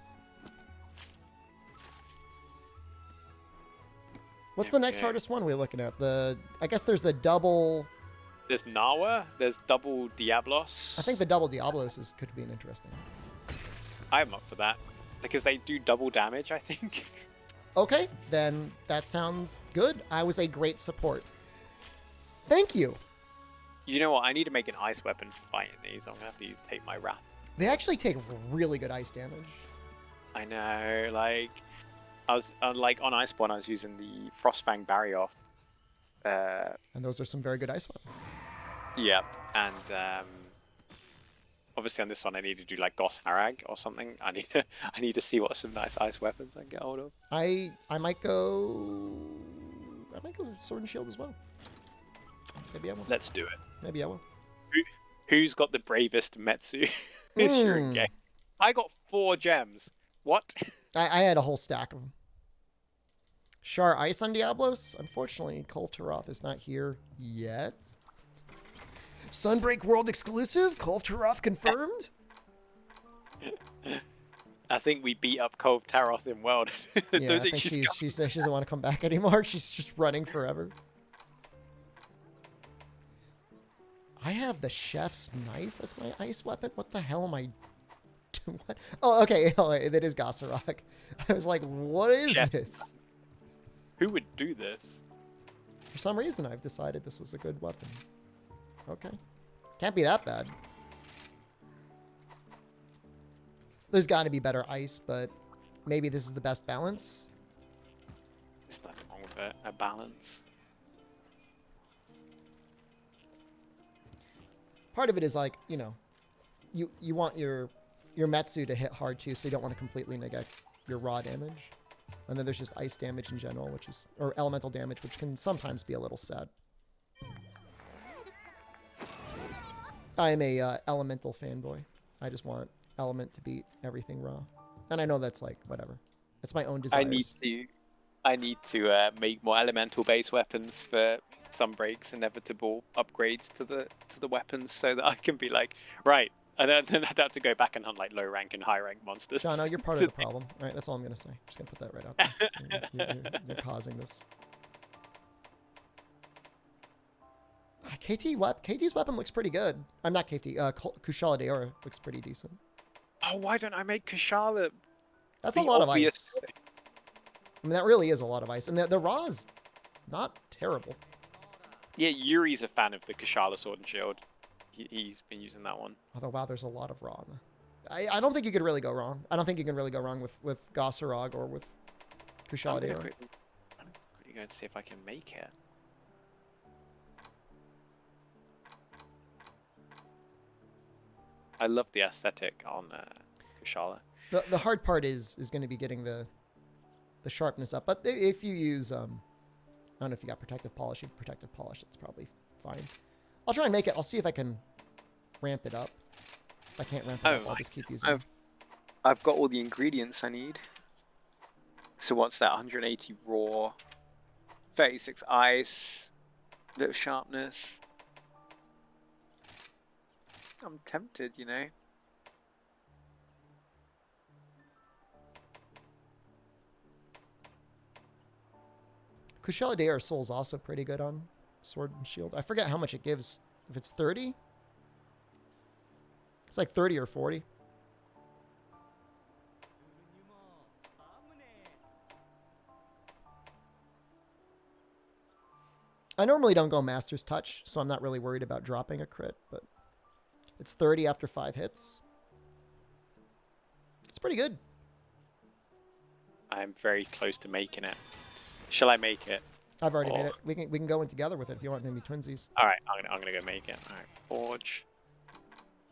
What's the next hardest one we're looking at? I guess there's the double. There's Nawa. There's double Diablos. I think the double Diablos could be an interesting. I'm up for that because they do double damage, I think. Okay, then that sounds good. I was a great support. Thank you. You know what? I need to make an ice weapon for fighting these. I'm gonna have to take my wrath. They actually take really good ice damage. I know, like I was like on Iceborne, I was using the Frostfang Barrier. And those are some very good ice weapons. Yep, and obviously on this one I need to do like Goss Harag or something. I need to see what some nice ice weapons I can get hold of. I might go Sword and Shield as well. Maybe I will. Let's do it. Maybe I will. Who's got the bravest Metsu? Sure, okay. I got 4 gems. What? I had a whole stack of them. Char Ice on Diablos? Unfortunately, Call of Taroth is not here yet. Sunbreak World exclusive? Call of Taroth confirmed? I think we beat up Cove Taroth in World. Yeah, I think she says she doesn't want to come back anymore. She's just running forever. I have the chef's knife as my ice weapon? What the hell am I doing? What? Oh, okay. Oh, that is Gossarok. I was like, what is this? Who would do this? For some reason, I've decided this was a good weapon. Okay. Can't be that bad. There's got to be better ice, but maybe this is the best balance. There's nothing wrong with it. A balance. Part of it is like, you know, you want your Metsu to hit hard too, so you don't want to completely negate your raw damage. And then there's just ice damage in general, or elemental damage, which can sometimes be a little sad. I am a elemental fanboy. I just want element to beat everything raw. And I know that's like, whatever. It's my own desires. I need to make more elemental based weapons for Sunbreak's inevitable upgrades to the weapons, so that I can be like, right, and then I'd have to go back and hunt like low rank and high rank monsters. Jonno, you're part of the problem. All right, that's all I'm gonna say. I'm just gonna put that right out there. So you're causing this. KT's weapon looks pretty good. I'm not KT. Kushala Daora looks pretty decent. Oh, why don't I make Kushala? That's a lot of ice. I mean, that really is a lot of ice, and the raw's not terrible. Yeah, Yuri's a fan of the Kushala Sword and Shield. He's been using that one. Although, wow, there's a lot of raw. I don't think you could really go wrong. I don't think you can really go wrong with Gossarog or with Kushala Daora. I'm going to see if I can make it. I love the aesthetic on Kushala. The hard part is going to be getting the sharpness up. But if you use, I don't know if you got protective polish. If you have protective polish, it's probably fine. I'll try and make it. I'll see if I can ramp it up. If I can't ramp it up, I'll just keep using it. I've got all the ingredients I need. So what's that? 180 raw, 36 ice, bit of sharpness. I'm tempted, you know. Kushala Daora Soul's also pretty good on Sword and Shield. I forget how much it gives If it's 30, it's like 30 or 40. I normally don't go Master's Touch, so I'm not really worried about dropping a crit, but it's 30 after 5 hits. It's pretty good. I'm very close to making it. Shall I make it? I've already made it. We can go in together with it if you want to be twinsies. All right, I'm gonna go make it. All right, forge.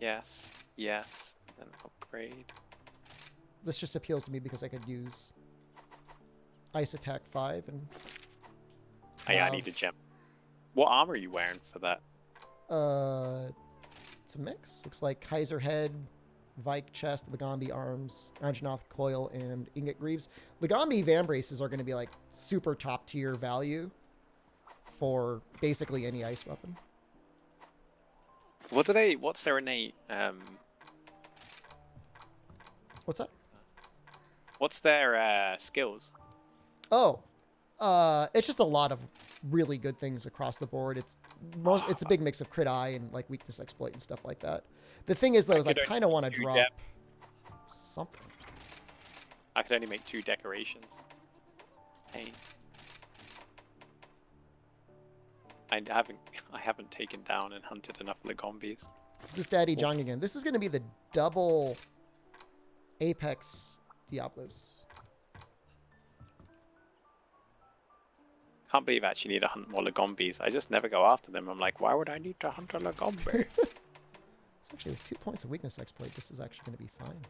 Yes, yes. Then upgrade. This just appeals to me because I could use Ice Attack 5 and. Oh, yeah, I need a gem. What armor are you wearing for that? It's a mix. Looks like Kaiser Head, Vike Chest, Legambi Arms, Anjanath Coil, and Ingot Greaves. Legambi Vambraces are going to be like super top tier value for basically any ice weapon. What do they? What's their innate? What's that? What's their skills? Oh, it's just a lot of really good things across the board. It's a big mix of crit eye and like weakness exploit and stuff like that. The thing is though, is I kind of want to drop something. I could only make 2 decorations. Hey. I haven't taken down and hunted enough Legombis. This is Daddy Jong again. This is going to be the double Apex Diablos. Can't believe I actually need to hunt more Legombis. I just never go after them. I'm like, why would I need to hunt a Legombi? It's actually with 2 points of weakness exploit, this is actually going to be fine.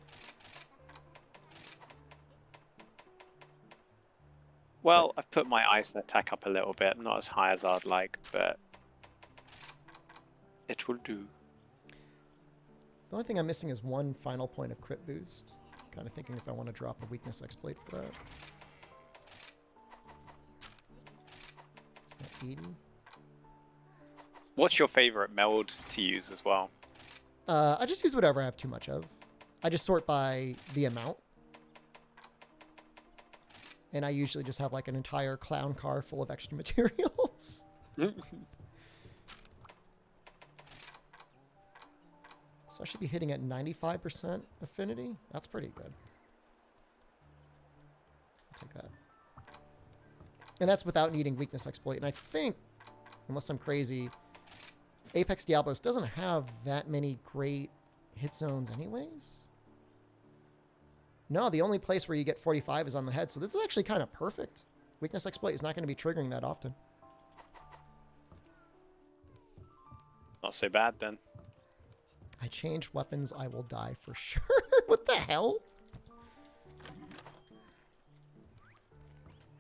Well, I've put my ice attack up a little bit. Not as high as I'd like, but it will do. The only thing I'm missing is 1 final point of crit boost. Kind of thinking if I want to drop a weakness exploit for that. 80. What's your favorite meld to use as well? I just use whatever I have too much of. I just sort by the amount. And I usually just have like an entire clown car full of extra materials. So I should be hitting at 95% affinity. That's pretty good. I'll take that. And that's without needing weakness exploit. And I think, unless I'm crazy, Apex Diablos doesn't have that many great hit zones anyways. No, the only place where you get 45 is on the head. So this is actually kind of perfect. Weakness exploit is not going to be triggering that often. Not so bad then. I changed weapons, I will die for sure. What the hell?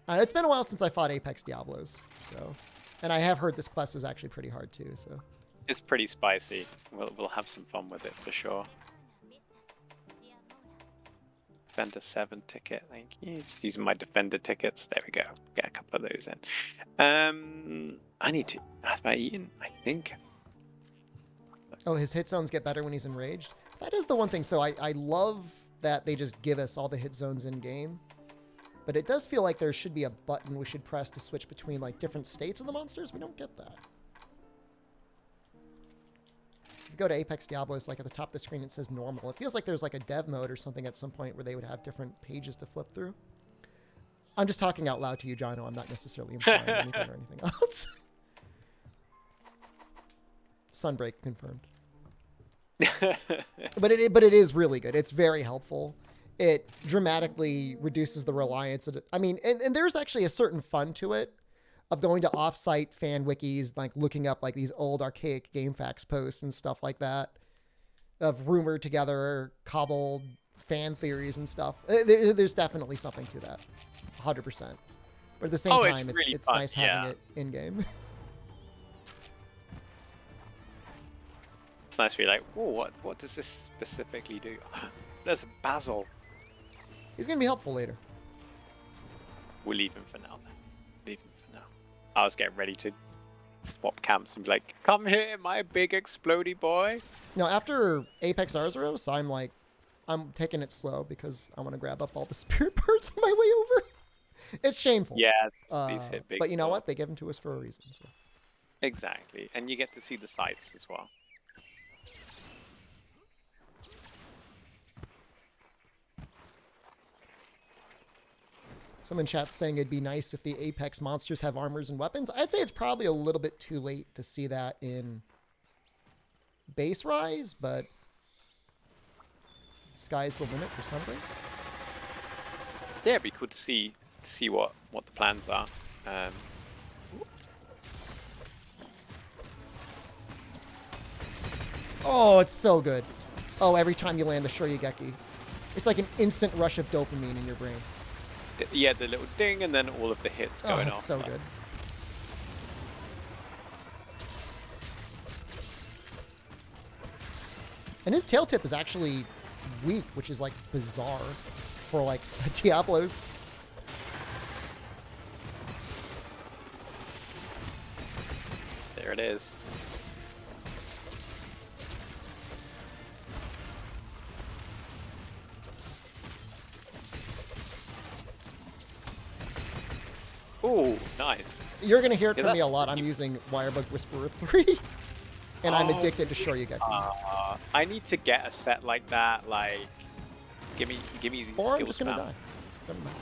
It's been a while since I fought Apex Diablos, so, and I have heard this quest is actually pretty hard too. So It's pretty spicy. We'll have some fun with it for sure. Defender 7 ticket, thank you. Just using my Defender tickets. There we go. Get a couple of those in. I need to. That's my eating, I think. Oh, his hit zones get better when he's enraged. That is the one thing. So I love that they just give us all the hit zones in game. But it does feel like there should be a button we should press to switch between like different states of the monsters. We don't get that. If you go to Apex Diablos, like at the top of the screen, it says normal. It feels like there's like a dev mode or something at some point where they would have different pages to flip through. I'm just talking out loud to you, Jonno. I'm not necessarily implying anything or anything else. Sunbreak confirmed. But it is really good. It's very helpful. It dramatically reduces the reliance. I mean, and there's actually a certain fun to it of going to off-site fan wikis, like looking up like these old archaic GameFAQs posts and stuff like that, of rumored together, cobbled fan theories and stuff. There's definitely something to that, 100%. But at the same time, it's fun, nice having it in game. It's nice to be like, oh, what does this specifically do? There's Basil. He's gonna be helpful later. We'll leave him for now then. Leave him for now. I was getting ready to swap camps and be like, come here, my big explodey boy. No, after Apex Arzuros, I'm taking it slow because I want to grab up all the spirit parts on my way over. It's shameful. Yeah, these hit big. But you know what? They give them to us for a reason. So. Exactly, and you get to see the sights as well. Someone in chat's saying it'd be nice if the Apex monsters have armors and weapons. I'd say it's probably a little bit too late to see that in base rise, but sky's the limit for something. Yeah, it'd be cool to see what the plans are. Oh, it's so good. Oh, every time you land the Shoryugeki. It's like an instant rush of dopamine in your brain. Yeah, the little ding, and then all of the hits Oh, going that's off. so good. And his tail tip is actually weak, which is like bizarre for like Diablos. There it is. Oh, nice. You're going to hear it Yeah, from me a that's- lot. I'm using Wirebug Whisperer 3, and I'm addicted to Shoryugeki. I need to get a set like that. Like, give me these Or skills. I'm just going to fam. die. Never mind.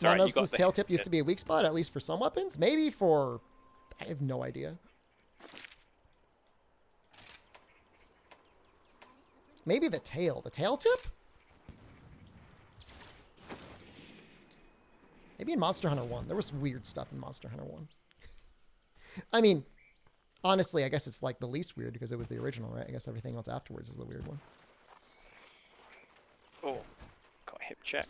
Sorry, you got Manos' the tail hit. tip used to be a weak spot, at least for some weapons. Maybe for... I have no idea. Maybe the tail. The tail tip? Maybe in Monster Hunter 1. There was some weird stuff in Monster Hunter 1. I mean, honestly, I guess it's like the least weird because it was the original, right? I guess everything else afterwards is the weird one. Oh, got hip checked.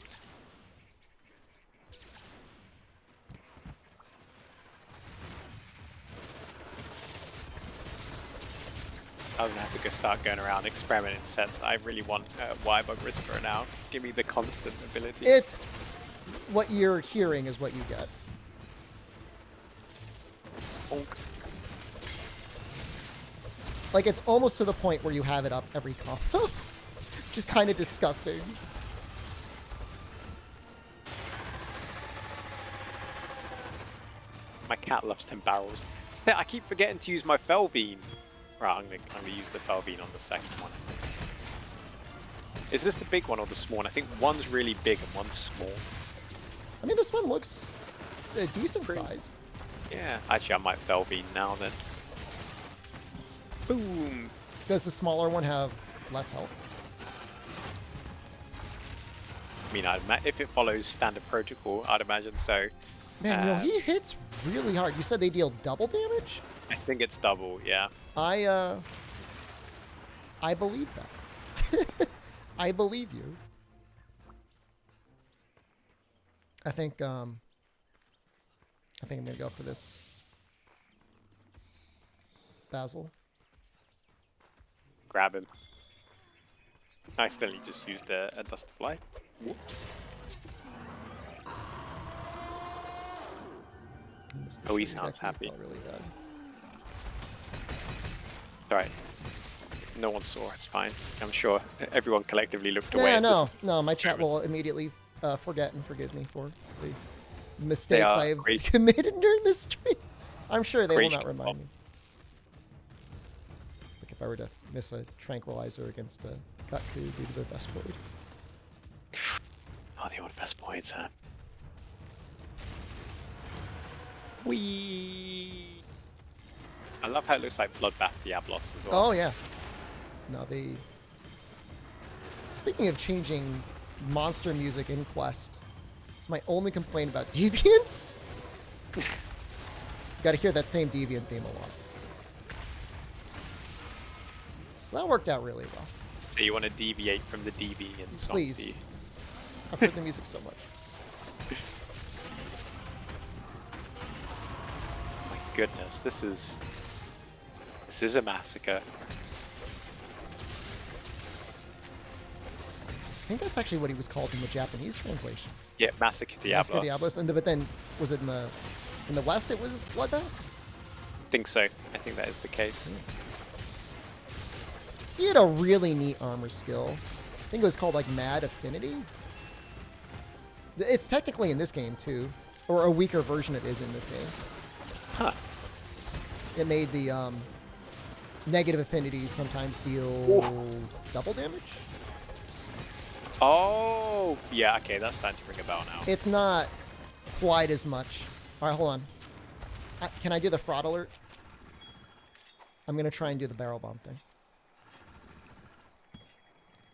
I'm gonna have to go start going around experimenting sets. I really want Wirebug Whisperer now. Give me the constant ability. It's... What you're hearing is what you get. Bonk. Like, it's almost to the point where you have it up every combo. Which is kind of disgusting. My cat loves 10 barrels. I keep forgetting to use my Felvine. Right, I'm gonna use the Felvine on the second one. I think. Is this the big one or the small one? I think one's really big and one's small. I mean, this one looks decent Pretty- sized. Yeah, actually I might Felvine now then. Boom! Does the smaller one have less health? I mean, if it follows standard protocol, I'd imagine so. Man, you know, he hits really hard. You said they deal double damage? I think it's double, yeah. I believe that. I believe you. I think I'm gonna go for this Basil. Grab him. I still just used a Dust of Light. Whoops. Oh, he sounds happy. Really bad. It's alright. No one saw, it's fine. I'm sure everyone collectively looked away. Yeah, at no, this. no. My chat will immediately forget and forgive me for the mistakes I have great. committed during this stream. I'm sure they will Gracious not remind Bob. me. Like if I were to miss a tranquilizer against a Katku due to the Vespoid. Oh, the old Vespoids, huh? Whee! I love how it looks like Bloodbath Diablos as well. Oh yeah. No, they. Speaking of changing monster music in Quest, it's my only complaint about Deviants. Got to hear that same Deviant theme a lot. So that worked out really well. So you want to deviate from the Deviant song? Please. I've heard the music so much. My goodness, this is a massacre. I think that's actually what he was called in the Japanese translation. Yeah, Massacre Diablos. Massacre Diablos. But then was it in the West? It was Bloodbath. I think so. I think that is the case. He had a really neat armor skill. I think it was called like Mad Affinity. It's technically in this game too, or a weaker version it is in this game. Huh. It made the negative affinities sometimes deal double damage. Oh, yeah, okay, that's starting to ring a bell now. It's not quite as much. All right, hold on. Can I do the fraud alert? I'm going to try and do the barrel bomb thing.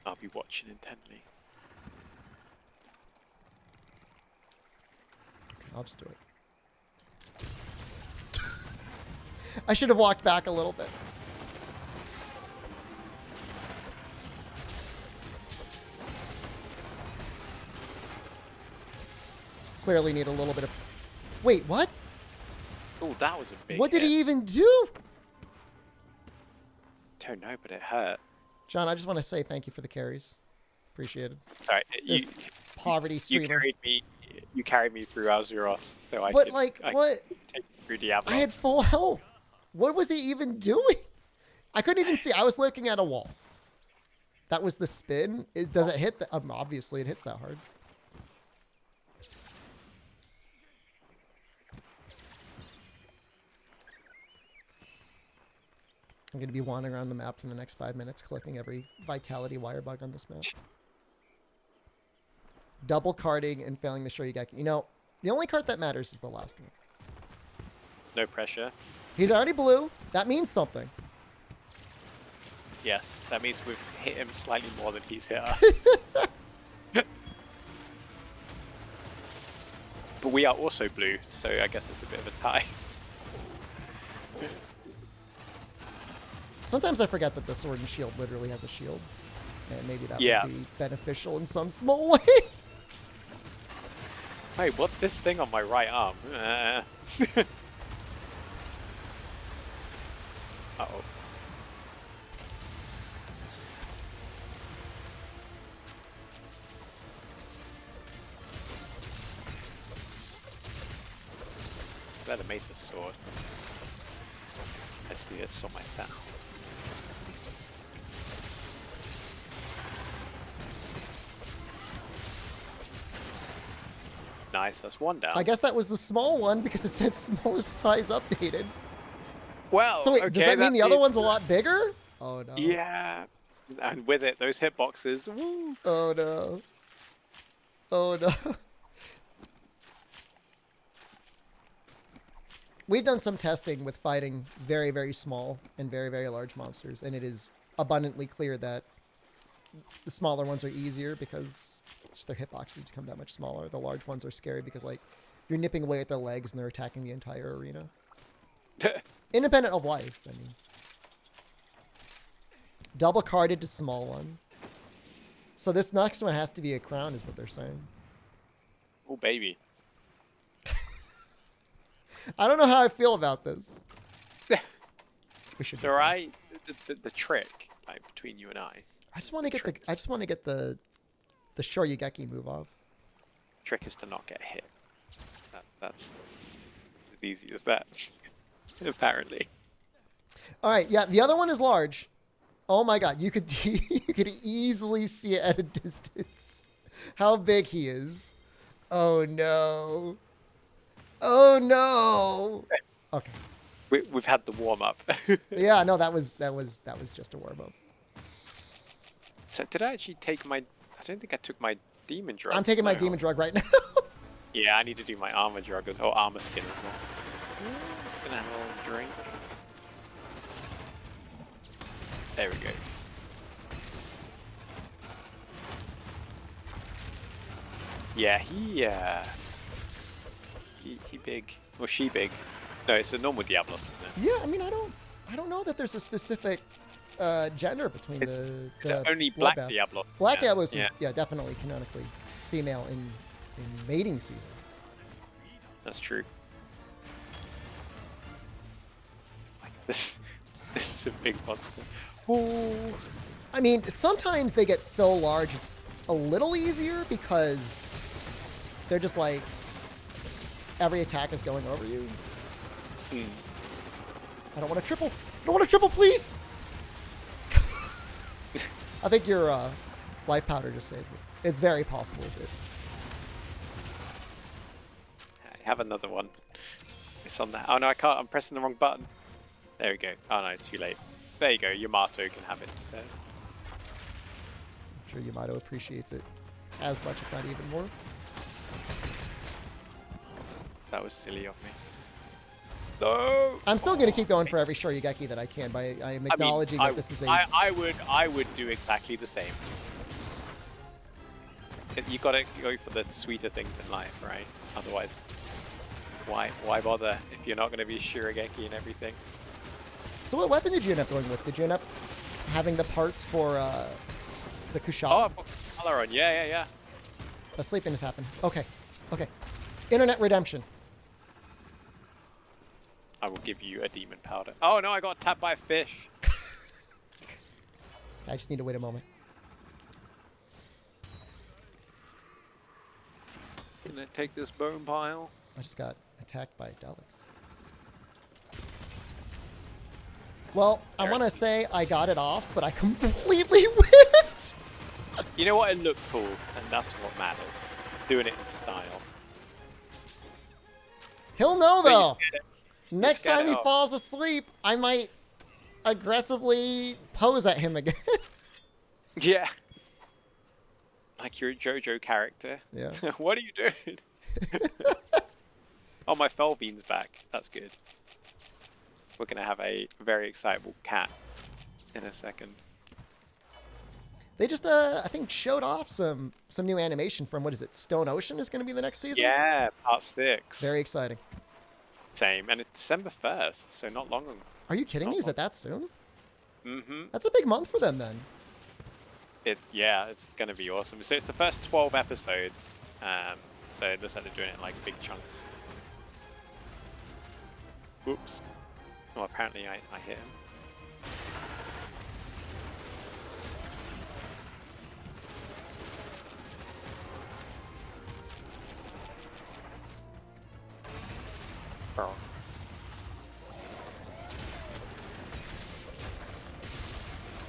I'll be watching intently. Okay, I'll just do it. I should have walked back a little bit. Clearly need a little bit of... Wait, what? Oh, that was a big What did hit. he even do? Don't know, but it hurt. John, I just want to say thank you for the carries. Appreciate it. Sorry, This poverty streamer. You carried me through Azeroth, so I But could, like, I what? could take you through Diablo. I had full health. What was he even doing? I couldn't even see. I was looking at a wall. That was the spin. Does it hit? Obviously, it hits that hard. I'm going to be wandering around the map for the next 5 minutes, collecting every vitality wire bug on this map. Double carding and failing the Shoryugeki. You know, the only card that matters is the last one. No pressure. He's already blue. That means something. Yes, that means we've hit him slightly more than he's hit us. But we are also blue, so I guess it's a bit of a tie. Sometimes I forget that the sword and shield literally has a shield. And maybe that Yeah. would be beneficial in some small way. Hey, what's this thing on my right arm? Uh-oh. Glad I made this sword. Let's see, this on my sound. Nice, that's one down. I guess that was the small one because it said smallest size updated. Well, So wait, okay, does that mean the other means- one's a lot bigger? Oh no. Yeah. And with it, those hitboxes. Woo. Oh no. Oh no. We've done some testing with fighting very, very small and very, very large monsters, and it is abundantly clear that the smaller ones are easier because just their hitboxes become that much smaller. The large ones are scary because, like, you're nipping away at their legs and they're attacking the entire arena. Independent of life, I mean. Double carded to small one. So this next one has to be a crown, is what they're saying. Oh, baby. I don't know how I feel about this. We should. It's alright. The trick, like, between you and I. I just want to get the. I just want to get the Shoryugeki move off. Trick is to not get hit. That's as easy as that. Apparently. All right, yeah, the other one is large. Oh my god, you could you could easily see it at a distance. How big he is. Oh no. Oh no. Okay. We've had the warm up. Yeah, no, that was just a warm up. So did I actually take my? I don't think I took my demon drug. I'm taking my No. demon drug right now. Yeah, I need to do my armor drug or armor skin as well. Just gonna have a little drink. There we go. Yeah, he big. Or she big. No, it's a normal Diablos, isn't it? Yeah, I mean, I don't know that there's a specific gender between the It's only black bloodbath. Diablos. Black yeah. Diablos Yeah, is definitely canonically female in mating season. that's true. This is a big monster. Ooh. I mean, sometimes they get so large it's a little easier because they're just like every attack is going over you. Hmm. I don't want to triple. I don't want to triple, please. I think your life powder just saved me. It's very possible. I have another one. miss on that. Oh no, I can't. I'm pressing the wrong button. There we go. Oh no, too late. There you go. Yamato can have it instead. I'm sure Yamato appreciates it as much, if not even more. That was silly of me. No. I'm still going to keep going for every Shoryugeki that I can, but I am acknowledging that this is a... I would do exactly the same. You gotta go for the sweeter things in life, right? Otherwise, why bother if you're not going to be Shirogeki and everything? So what weapon did you end up going with? Did you end up having the parts for the Kushal? Oh, I've got color on. Yeah. A sleeping has happened. Okay. Internet redemption. I will give you a demon powder. Oh no, I got tapped by a fish. I just need to wait a moment. Can I take this bone pile? I just got attacked by Daleks. Well, I want to say I got it off, but I completely whiffed. You know what? It looked cool, and that's what matters. Doing it in style. He'll know, though. Next get time it he off. falls asleep, I might aggressively pose at him again. Yeah. Like you're a JoJo character. Yeah. What are you doing? Oh, my Felvine's back. That's good. We're going to have a very excitable cat in a second. They just, I think, showed off some new animation from, what is it, Stone Ocean is going to be the next season? Yeah, part 6. Very exciting. Same. And it's December 1st, so not long ago. Are you kidding me? Is it that soon? Mm-hmm. That's a big month for them, then. Yeah, it's going to be awesome. So it's the first 12 episodes. So it looks like they're doing it in like big chunks. Whoops. Well, apparently I hit him. Bro.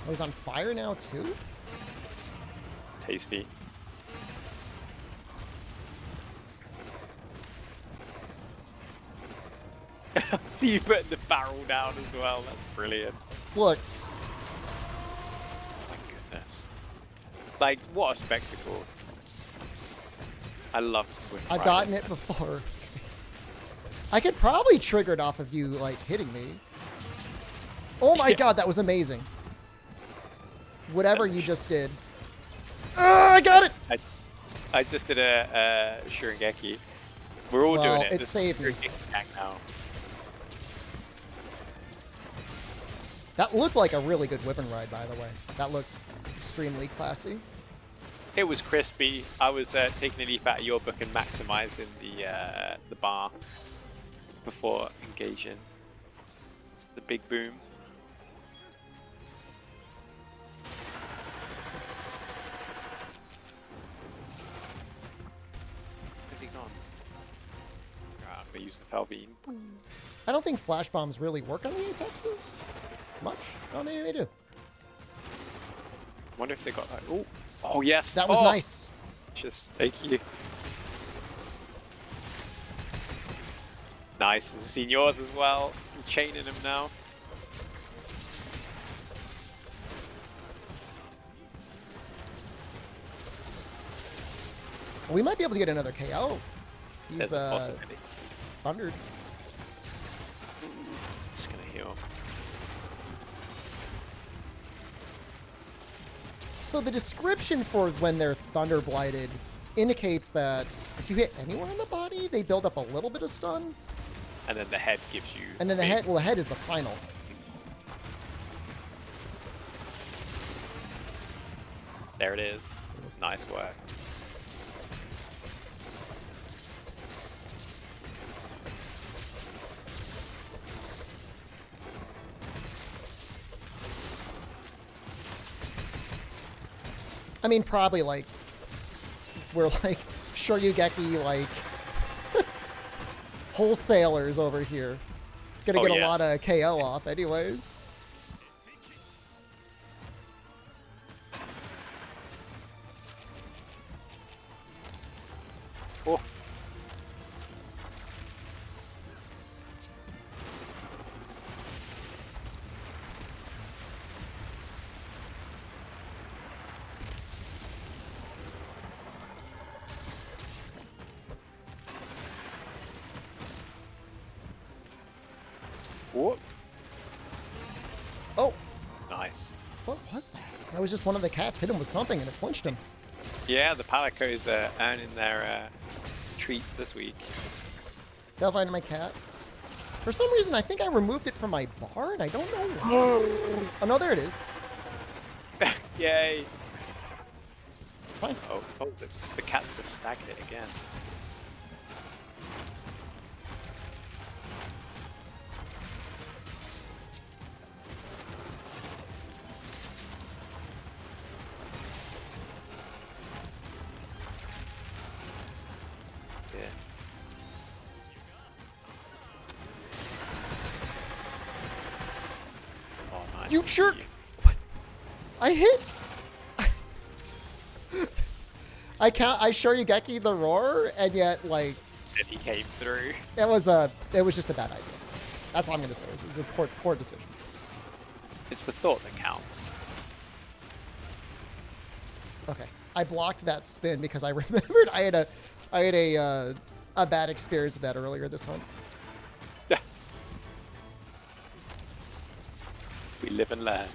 Oh, he's on fire now, too? Tasty. See you putting the barrel down as well. That's brilliant. Look, My goodness. Like, what a spectacle. I love Swift I've Riding. gotten it before. I could probably trigger it off of you, like, hitting me. Oh my god, that was amazing. Whatever you just did. I got it! I just did a Shirogeki. We're all doing it. It This saved me. Shirogeki attack now. That looked like a really good whip and ride, by the way. That looked extremely classy. It was crispy. I was taking a leaf out of your book and maximizing the bar before engaging the big boom. Where's he gone? Right, I'm gonna use the Felvine. I don't think flash bombs really work on the Apexes much. Oh, maybe they do. Wonder if they got that. Oh yes. That was nice. Just thank you. Nice. I've seen yours as well. I'm chaining him now. We might be able to get another KO. There's He's a possibility. thundered. Just gonna heal. So the description for when they're thunder blighted indicates that if you hit anywhere in the body, they build up a little bit of stun. And then the head gives you. And then the head, well, the head is the final. There it is. Nice work. I mean, probably like we're like Shoryugeki like wholesalers over here. It's gonna get a lot of KO off, anyways. Oh. Whoop. Oh, Nice. what was that? That was just one of the cats hit him with something and it flinched him. Yeah, the Palicos are earning their treats this week. Gotta find my cat. For some reason, I think I removed it from my bar, and I don't know why. Oh, no, there it is. Yay. Fine. Oh, the cat's just snagged it again. Yeah. Oh, nice. You jerk! What? I hit. I Shoryugeki the roar, and yet like And he came through. it was just a bad idea. That's all I'm gonna say. It was a poor decision. It's the thought that counts. Okay, I blocked that spin because I remembered I had a bad experience with that earlier this hunt. We live and learn.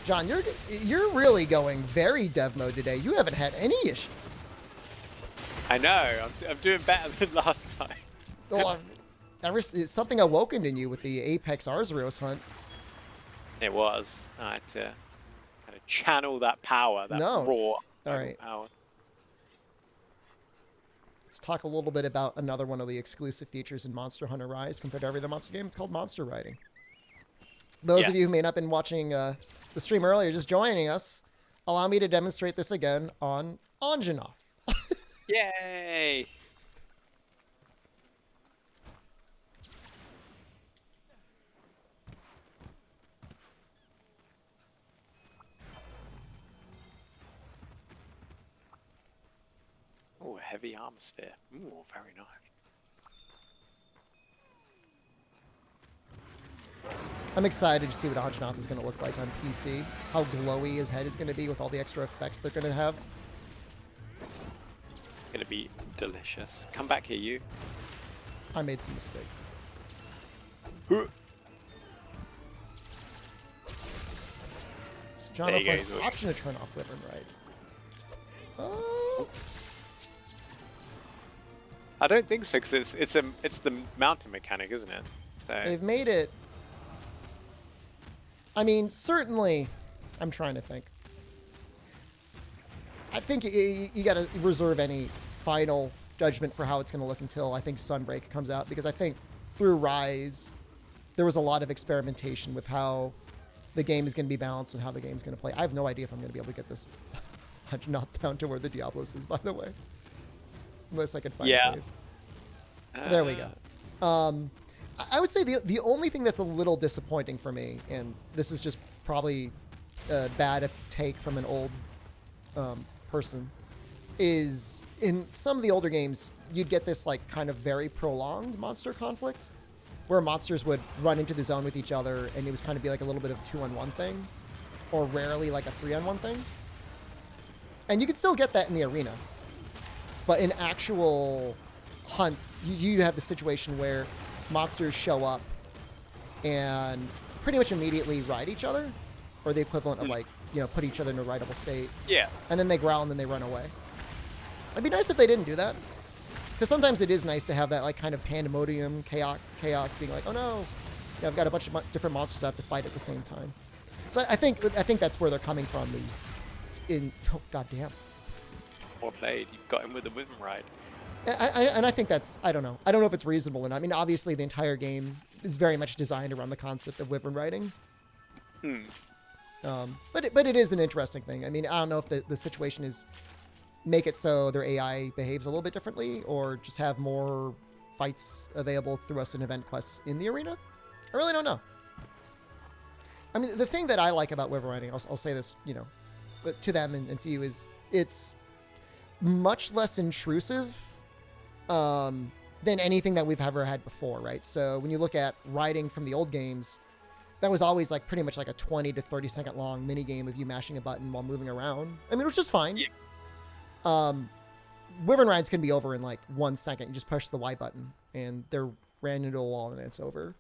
John, you're really going very dev mode today. You haven't had any issues. I know. I'm doing better than last time. Well, something awoken in you with the Apex Arzuros hunt. It was. I had to kind of channel that power, that raw All right. power. Let's talk a little bit about another one of the exclusive features in Monster Hunter Rise compared to every other monster game. It's called monster riding. Those of you who may not have been watching the stream earlier, just joining us, allow me to demonstrate this again on Jonno. Yay! Oh, a heavy armor sphere. Ooh, very nice. I'm excited to see what Anjanath is going to look like on PC. How glowy his head is going to be with all the extra effects they're going to have. Gonna be delicious. Come back here, you. I made some mistakes. So John, There you an go. option to turn off Live and Ride. Oh. I don't think so, because it's the mountain mechanic, isn't it? So They've made it. I mean, certainly. I'm trying to think. I think you got to reserve any final judgment for how it's going to look until I think Sunbreak comes out, because I think through Rise, there was a lot of experimentation with how the game is going to be balanced and how the game's going to play. I have no idea if I'm going to be able to get this knocked down to where the Diablos is, by the way. Unless I can find Yeah. it. There we go. I would say the only thing that's a little disappointing for me, and this is just probably a bad take from an old person, is in some of the older games, you'd get this like kind of very prolonged monster conflict where monsters would run into the zone with each other and it was kind of be like a little bit of a 2-on-1 thing, or rarely like a 3-on-1 thing. And you could still get that in the arena. But in actual hunts, you have the situation where monsters show up and pretty much immediately ride each other, or the equivalent of like, put each other in a rideable state. Yeah. And then they growl and then they run away. It'd be nice if they didn't do that. Because sometimes it is nice to have that like kind of pandemonium, chaos being like, oh no, I've got a bunch of different monsters I have to fight at the same time. So I think that's where they're coming from. Goddamn. Well played. You've got him with the Wyvern ride. And I think that's, I don't know if it's reasonable or not. I mean, obviously the entire game is very much designed around the concept of Wyvern riding. But it is an interesting thing. I mean, I don't know if the situation is make it so their AI behaves a little bit differently, or just have more fights available through us in event quests in the arena. I really don't know. I mean, the thing that I like about Wyvern riding, I'll say this, to them and to you, is it's much less intrusive than anything that we've ever had before, right? So when you look at riding from the old games, that was always like pretty much like a 20 to 30 second long mini game of you mashing a button while moving around. I mean, which is fine. Yeah. Wyvern rides can be over in like 1 second. You just push the Y button and they're ran into a wall and it's over.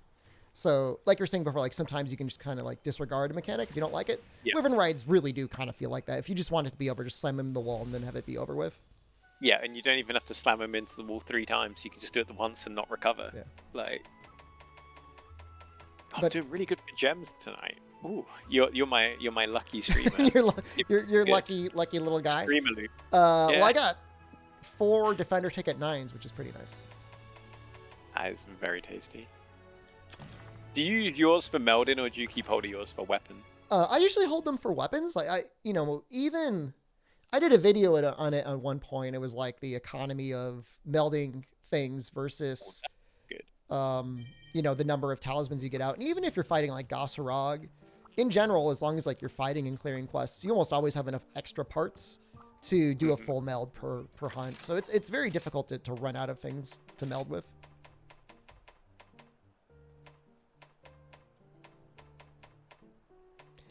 So, like you were saying before, like sometimes you can just kind of like disregard a mechanic if you don't like it. Yeah. Wyvern rides really do kind of feel like that. If you just want it to be over, just slam him in the wall and then have it be over with. Yeah, and you don't even have to slam him into the wall 3 times. You can just do it once and not recover. Yeah. Like, I'm But- doing really good for gems tonight. Ooh, you're my lucky streamer. you're Yes. lucky little guy. Streamer loop. Well, I got 4 defender ticket 9s, which is pretty nice. That is very tasty. Do you use yours for melding, or do you keep hold of yours for weapons? I usually hold them for weapons. Like I did a video on it at one point. It was like the economy of melding things versus, Good. the number of talismans you get out. And even if you're fighting like Gosarog, in general, as long as like you're fighting and clearing quests, you almost always have enough extra parts to do a full meld per hunt. So it's very difficult to run out of things to meld with.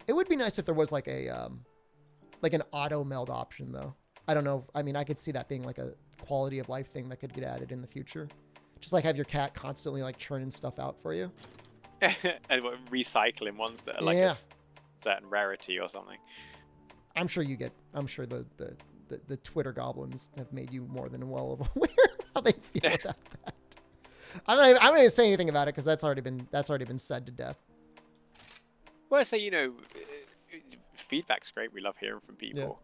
It would be nice if there was like an auto meld option though. I don't know. I mean, I could see that being like a quality of life thing that could get added in the future. Just like have your cat constantly like churning stuff out for you. And recycling ones that are like a certain rarity or something. I'm sure the Twitter goblins have made you more than well aware of how they feel about that. I'm not going to say anything about it because that's already been said to death. Well, I say, feedback's great. We love hearing from people.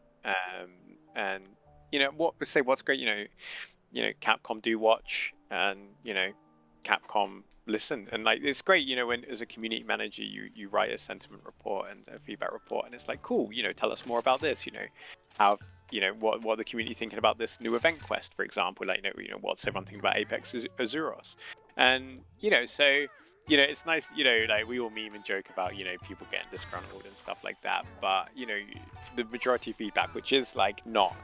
And what's great, Capcom do watch, and Capcom listen, and like it's great, when as a community manager you write a sentiment report and a feedback report, and it's like cool, tell us more about this, how what the community thinking about this new event quest, for example, like what's everyone thinking about Apex Azuros, and so it's nice, like we all meme and joke about, people getting disgruntled and stuff like that. But, the majority of feedback, which is like not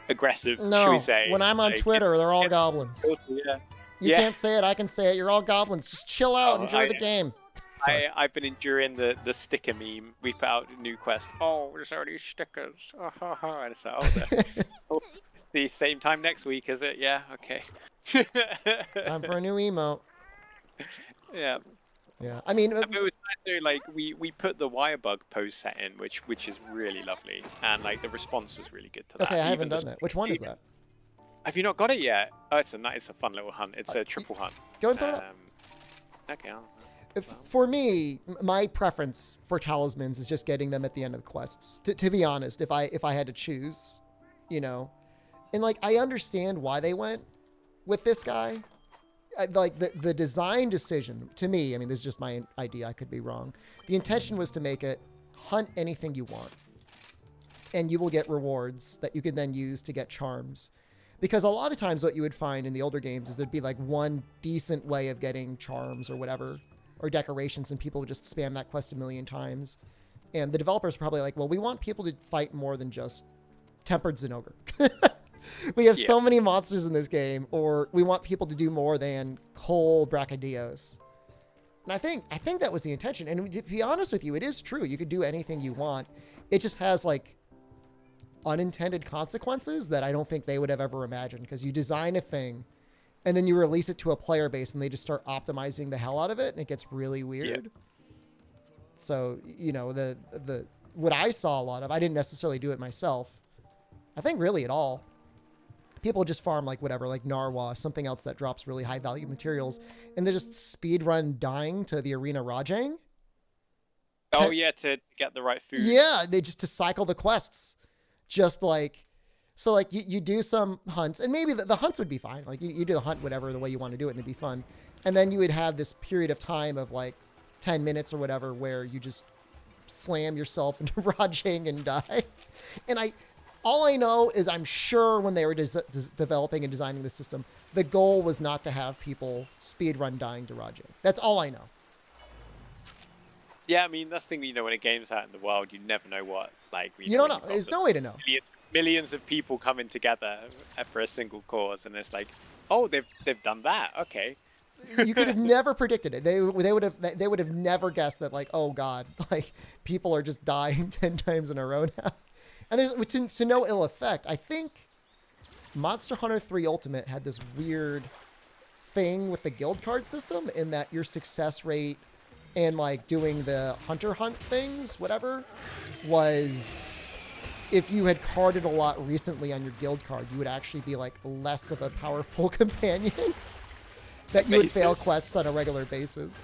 aggressive, should we say. When I'm on Twitter, they're all goblins. Yeah. You can't say it, I can say it. You're all goblins. Just chill out, enjoy the game. I've been enduring the sticker meme. We put out a new quest. Oh, there's already stickers. And it's like, the same time next week, is it? Yeah, okay. Time for a new emote. Yeah. Yeah. I mean, it was nice though, like we put the Wirebug pose set in, which is really lovely, and like the response was really good to that. Okay, I haven't done that. Which one is that? Have you not got it yet? Oh, it's a fun little hunt. It's a triple hunt. Go and throw it up. Okay. For me, my preference for talismans is just getting them at the end of the quests. To be honest, if I had to choose, and like I understand why they went with this guy. Like the design decision to me, I mean, this is just my idea. I could be wrong. The intention was to make it hunt anything you want, and you will get rewards that you can then use to get charms. Because a lot of times what you would find in the older games is there'd be like one decent way of getting charms or whatever, or decorations, and people would just spam that quest a million times. And the developers are probably like, well, we want people to fight more than just Tempered Zinogre. We have so many monsters in this game, or we want people to do more than Cole Brachydios. And I think that was the intention. And to be honest with you, it is true. You could do anything you want. It just has like unintended consequences that I don't think they would have ever imagined, because you design a thing and then you release it to a player base and they just start optimizing the hell out of it, and it gets really weird. So, the what I saw a lot of, I didn't necessarily do it myself. I think really at all. People just farm like whatever, like Narwa, something else that drops really high value materials, and they just speed run dying to the arena Rajang. Oh yeah, to get the right food. Yeah, they just to cycle the quests, just like, so like you do some hunts, and maybe the hunts would be fine. Like you do the hunt whatever the way you want to do it, and it'd be fun. And then you would have this period of time of like 10 minutes or whatever where you just slam yourself into Rajang and die. And all I know is I'm sure when they were developing and designing the system, the goal was not to have people speedrun dying to Rajang. That's all I know. Yeah, I mean, that's the thing, when a game's out in the world, you never know what, like... You don't know. There's no way to know. Millions of people coming together for a single cause, and it's like, oh, they've done that, okay. You could have never predicted it. They would have never guessed that, like, oh God, like, people are just dying 10 times in a row now. And there's to no ill effect. I think Monster Hunter 3 Ultimate had this weird thing with the guild card system, in that your success rate and like doing the hunter hunt things, whatever, was if you had carded a lot recently on your guild card, you would actually be like less of a powerful companion. That you would fail quests on a regular basis.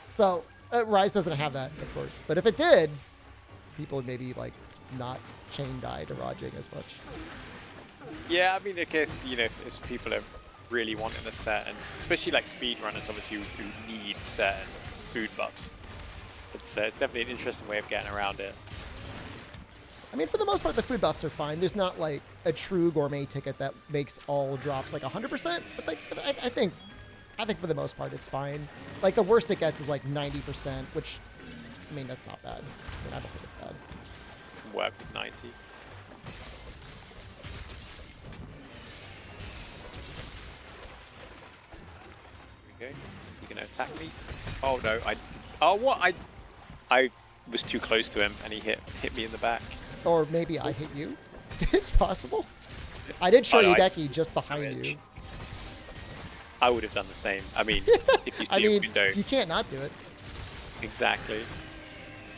So Rise doesn't have that, of course. But if it did, people would maybe like not chain die to Rajing as much. Yeah, I mean, I guess, you know, if people are really wanting a certain, especially like speedrunners, obviously, who need certain food buffs, it's definitely an interesting way of getting around it. I mean, for the most part, the food buffs are fine. There's not like a true gourmet ticket that makes all drops like 100%. But like, I think for the most part, it's fine. Like, the worst it gets is like 90%, which, I mean, that's not bad. I mean, I don't think it's bad. Work with 90. Here we go. You gonna attack me? Oh no! I was too close to him, and he hit me in the back. Or maybe I hit you. It's possible. I did show you Deki just behind you. I would have done the same. I mean, if you see a window. You can't not do it. Exactly.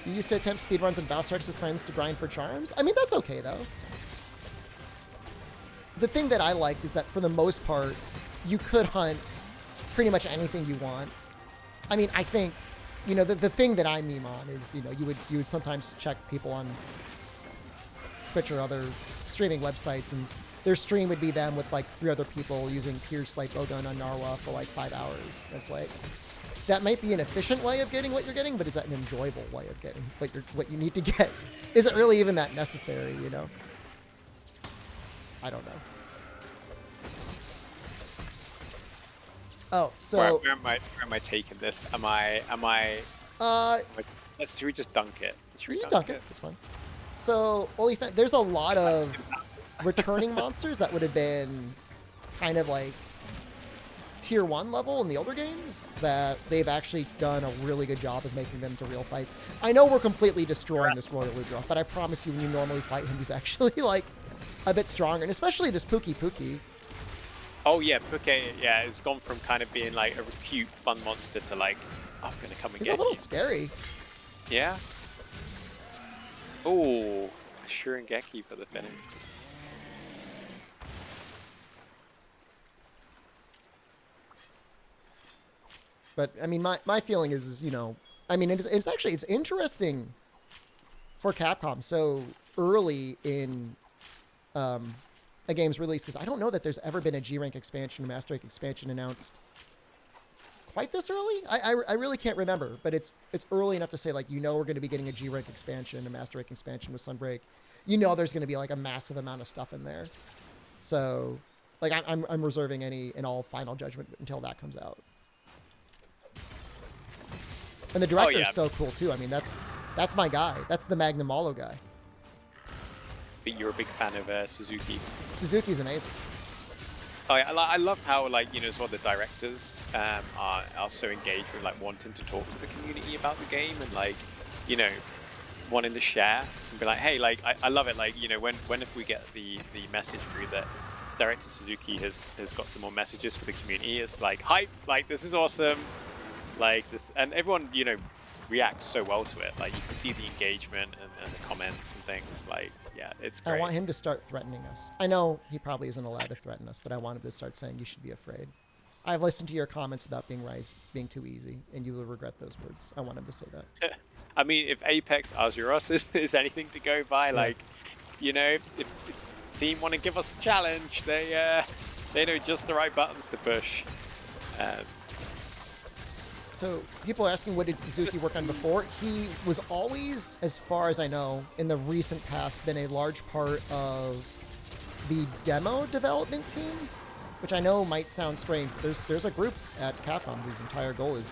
You used to attempt speedruns and boss strikes with friends to grind for charms? I mean, that's okay, though. The thing that I liked is that, for the most part, you could hunt pretty much anything you want. I mean, I think, you know, the thing that I meme on is, you know, you would sometimes check people on Twitch or other streaming websites, and their stream would be them with like 3 other people using Pierce like Bowgun on Narwa for like 5 hours. It's like, that might be an efficient way of getting what you're getting, but is that an enjoyable way of getting what you need to get? Is it really even that necessary, you know? I don't know. Oh, so where am I taking this? Should we just dunk it? You dunk it. It's fine. So, there's a lot of returning monsters that would have been kind of like tier 1 level in the older games that they've actually done a really good job of making them to real fights. I know we're completely destroying this Royal Ludroth, but I promise you, when you normally fight him, he's actually like a bit stronger, and especially this Pookie. Oh yeah, Pookie, yeah, it's gone from kind of being like a cute, fun monster to like, I'm gonna come and get you. He's a little scary. Yeah. Oh, Shurengeki for the finish. But I mean, my feeling is, you know, I mean, it's actually, it's interesting for Capcom so early in a game's release, because I don't know that there's ever been a G-Rank expansion or Master Rank expansion announced quite this early. I really can't remember, but it's early enough to say, like, you know, we're going to be getting a G-Rank expansion, a Master Rank expansion with Sunbreak. You know, there's going to be like a massive amount of stuff in there. So, like, I'm reserving any and all final judgment until that comes out. And the director's so cool too. I mean, that's my guy. That's the Magnum Malo guy. But you're a big fan of Suzuki. Suzuki's amazing. Oh, yeah, I love how, like, you know, as well, the directors are so engaged with like wanting to talk to the community about the game and, like, you know, wanting to share and be like, hey, like, I love it. Like, you know, when if we get the message through that director Suzuki has got some more messages for the community, it's like hype. Like, this is awesome. Like this, and everyone, you know, reacts so well to it. Like, you can see the engagement and the comments and things. Like, yeah, it's great. I want him to start threatening us. I know he probably isn't allowed to threaten us, but I want him to start saying, you should be afraid. I've listened to your comments about Rise being too easy, and you will regret those words. I want him to say that. I mean, if Apex Azuros is anything to go by, like, you know, if the team want to give us a challenge, they know just the right buttons to push. So people are asking, what did Suzuki work on before? He was always, as far as I know, in the recent past, been a large part of the demo development team, which I know might sound strange, but there's a group at Capcom whose entire goal is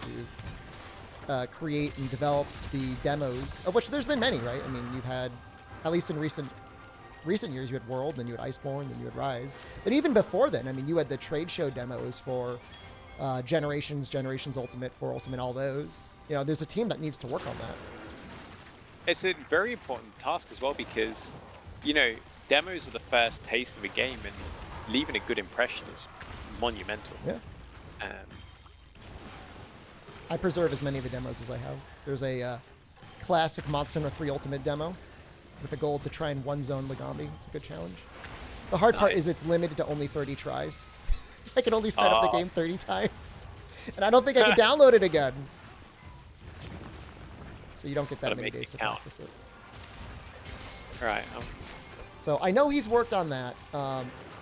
to create and develop the demos, of which there's been many, right? I mean, you've had, at least in recent years, you had World, then you had Iceborne, then you had Rise. But even before then, I mean, you had the trade show demos for Generations Ultimate, for Ultimate, all those. You know, there's a team that needs to work on that. It's a very important task as well, because, you know, demos are the first taste of a game, and leaving a good impression is monumental. Yeah. I preserve as many of the demos as I have. There's a classic Monster Hunter 3 Ultimate demo with a goal to try and one zone Lagombi. It's a good challenge. The hard part is it's limited to only 30 tries. I can only start up the game 30 times. And I don't think I can download it again. So you don't get that many days to practice it. All right. So I know he's worked on that.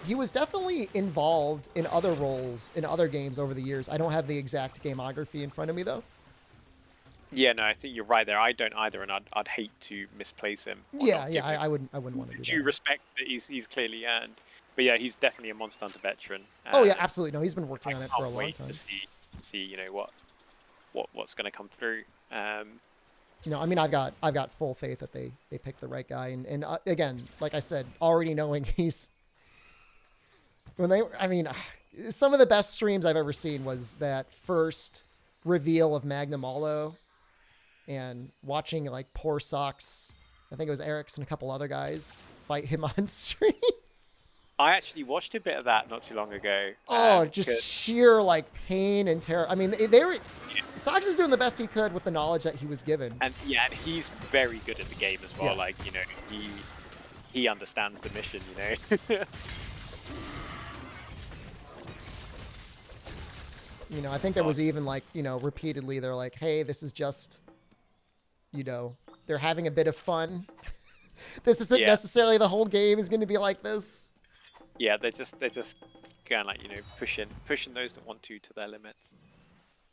He was definitely involved in other roles in other games over the years. I don't have the exact gamography in front of me, though. Yeah, no, I think you're right there. I don't either, and I'd hate to misplace him. Yeah, I wouldn't want to do that. Due respect that he's clearly earned. But yeah, he's definitely a Monster Hunter veteran. Oh yeah, absolutely. No, he's been working on it for a long time. I can't wait to see you know what's going to come through. You know, I mean, I've got full faith that they picked the right guy, and again, like I said, already knowing some of the best streams I've ever seen was that first reveal of Magna Malo, and watching like Poor Socks, I think it was Eric's and a couple other guys fight him on stream. I actually watched a bit of that not too long ago. Just sheer like pain and terror. I mean, they were. Socks is doing the best he could with the knowledge that he was given. And yeah, he's very good at the game as well. Yeah. Like, you know, he understands the mission, you know. You know, I think there was even like, you know, repeatedly they're like, hey, this is just, you know, they're having a bit of fun. This isn't necessarily the whole game is going to be like this. Yeah, they're just going like, you know, pushing those that want to their limits.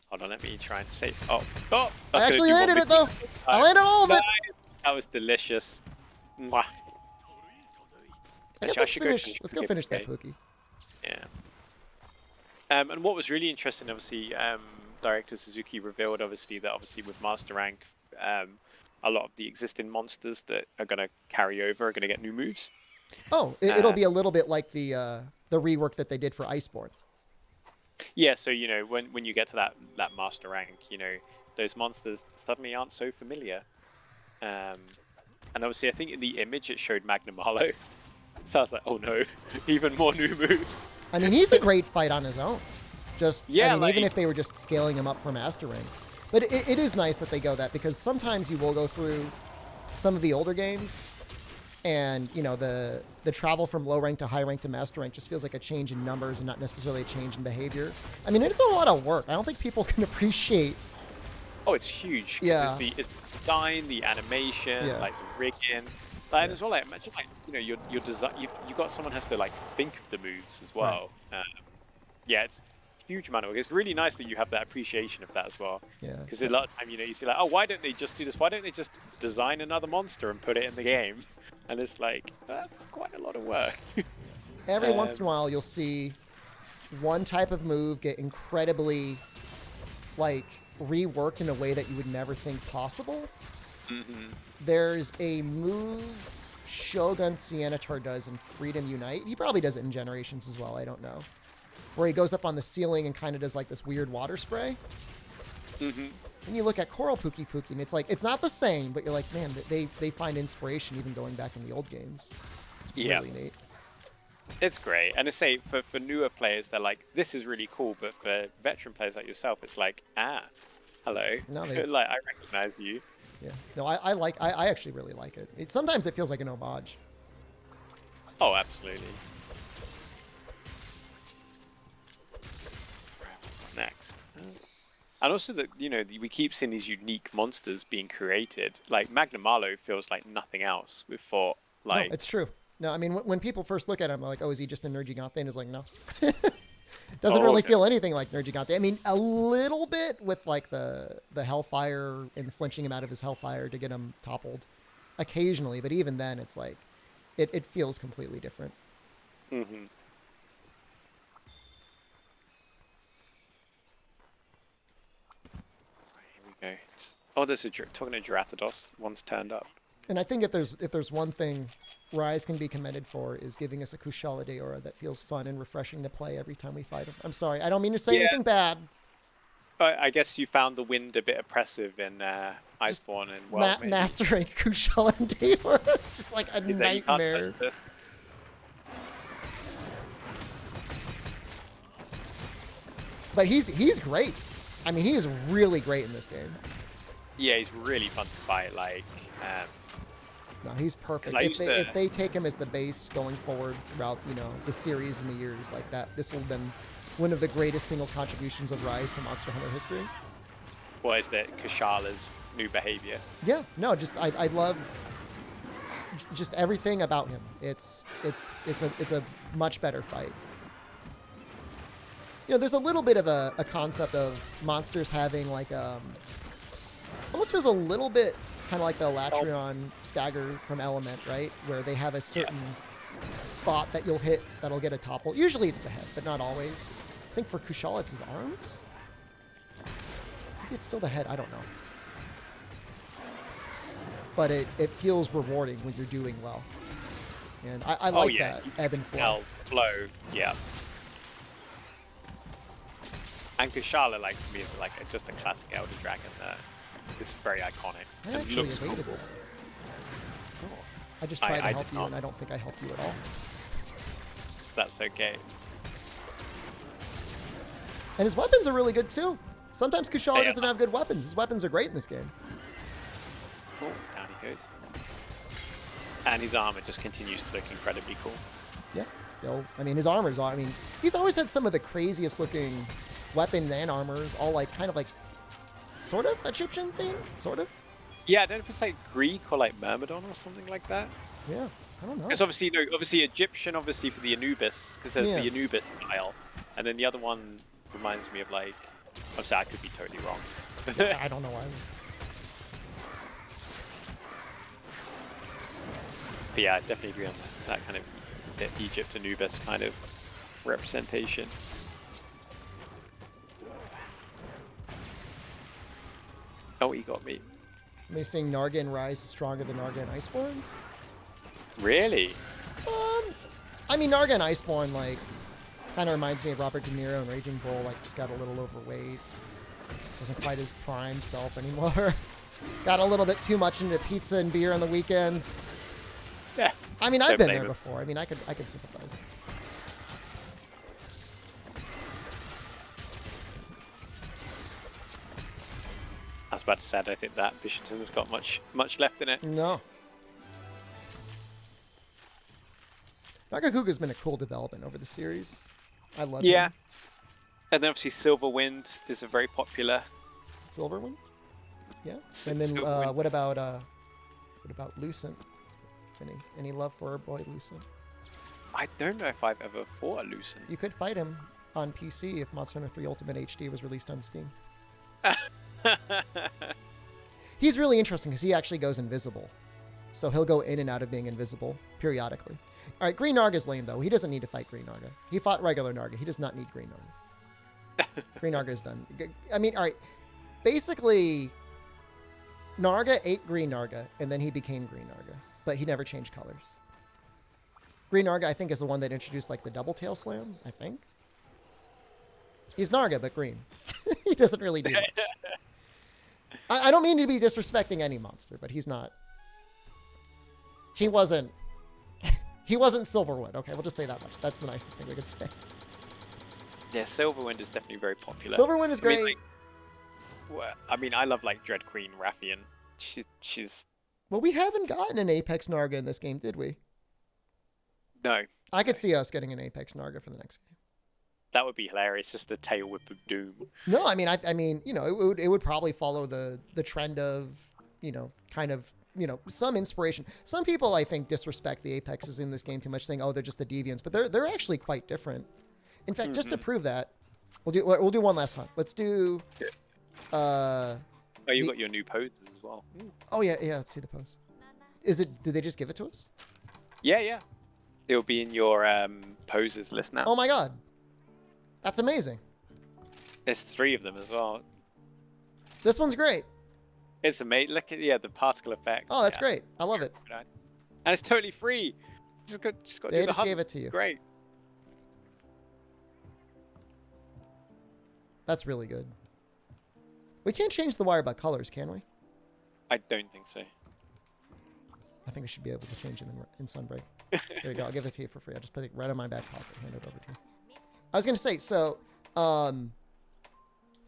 Hold on, let me try and save. Oh! I actually landed it though. I landed all of it. That was delicious. Mwah. I guess let's go finish that Pookie. Yeah. And what was really interesting, obviously, Director Suzuki revealed, obviously, that with Master Rank, a lot of the existing monsters that are going to carry over are going to get new moves. Oh, it'll be a little bit like the rework that they did for Iceborne. Yeah, so, you know, when you get to that Master Rank, you know, those monsters suddenly aren't so familiar. And obviously, I think in the image it showed Magna Malo. So I was like, oh no, even more new moves. I mean, he's a great fight on his own. Yeah, I mean, even if they were just scaling him up for Master Rank. But it is nice that they go that, because sometimes you will go through some of the older games, and, you know, the travel from low rank to high rank to Master Rank just feels like a change in numbers and not necessarily a change in behavior. I mean, it's a lot of work. I don't think people can appreciate. Oh, it's huge. Yeah. It's the design, the animation, like the rigging. Like, and as well, like, imagine, like, you know, your design. You've got someone has to like think of the moves as well. Right. Yeah, it's a huge amount of work. It's really nice that you have that appreciation of that as well. Yeah. Because a lot of time, you know, you see like, oh, why don't they just do this? Why don't they just design another monster and put it in the game? And it's like, that's quite a lot of work. Every once in a while, you'll see one type of move get incredibly, like, reworked in a way that you would never think possible. Mm-hmm. There's a move Shogun Siennatar does in Freedom Unite. He probably does it in Generations as well, I don't know. Where he goes up on the ceiling and kind of does like this weird water spray. Mm-hmm. And you look at Coral Pookie Pookie, and it's like, it's not the same, but you're like, man, they find inspiration even going back in the old games. It's really neat. It's great. And I say, for newer players, they're like, this is really cool. But for veteran players like yourself, it's like, hello. No, like, I recognize you. Yeah. No, I actually really like it. Sometimes it feels like an homage. Oh, absolutely. Next. And also that, you know, we keep seeing these unique monsters being created. Like, Magna Malo feels like nothing else we've fought. Like, no, it's true. No, I mean, when people first look at him, like, oh, is he just a Nergigante? And it's like, no. Doesn't really feel anything like Nergigante. I mean, a little bit with, like, the Hellfire and flinching him out of his Hellfire to get him toppled occasionally. But even then, it's like, it feels completely different. Mm-hmm. Okay. Oh, there's talking to Geratados. One's turned up. And I think if there's one thing Rise can be commended for, is giving us a Kushala Deora that feels fun and refreshing to play every time we fight him. I'm sorry, I don't mean to say anything bad. I guess you found the wind a bit oppressive in Iceborne and World. Mastering Kushala Deora, it's just like a nightmare. But he's great. I mean, he is really great in this game. Yeah, he's really fun to fight. Like, No, he's perfect. If they take him as the base going forward throughout, the series and the years like that, this will have been one of the greatest single contributions of Rise to Monster Hunter history. What is that? Kashala's new behavior. Yeah, no, just I love just everything about him. It's a much better fight. There's a little bit of a concept of monsters having like almost feels a little bit kind of like the Latreon Stagger from Element, right? Where they have a certain spot that you'll hit that'll get a topple. Usually it's the head, but not always. I think for Kushala it's his arms. Maybe it's still the head. I don't know. But it feels rewarding when you're doing well. And I like that ebb and flow. Yeah. And Kushala, like, for me, is like just a classic Elder Dragon there. It's very iconic. I actually looks evaded cool. that. I just tried to help you, and I don't think I helped you at all. That's okay. And his weapons are really good, too. Sometimes Kushala doesn't have good weapons. His weapons are great in this game. Oh, down he goes. And his armor just continues to look incredibly cool. Yeah, still. I mean, his armor's all... I mean, he's always had some of the craziest looking weapons and armors, all like kind of like sort of Egyptian themed, sort of. Yeah, I don't know if it's like Greek or like Myrmidon or something like that. Yeah, I don't know. Because obviously Egyptian, obviously for the Anubis, because there's the Anubis style, and then the other one reminds me of like, obviously I could be totally wrong. I don't know why. But yeah, I definitely agree on that kind of the Egypt Anubis kind of representation. Oh, he got me. Am I saying Narga and Rise is stronger than Narga and Iceborne? Really? I mean, Narga and Iceborne, like, kind of reminds me of Robert De Niro and Raging Bull, like, just got a little overweight. Wasn't quite his prime self anymore. Got a little bit too much into pizza and beer on the weekends. Yeah. I mean, I've been there before. I mean, I could sympathize. I was about to say, I don't think that Bishopton's got much left in it. No. Nagakuga's been a cool development over the series. I love him. And then obviously Silverwind is a very popular. Silverwind? Yeah. And then what about Lucent? Any love for our boy Lucent? I don't know if I've ever fought a Lucent. You could fight him on PC if Monster Hunter 3 Ultimate HD was released on Steam. He's really interesting because he actually goes invisible. So he'll go in and out of being invisible periodically. All right, Green Narga's lame, though. He doesn't need to fight Green Narga. He fought regular Narga. He does not need Green Narga. Green Narga is done. I mean, all right. Basically, Narga ate Green Narga, and then he became Green Narga. But he never changed colors. Green Narga, I think, is the one that introduced, like, the double tail slam, I think. He's Narga, but green. He doesn't really do much. I don't mean to be disrespecting any monster, but he's not. He wasn't Silverwood. Okay, we'll just say that much. That's the nicest thing we could say. Yeah, Silverwind is definitely very popular. Silverwind is great. I mean, I love like Dread Queen Rathian. She's. Well, we haven't gotten an Apex Narga in this game, did we? No. I could see us getting an Apex Narga for the next game. That would be hilarious. Just the tail whip of doom. No, I mean, I mean, it would probably follow the trend of, kind of, some inspiration. Some people, I think, disrespect the Apexes in this game too much, saying, "Oh, they're just the deviants," but they're actually quite different. In fact, just to prove that, we'll do one last hunt. Let's do. Oh, you've got your new poses as well. Oh yeah. Let's see the pose. Did they just give it to us? Yeah. It'll be in your poses list now. Oh my god, that's amazing. There's 3 of them as well. This one's great. It's amazing. Look at the particle effect. Oh, that's great. I love it. And it's totally free. Just got to They do just the gave it to you. Great. That's really good. We can't change the wire by colors, can we? I don't think so. I think we should be able to change it in Sunbreak. There you go. I'll give it to you for free. I'll just put it right in my back pocket. Hand it over to you. I was going to say, so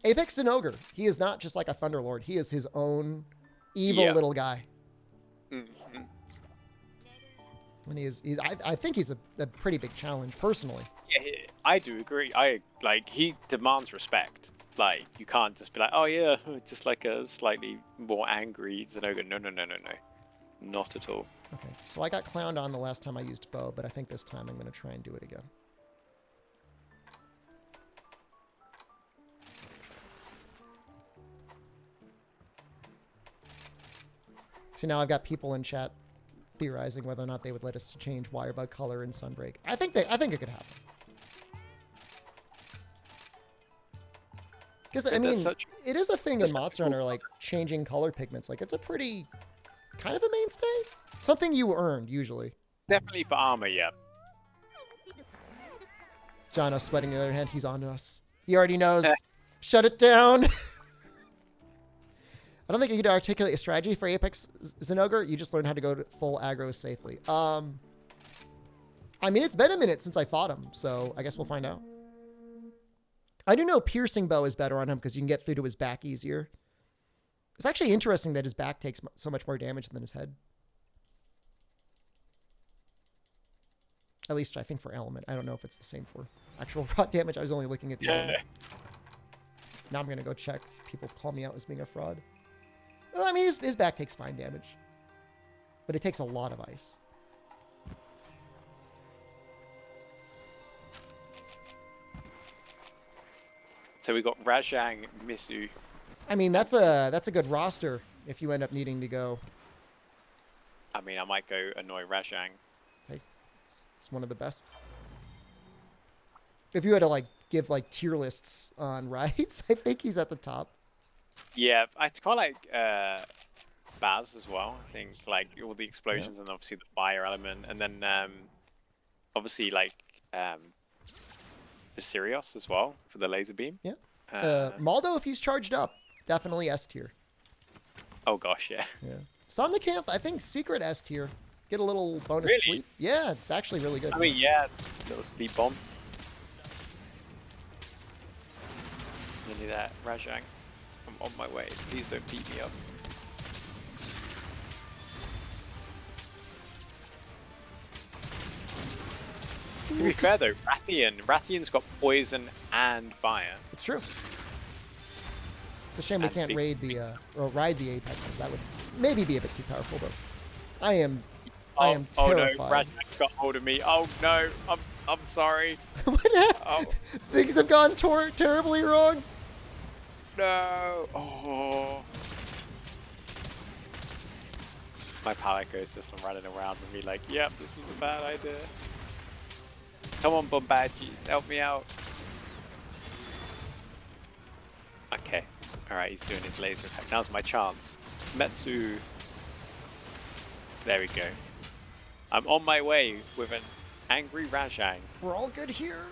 Apex Zenogre. He is not just like a Thunderlord. He is his own evil little guy. Mm-hmm. And I think he's a pretty big challenge, personally. Yeah, I do agree. He demands respect. Like, you can't just be like, oh yeah, just like a slightly more angry Zenogre. No, no, no, no, no. Not at all. Okay, so I got clowned on the last time I used bow, but I think this time I'm going to try and do it again. See, now I've got people in chat theorizing whether or not they would let us change wirebug color in Sunbreak. I think it could happen. Because, I mean, it is a thing in Monster Hunter, like, changing color pigments. Like, it's a pretty, kind of a mainstay. Something you earned, usually. Definitely for armor, yeah. Jonno sweating the other hand. He's on to us. He already knows. Shut it down. I don't think you could articulate a strategy for Apex Zenogre. You just learn how to go to full aggro safely. I mean, it's been a minute since I fought him, so I guess we'll find out. I do know piercing bow is better on him because you can get through to his back easier. It's actually interesting that his back takes so much more damage than his head. At least I think for element. I don't know if it's the same for actual raw damage. I was only looking at the element. Now I'm going to go check. People call me out as being a fraud. Well, I mean, his back takes fine damage. But it takes a lot of ice. So we got Rajang, Misu. I mean, that's a good roster if you end up needing to go. I mean, I might go annoy Rajang. Hey, it's one of the best. If you had to like give like tier lists on rights, I think he's at the top. Yeah, it's quite like Baz as well. I think like all the explosions and obviously the fire element, and then obviously like Sirius as well for the laser beam. Yeah. Maldo, if he's charged up, definitely S tier. Oh gosh, yeah. Yeah. Somnicanth, I think secret S tier. Get a little bonus Really? sleep. Yeah, it's actually really good. I mean, yeah, little sleep bomb. Nearly there, Rajang. I'm on my way. Please don't beat me up. To be fair though, Rathian's got poison and fire. It's true. It's a shame we can't raid the or ride the Apexes. That would maybe be a bit too powerful, but I am terrified. Oh no, Rajang's got hold of me. Oh no, I'm sorry. What happened? Oh. Things have gone terribly wrong. No. Oh. My power ecosystem running around with me like, yep, this was a bad idea. Come on, Bombadgies, help me out. Okay. Alright, he's doing his laser attack. Now's my chance. Metsu. There we go. I'm on my way with an angry Rajang. We're all good here.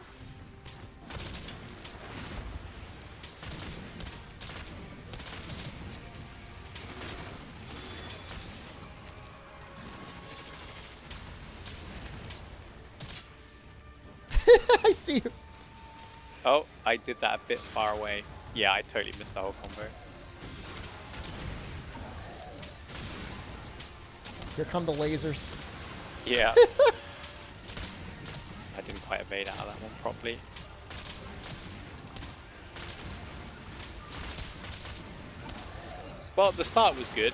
I see you. Oh, I did that a bit far away. Yeah, I totally missed the whole combo. Here come the lasers. Yeah. I didn't quite evade out of that one properly. Well, the start was good.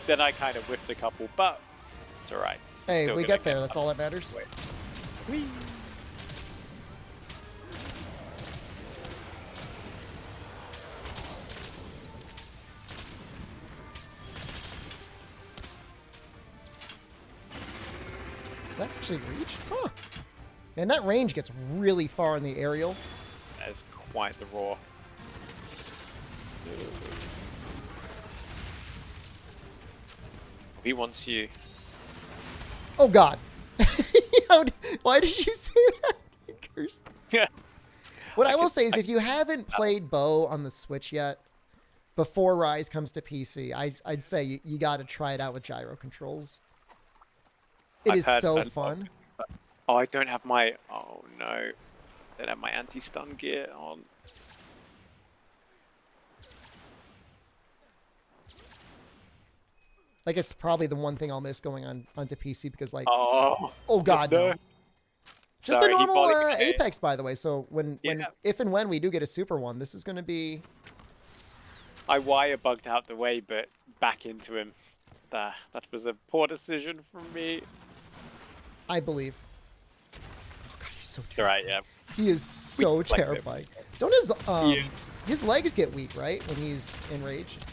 Then I kind of whiffed a couple, but it's alright. Hey, Still we gonna get there. That's all that matters. Whee! Did that actually reach? Huh. Man, that range gets really far in the aerial. That is quite the roar. He wants you. Oh god. Why did you say that? You cursed. Yeah. What I will say is if you haven't played Bow on the Switch yet, before Rise comes to PC, I'd say you got to try it out with gyro controls. It is so fun. Oh, I don't have my... Oh, no. I don't have my anti-stun gear on. Like, it's probably the one thing I'll miss going onto PC because, like, Oh, oh god, no. Just Sorry, a he normal volleyed it. Apex, by the way. So Yeah. if and when we do get a super one, this is going to be. I wire bugged out the way, but back into him. That was a poor decision from me. I believe. Oh god, he's so You're terrifying. right, yeah. He is so We collect him. terrifying. Don't his legs get weak, right, when he's enraged?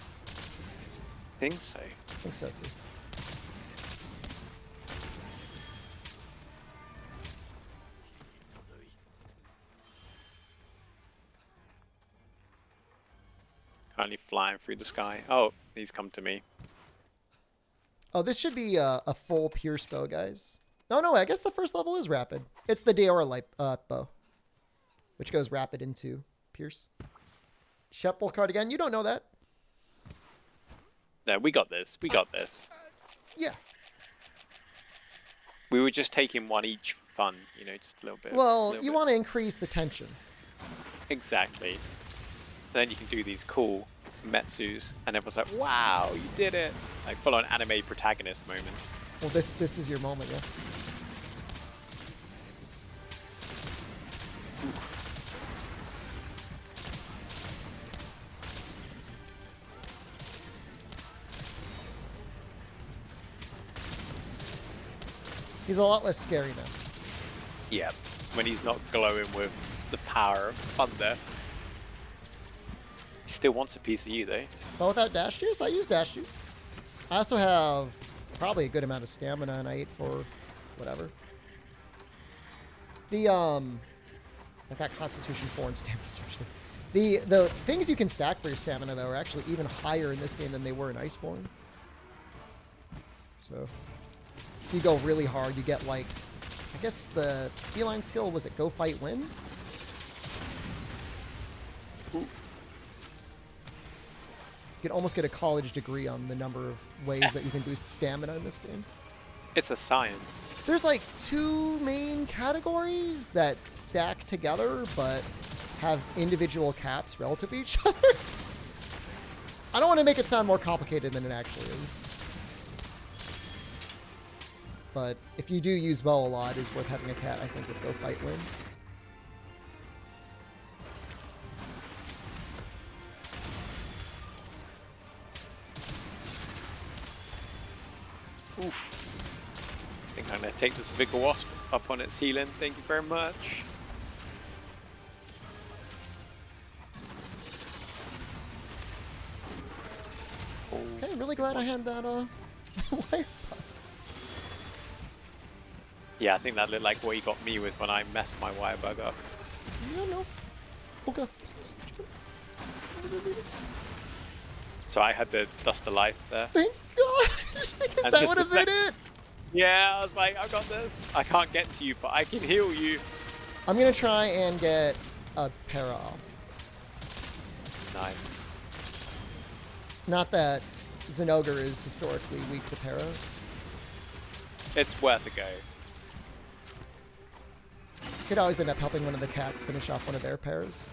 I think so. I think so too. Currently flying through the sky. Oh, he's come to me. Oh, this should be a full Pierce bow, guys. No, I guess the first level is rapid. It's the Deora light bow, which goes rapid into Pierce. Shepard card again. You don't know that. No, we got this. We got this. Yeah. We were just taking one each for fun, you know, just a little bit. Well, you want to increase the tension. Exactly. Then you can do these cool Metsus, and everyone's like, wow, you did it. Like full on anime protagonist moment. Well, this is your moment, yeah. He's a lot less scary now. Yeah, when he's not glowing with the power of thunder. He still wants a piece of you, though. But without dash juice, I use dash juice. I also have probably a good amount of stamina, and I ate for whatever. I've got Constitution 4 and Stamina Search. The things you can stack for your stamina, though, are actually even higher in this game than they were in Iceborne. So, if you go really hard, you get, like, I guess the feline skill, was it Go Fight Win? Ooh. You can almost get a college degree on the number of ways that you can boost stamina in this game. It's a science. There's like 2 main categories that stack together, but have individual caps relative to each other. I don't want to make it sound more complicated than it actually is. But if you do use bow a lot, it's worth having a cat, I think, with Go Fight Win. Oof. I think I'm going to take this Vigor Wasp up on its healing. Thank you very much. Okay, I'm really glad I had that wire bug. Yeah, I think that looked like what he got me with when I messed my wire bug up. Yeah, no. Okay. So I had the Dust of Life there. Thank God! Because And that just would have been it! Yeah, I was like, I got this. I can't get to you, but I can heal you. I'm gonna try and get a para off. Nice. Not that Zenogre is historically weak to para. It's worth a go. Could always end up helping one of the cats finish off one of their paras.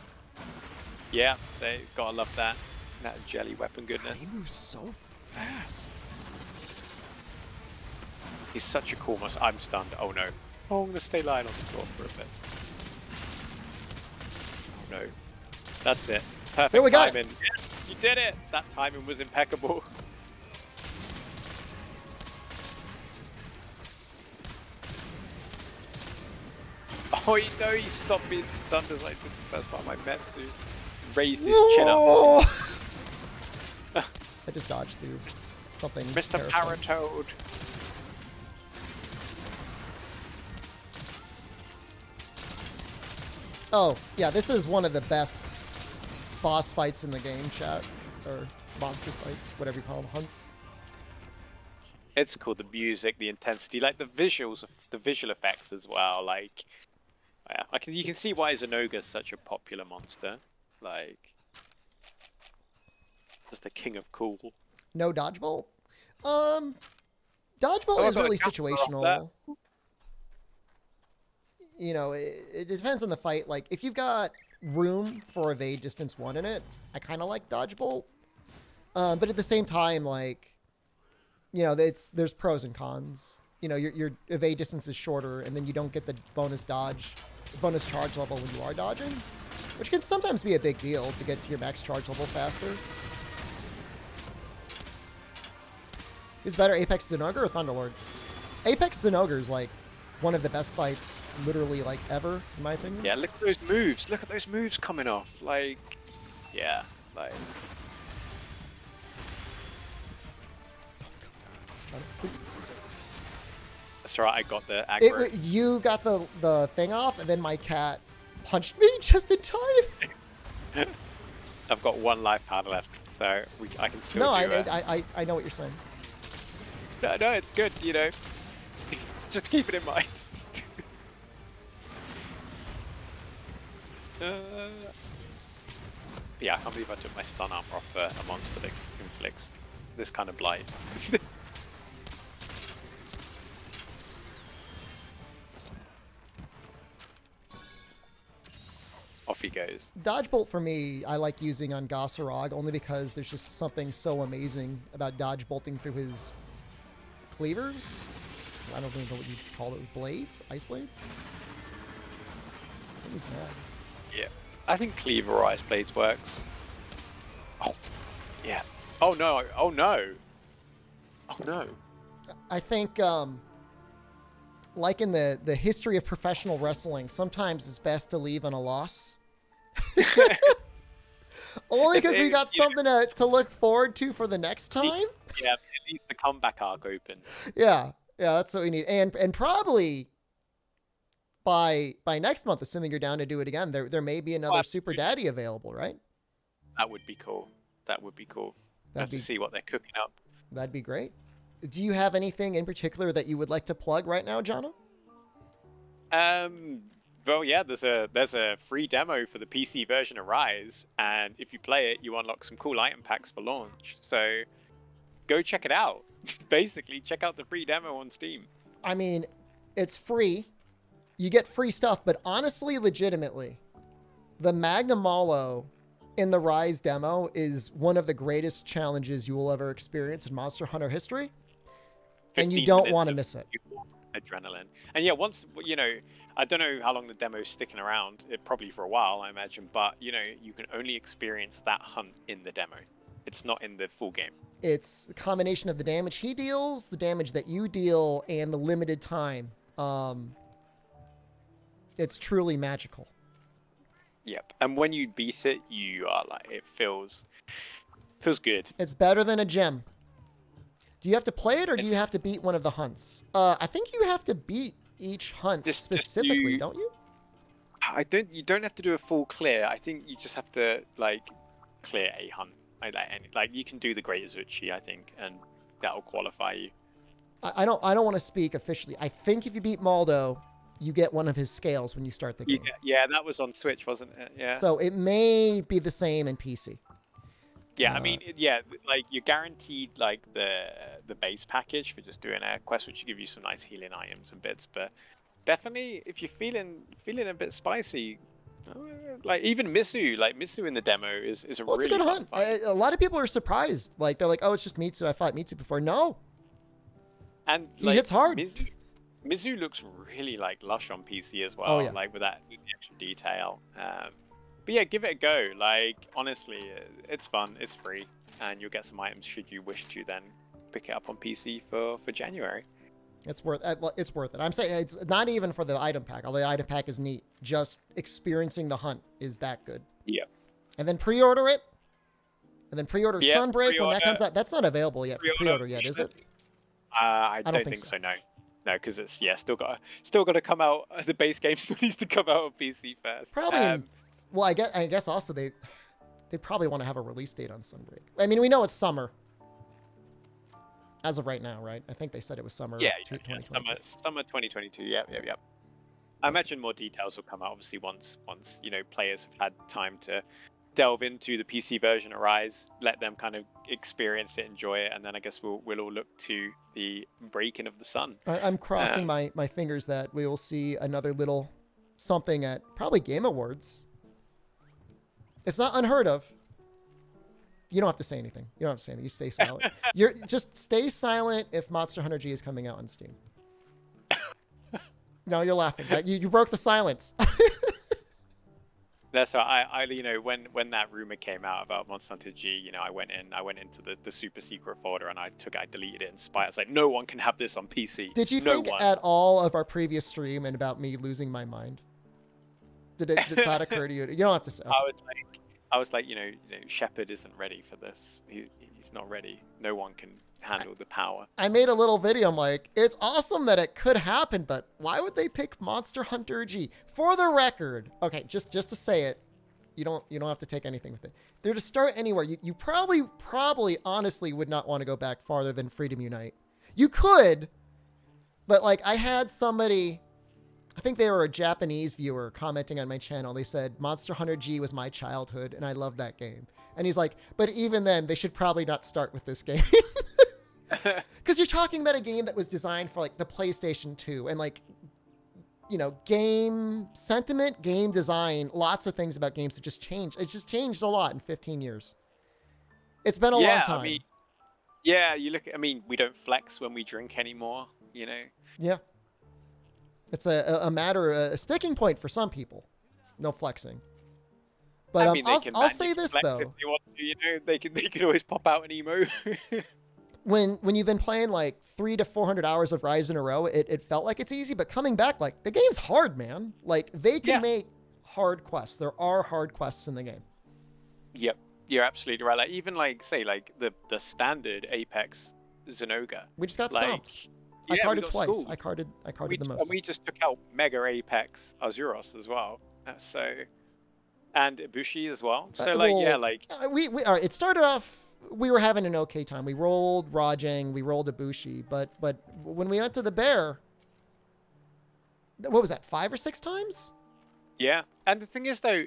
Yeah, so gotta love that. That jelly weapon goodness. He moves so fast. He's such a cool monster. I'm stunned. Oh no. Oh, I'm gonna stay lying on the floor for a bit. Oh no. That's it. Perfect Here we got timing. Yes, you did it! That timing was impeccable. Oh, you know he stopped being stunned as like the first part of my Metsu. Raised his chin Whoa! up. I just dodged through something. Mr. terrifying. Paratoad. Oh, yeah, this is one of the best boss fights in the game, chat. Or monster fights, whatever you call them, hunts. It's cool, the music, the intensity, like the visuals, the visual effects as well. Like, yeah, you can see why Zenogre is such a popular monster. Like, just the king of cool. No dodgeball? Dodgeball is really situational. You know, it depends on the fight. Like, if you've got room for evade distance 1 in it, I kind of like dodgeball. But at the same time, like, you know, there's pros and cons. You know, your evade distance is shorter, and then you don't get the bonus charge level when you are dodging, which can sometimes be a big deal to get to your max charge level faster. Who's better, Apex Zenogre or Thunderlord? Apex Zenogre is like one of the best fights, literally like ever, in my opinion. Yeah, look at those moves. Look at those moves coming off. Like, yeah, like. Please, please. That's right. I got the aggro. You got the thing off, and then my cat punched me just in time. I've got 1 life powder left, so I can still. No, do I know what you're saying. No, it's good. You know, just keep it in mind. Yeah, I can't believe I took my stun armor off a monster that inflicts this kind of blight. Off he goes. Dodge Bolt for me, I like using on Gossarog only because there's just something so amazing about dodge bolting through his cleavers. I don't even know what you call those blades, ice blades. I think he's mad. Yeah, I think cleaver or ice blades works. Oh, yeah. Oh no! Oh no! Oh no! I think, like in the history of professional wrestling, sometimes it's best to leave on a loss. Only because we got something to look forward to for the next time. Yeah, it leaves the comeback arc open. Yeah, that's what we need, and probably by next month, assuming you're down to do it again, there may be another Super Daddy available, right? That would be cool. That would be cool. Have to see what they're cooking up. That'd be great. Do you have anything in particular that you would like to plug right now, Jonno? Well, yeah, there's a free demo for the PC version of Rise, and if you play it, you unlock some cool item packs for launch. So go check it out. Basically, check out the free demo on Steam. I mean, it's free. You get free stuff, but honestly, legitimately, the Magnum Malo in the Rise demo is one of the greatest challenges you will ever experience in Monster Hunter history. And you don't want to miss it. Adrenaline. And yeah, once, you know, I don't know how long the demo's sticking around. Probably for a while, I imagine. But, you know, you can only experience that hunt in the demo. It's not in the full game. It's a combination of the damage he deals, the damage that you deal, and the limited time. It's truly magical. Yep. And when you beat it, you are like, it feels good. It's better than a gem. Do you have to play it, or do you have to beat one of the hunts? I think you have to beat each hunt specifically, don't you? You don't have to do a full clear. I think you just have to like clear a hunt. Like you can do the Great Azuchi, I think, and that'll qualify you. I don't want to speak officially. I think if you beat Maldo, you get one of his scales when you start the game. Yeah, that was on Switch, wasn't it? Yeah. So it may be the same in PC. Yeah, I mean, yeah, like you're guaranteed like the base package for just doing a quest, which will give you some nice healing items and bits. But definitely, if you're feeling a bit spicy, like even Misu in the demo is a really it's a good hunt. fight. A lot of people are surprised. Like they're like, oh, it's just Mitsu. I fought Mitsu before. No, and he hits hard. Mizu looks really like lush on PC as well. Oh, yeah. Like with the extra detail. But yeah, give it a go. Like honestly, it's fun. It's free, and you'll get some items should you wish to then pick it up on PC for January. It's worth it. I'm saying it's not even for the item pack. Although the item pack is neat, just experiencing the hunt is that good. Yeah. And then pre-order it. And then pre-order Sunbreak when that comes out. That's not available yet for pre-order yet, is it? I don't think so. No, because it's still got to come out. The base game still needs to come out on PC first. Probably. Well, I guess also they probably want to have a release date on Sunbreak. I mean, we know it's summer. As of right now, right? I think they said it was summer. Yeah, 2022. Summer 2022. Yep. I imagine more details will come out obviously once players have had time to delve into the PC version of Rise, let them kind of experience it, enjoy it, and then I guess we'll all look to the breaking of the sun. I'm crossing my fingers that we will see another little something at probably Game Awards. It's not unheard of. You don't have to say anything. You don't have to say anything. You stay silent. You're just stay silent if Monster Hunter G is coming out on Steam. No, you're laughing. You broke the silence. That's why I when that rumor came out about Monster Hunter G, I went into the super secret folder and I deleted it in spite. I was like, no one can have this on PC. Did you think at all of our previous stream and about me losing my mind? Did that occur to you? You don't have to say. Okay. I was like, Shepard isn't ready for this. He's not ready. No one can handle the power. I made a little video. I'm like, it's awesome that it could happen, but why would they pick Monster Hunter G? For the record, okay, just to say it, you don't have to take anything with it. They're to start anywhere. You probably honestly would not want to go back farther than Freedom Unite. You could, but like I had somebody, I think they were a Japanese viewer commenting on my channel. They said Monster Hunter G was my childhood and I loved that game. And he's like, but even then they should probably not start with this game. Because you're talking about a game that was designed for like the PlayStation 2 and like, game sentiment, game design, lots of things about games have just changed. It's just changed a lot in 15 years. It's been a long time. You look at, we don't flex when we drink anymore, Yeah. It's a matter, a sticking point for some people. No flexing. But I'll say this though. If they want to, they can always pop out an emo. When you've been playing like 300 to 400 hours of Rise in a row, it felt like it's easy, but coming back, like the game's hard, man. Like they can make hard quests. There are hard quests in the game. Yep, you're absolutely right. Like even say the standard Apex Zenoga. We just got stomped. I carded twice. Schooled. I carded the most. And we just took out Mega Apex Azuros as well. And Ibushi as well. So it started off. We were having an okay time. We rolled Rajang, we rolled Ibushi, but when we went to the Bear, what was that? 5 or 6 times? Yeah, and the thing is though,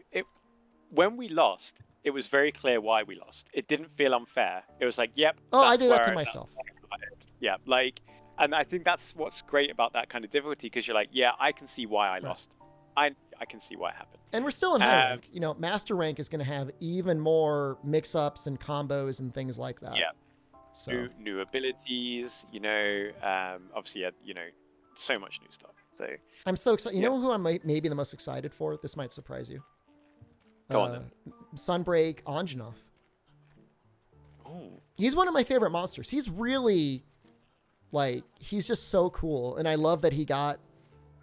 when we lost, it was very clear why we lost. It didn't feel unfair. It was like, yep. Oh, I do that to myself. Yeah, and I think that's what's great about that kind of difficulty because you're like, yeah, I can see why I lost. I can see why it happened. And we're still in high rank. Master rank is going to have even more mix-ups and combos and things like that. Yeah. So new abilities, obviously, so much new stuff. So I'm so excited. You know who I'm maybe the most excited for? This might surprise you. Go on then. Sunbreak Anjanath. Oh. He's one of my favorite monsters. He's really, he's just so cool. And I love that he got,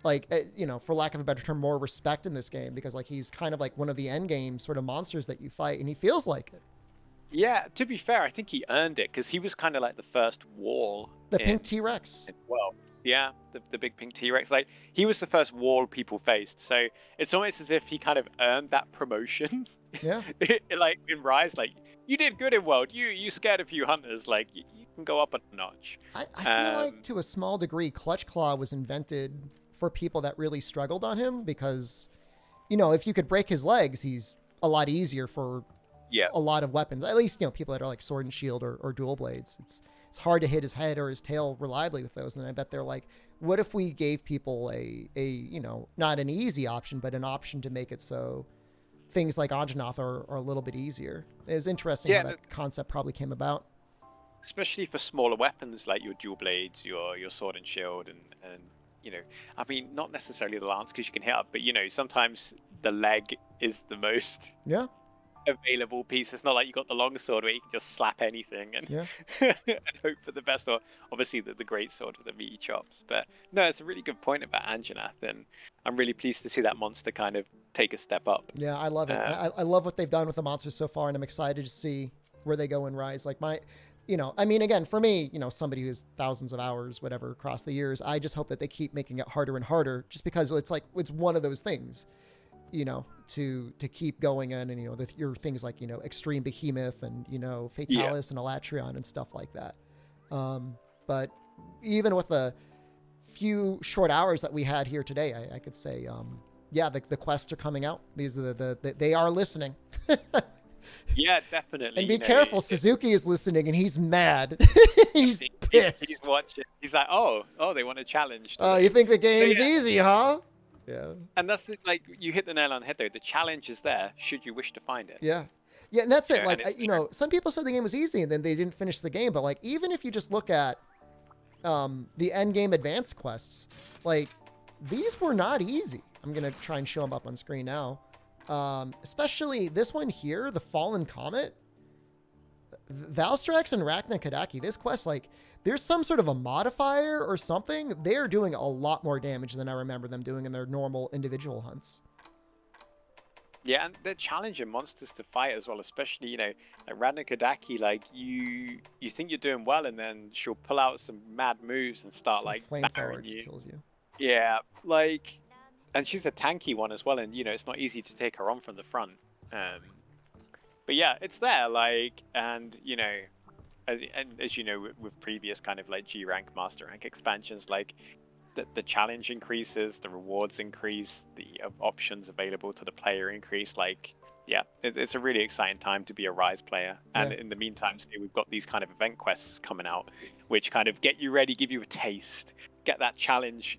for lack of a better term, more respect in this game because he's kind of like one of the end game sort of monsters that you fight and he feels like it. Yeah, to be fair, I think he earned it because he was kind of like the first wall. The pink T-Rex. Well, yeah, the big pink T-Rex. He was the first wall people faced. So it's almost as if he kind of earned that promotion. Yeah. In Rise, you did good in World. You scared a few hunters. You can go up a notch. I feel like to a small degree, Clutch Claw was invented for people that really struggled on him because, if you could break his legs, he's a lot easier for a lot of weapons. At least, people that are like sword and shield or dual blades. It's hard to hit his head or his tail reliably with those. And I bet they're like, what if we gave people a not an easy option, but an option to make it so things like Anjanath are a little bit easier. It was interesting how that concept probably came about. Especially for smaller weapons like your dual blades, your sword and shield, and not necessarily the lance because you can hit up, but sometimes the leg is the most available piece. It's not like you got the long sword where you can just slap anything and, and hope for the best, or obviously the great sword with the meaty chops. But no, it's a really good point about Anjanath, and I'm really pleased to see that monster kind of take a step up. Yeah, I love it. I love what they've done with the monsters so far, and I'm excited to see where they go in Rise. Again, for me, somebody who's thousands of hours, whatever, across the years, I just hope that they keep making it harder and harder just because it's one of those things, to keep going in and, your things like, Extreme Behemoth and, Fatalis and Elatrion and stuff like that. But even with the few short hours that we had here today, I could say, the quests are coming out. These are they are listening. Yeah, definitely. And be careful, Suzuki is listening and he's mad. He's pissed. He's watching. He's like, oh, they want a challenge. Oh, you think the game's easy, huh? Yeah. And that's you hit the nail on the head though. The challenge is there should you wish to find it. Yeah. Yeah, and that's it. and Like, it's some people said the game was easy and then they didn't finish the game. But like, even if you just look at the end game advanced quests, like these were not easy. I'm gonna try and show them up on screen now. Especially this one here, the Fallen Comet. Valstrax and Rachna Kadaki. This quest, like, there's some sort of a modifier or something. They're doing a lot more damage than I remember them doing in their normal individual hunts. Yeah, and they're challenging monsters to fight as well, especially, like Rachna Kadaki, like, you think you're doing well, and then she'll pull out some mad moves and start, Some like, flamethrower battering just you. kills you. Yeah, like, and she's a tanky one as well, and, it's not easy to take her on from the front. But yeah, it's there, like, and, as you know, with previous kind of, like, G rank, master rank expansions, like, the challenge increases, the rewards increase, the options available to the player increase. Like, yeah, it's a really exciting time to be a Rise player. And in the meantime, we've got these kind of event quests coming out, which kind of get you ready, give you a taste, get that challenge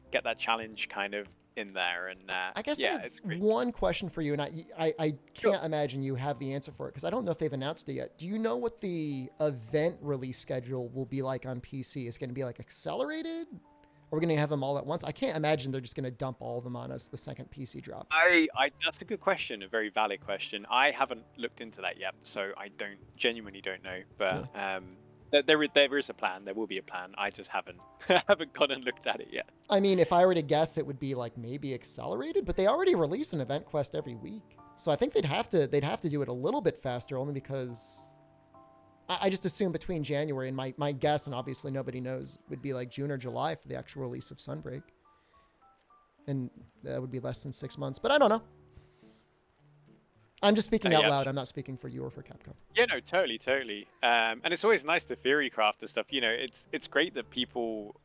kind of in there. And I guess yeah, I have it's great. one question for you, and I can't imagine you have the answer for it because I don't know if they've announced it yet. Do you know what the event release schedule will be like on PC? Is it going to be like accelerated? Or are we going to have them all at once? I can't imagine they're just going to dump all of them on us the second PC drops. That's a good question, a very valid question. I haven't looked into that yet, so I genuinely don't know. But there is a plan. There will be a plan. I just haven't gone and looked at it yet. I mean, if I were to guess, it would be like maybe accelerated, but they already release an event quest every week, so I think they'd have to do it a little bit faster, only because I just assume between January and my guess, and obviously nobody knows, would be like June or July for the actual release of Sunbreak. And that would be less than 6 months, but I don't know. I'm just speaking out loud. I'm not speaking for you or for Capcom. Yeah, no, totally. And it's always nice to theory craft and stuff. It's great that people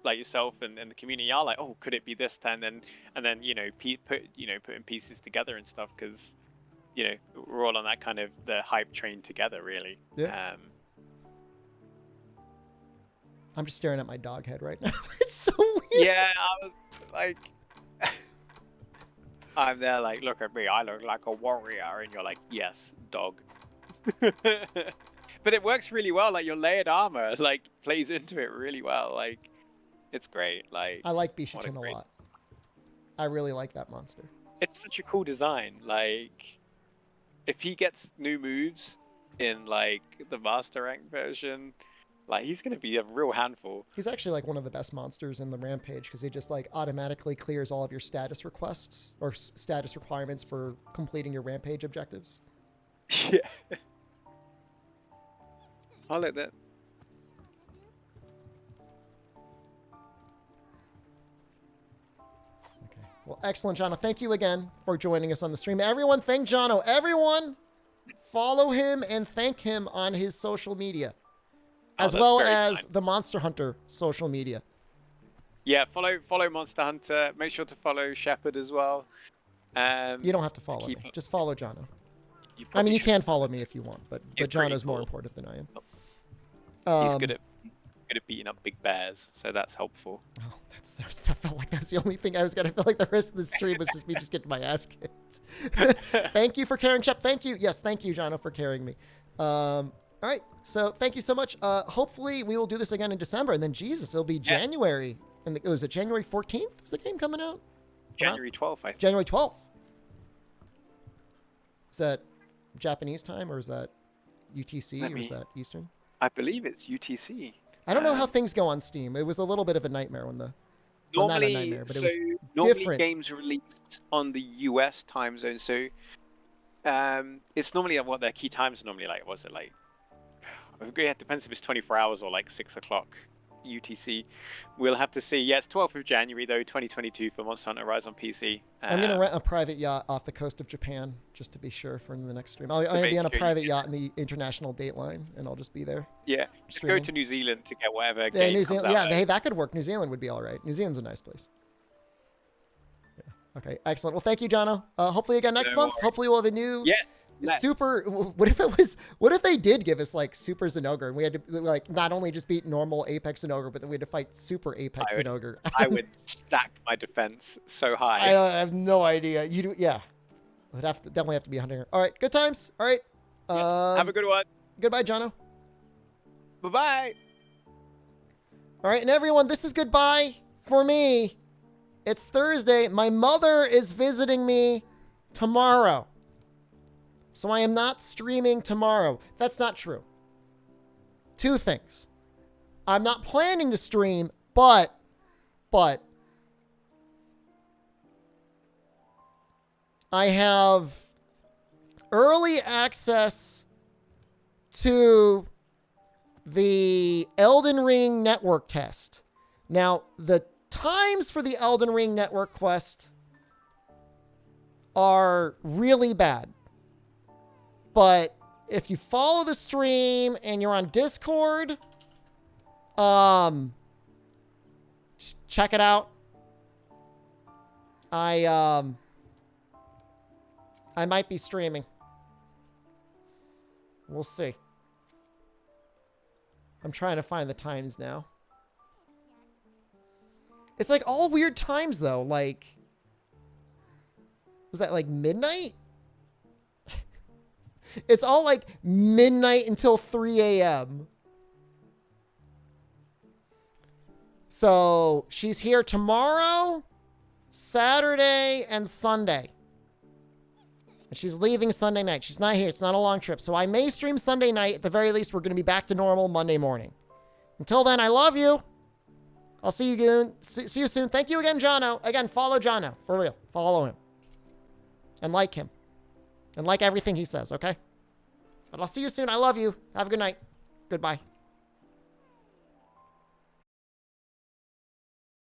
like yourself and the community are like, oh, could it be this time? And then putting pieces together and stuff, because we're all on that kind of the hype train together, really. Yeah. I'm just staring at my dog head right now. It's so weird. Yeah, I was like, I'm there like, look at me, I look like a warrior, and you're like, yes, dog. But it works really well. Like, your layered armor like plays into it really well. Like, it's great. Like, I like Bishitin a lot. I really like that monster. It's such a cool design. Like, if he gets new moves in like the master rank version, like, he's gonna be a real handful. He's actually like one of the best monsters in the Rampage because he just like automatically clears all of your status requests or status requirements for completing your Rampage objectives. Yeah. I'll let that. Okay. Well, excellent, Jonno. Thank you again for joining us on the stream. Everyone, thank Jonno. Everyone, follow him and thank him on his social media. As well as the Monster Hunter social media. Yeah, follow Monster Hunter. Make sure to follow Shepard as well. You don't have to follow me. Just follow Jonno. I mean, you can follow me if you want, but Jonno's more important than I am. He's good at beating up big bears, so that's helpful. Oh, I felt like that's the only thing I was gonna feel like the rest of the stream was just me just getting my ass kicked. Thank you for carrying Shep. Thank you. Yes, thank you, Jonno, for carrying me. All right, so thank you so much. Hopefully we will do this again in December, and then Jesus, it'll be January. And was it January 14th? Is the game coming out? January 12th, I think. January 12th. Is that Japanese time, or is that UTC, or is that Eastern? I believe it's UTC. I don't know how things go on Steam. It was a little bit of a nightmare when normally, not a nightmare, but it was normally different. Games released on the US time zone, so it's normally what their key times are normally like. Was it like? It depends if it's 24 hours or like 6 o'clock UTC. We'll have to see. Yeah, it's 12th of January though, 2022 for Monster Hunter Rise on PC. I'm gonna rent a private yacht off the coast of Japan just to be sure for the next stream. I'm gonna be on a private yacht in the international dateline, and I'll just be there. Yeah, just go to New Zealand to get whatever. Yeah, New Zealand. Yeah, hey, that could work. New Zealand would be all right. New Zealand's a nice place. Yeah. Okay, excellent. Well, thank you, Jonno. Hopefully again next month. Hopefully we'll have a new. Yeah. Super. What if they did give us like Super Zenogre and we had to like not only just beat normal Apex Zenogre, but then we had to fight Super Apex Zenogre? I would stack my defense so high. I have no idea. You do, yeah. It'd definitely have to be hunting her. All right, good times. All right, Yes. Have a good one. Goodbye, Jonno. Bye-bye. All right, and everyone, this is goodbye for me. It's Thursday. My mother is visiting me tomorrow. So I am not streaming tomorrow. That's not true. Two things. I'm not planning to stream, but I have early access to the Elden Ring network test. Now, the times for the Elden Ring network quest are really bad. But if you follow the stream and you're on Discord, check it out. I might be streaming. We'll see. I'm trying to find the times now. It's like all weird times though. Like, was that like midnight? It's all like midnight until 3 a.m. So she's here tomorrow, Saturday, and Sunday. And she's leaving Sunday night. She's not here. It's not a long trip. So I may stream Sunday night. At the very least, we're going to be back to normal Monday morning. Until then, I love you. I'll see you soon. See you soon. Thank you again, Jonno. Again, follow Jonno. For real. Follow him. And like him. And like everything he says, okay? But I'll see you soon. I love you. Have a good night. Goodbye.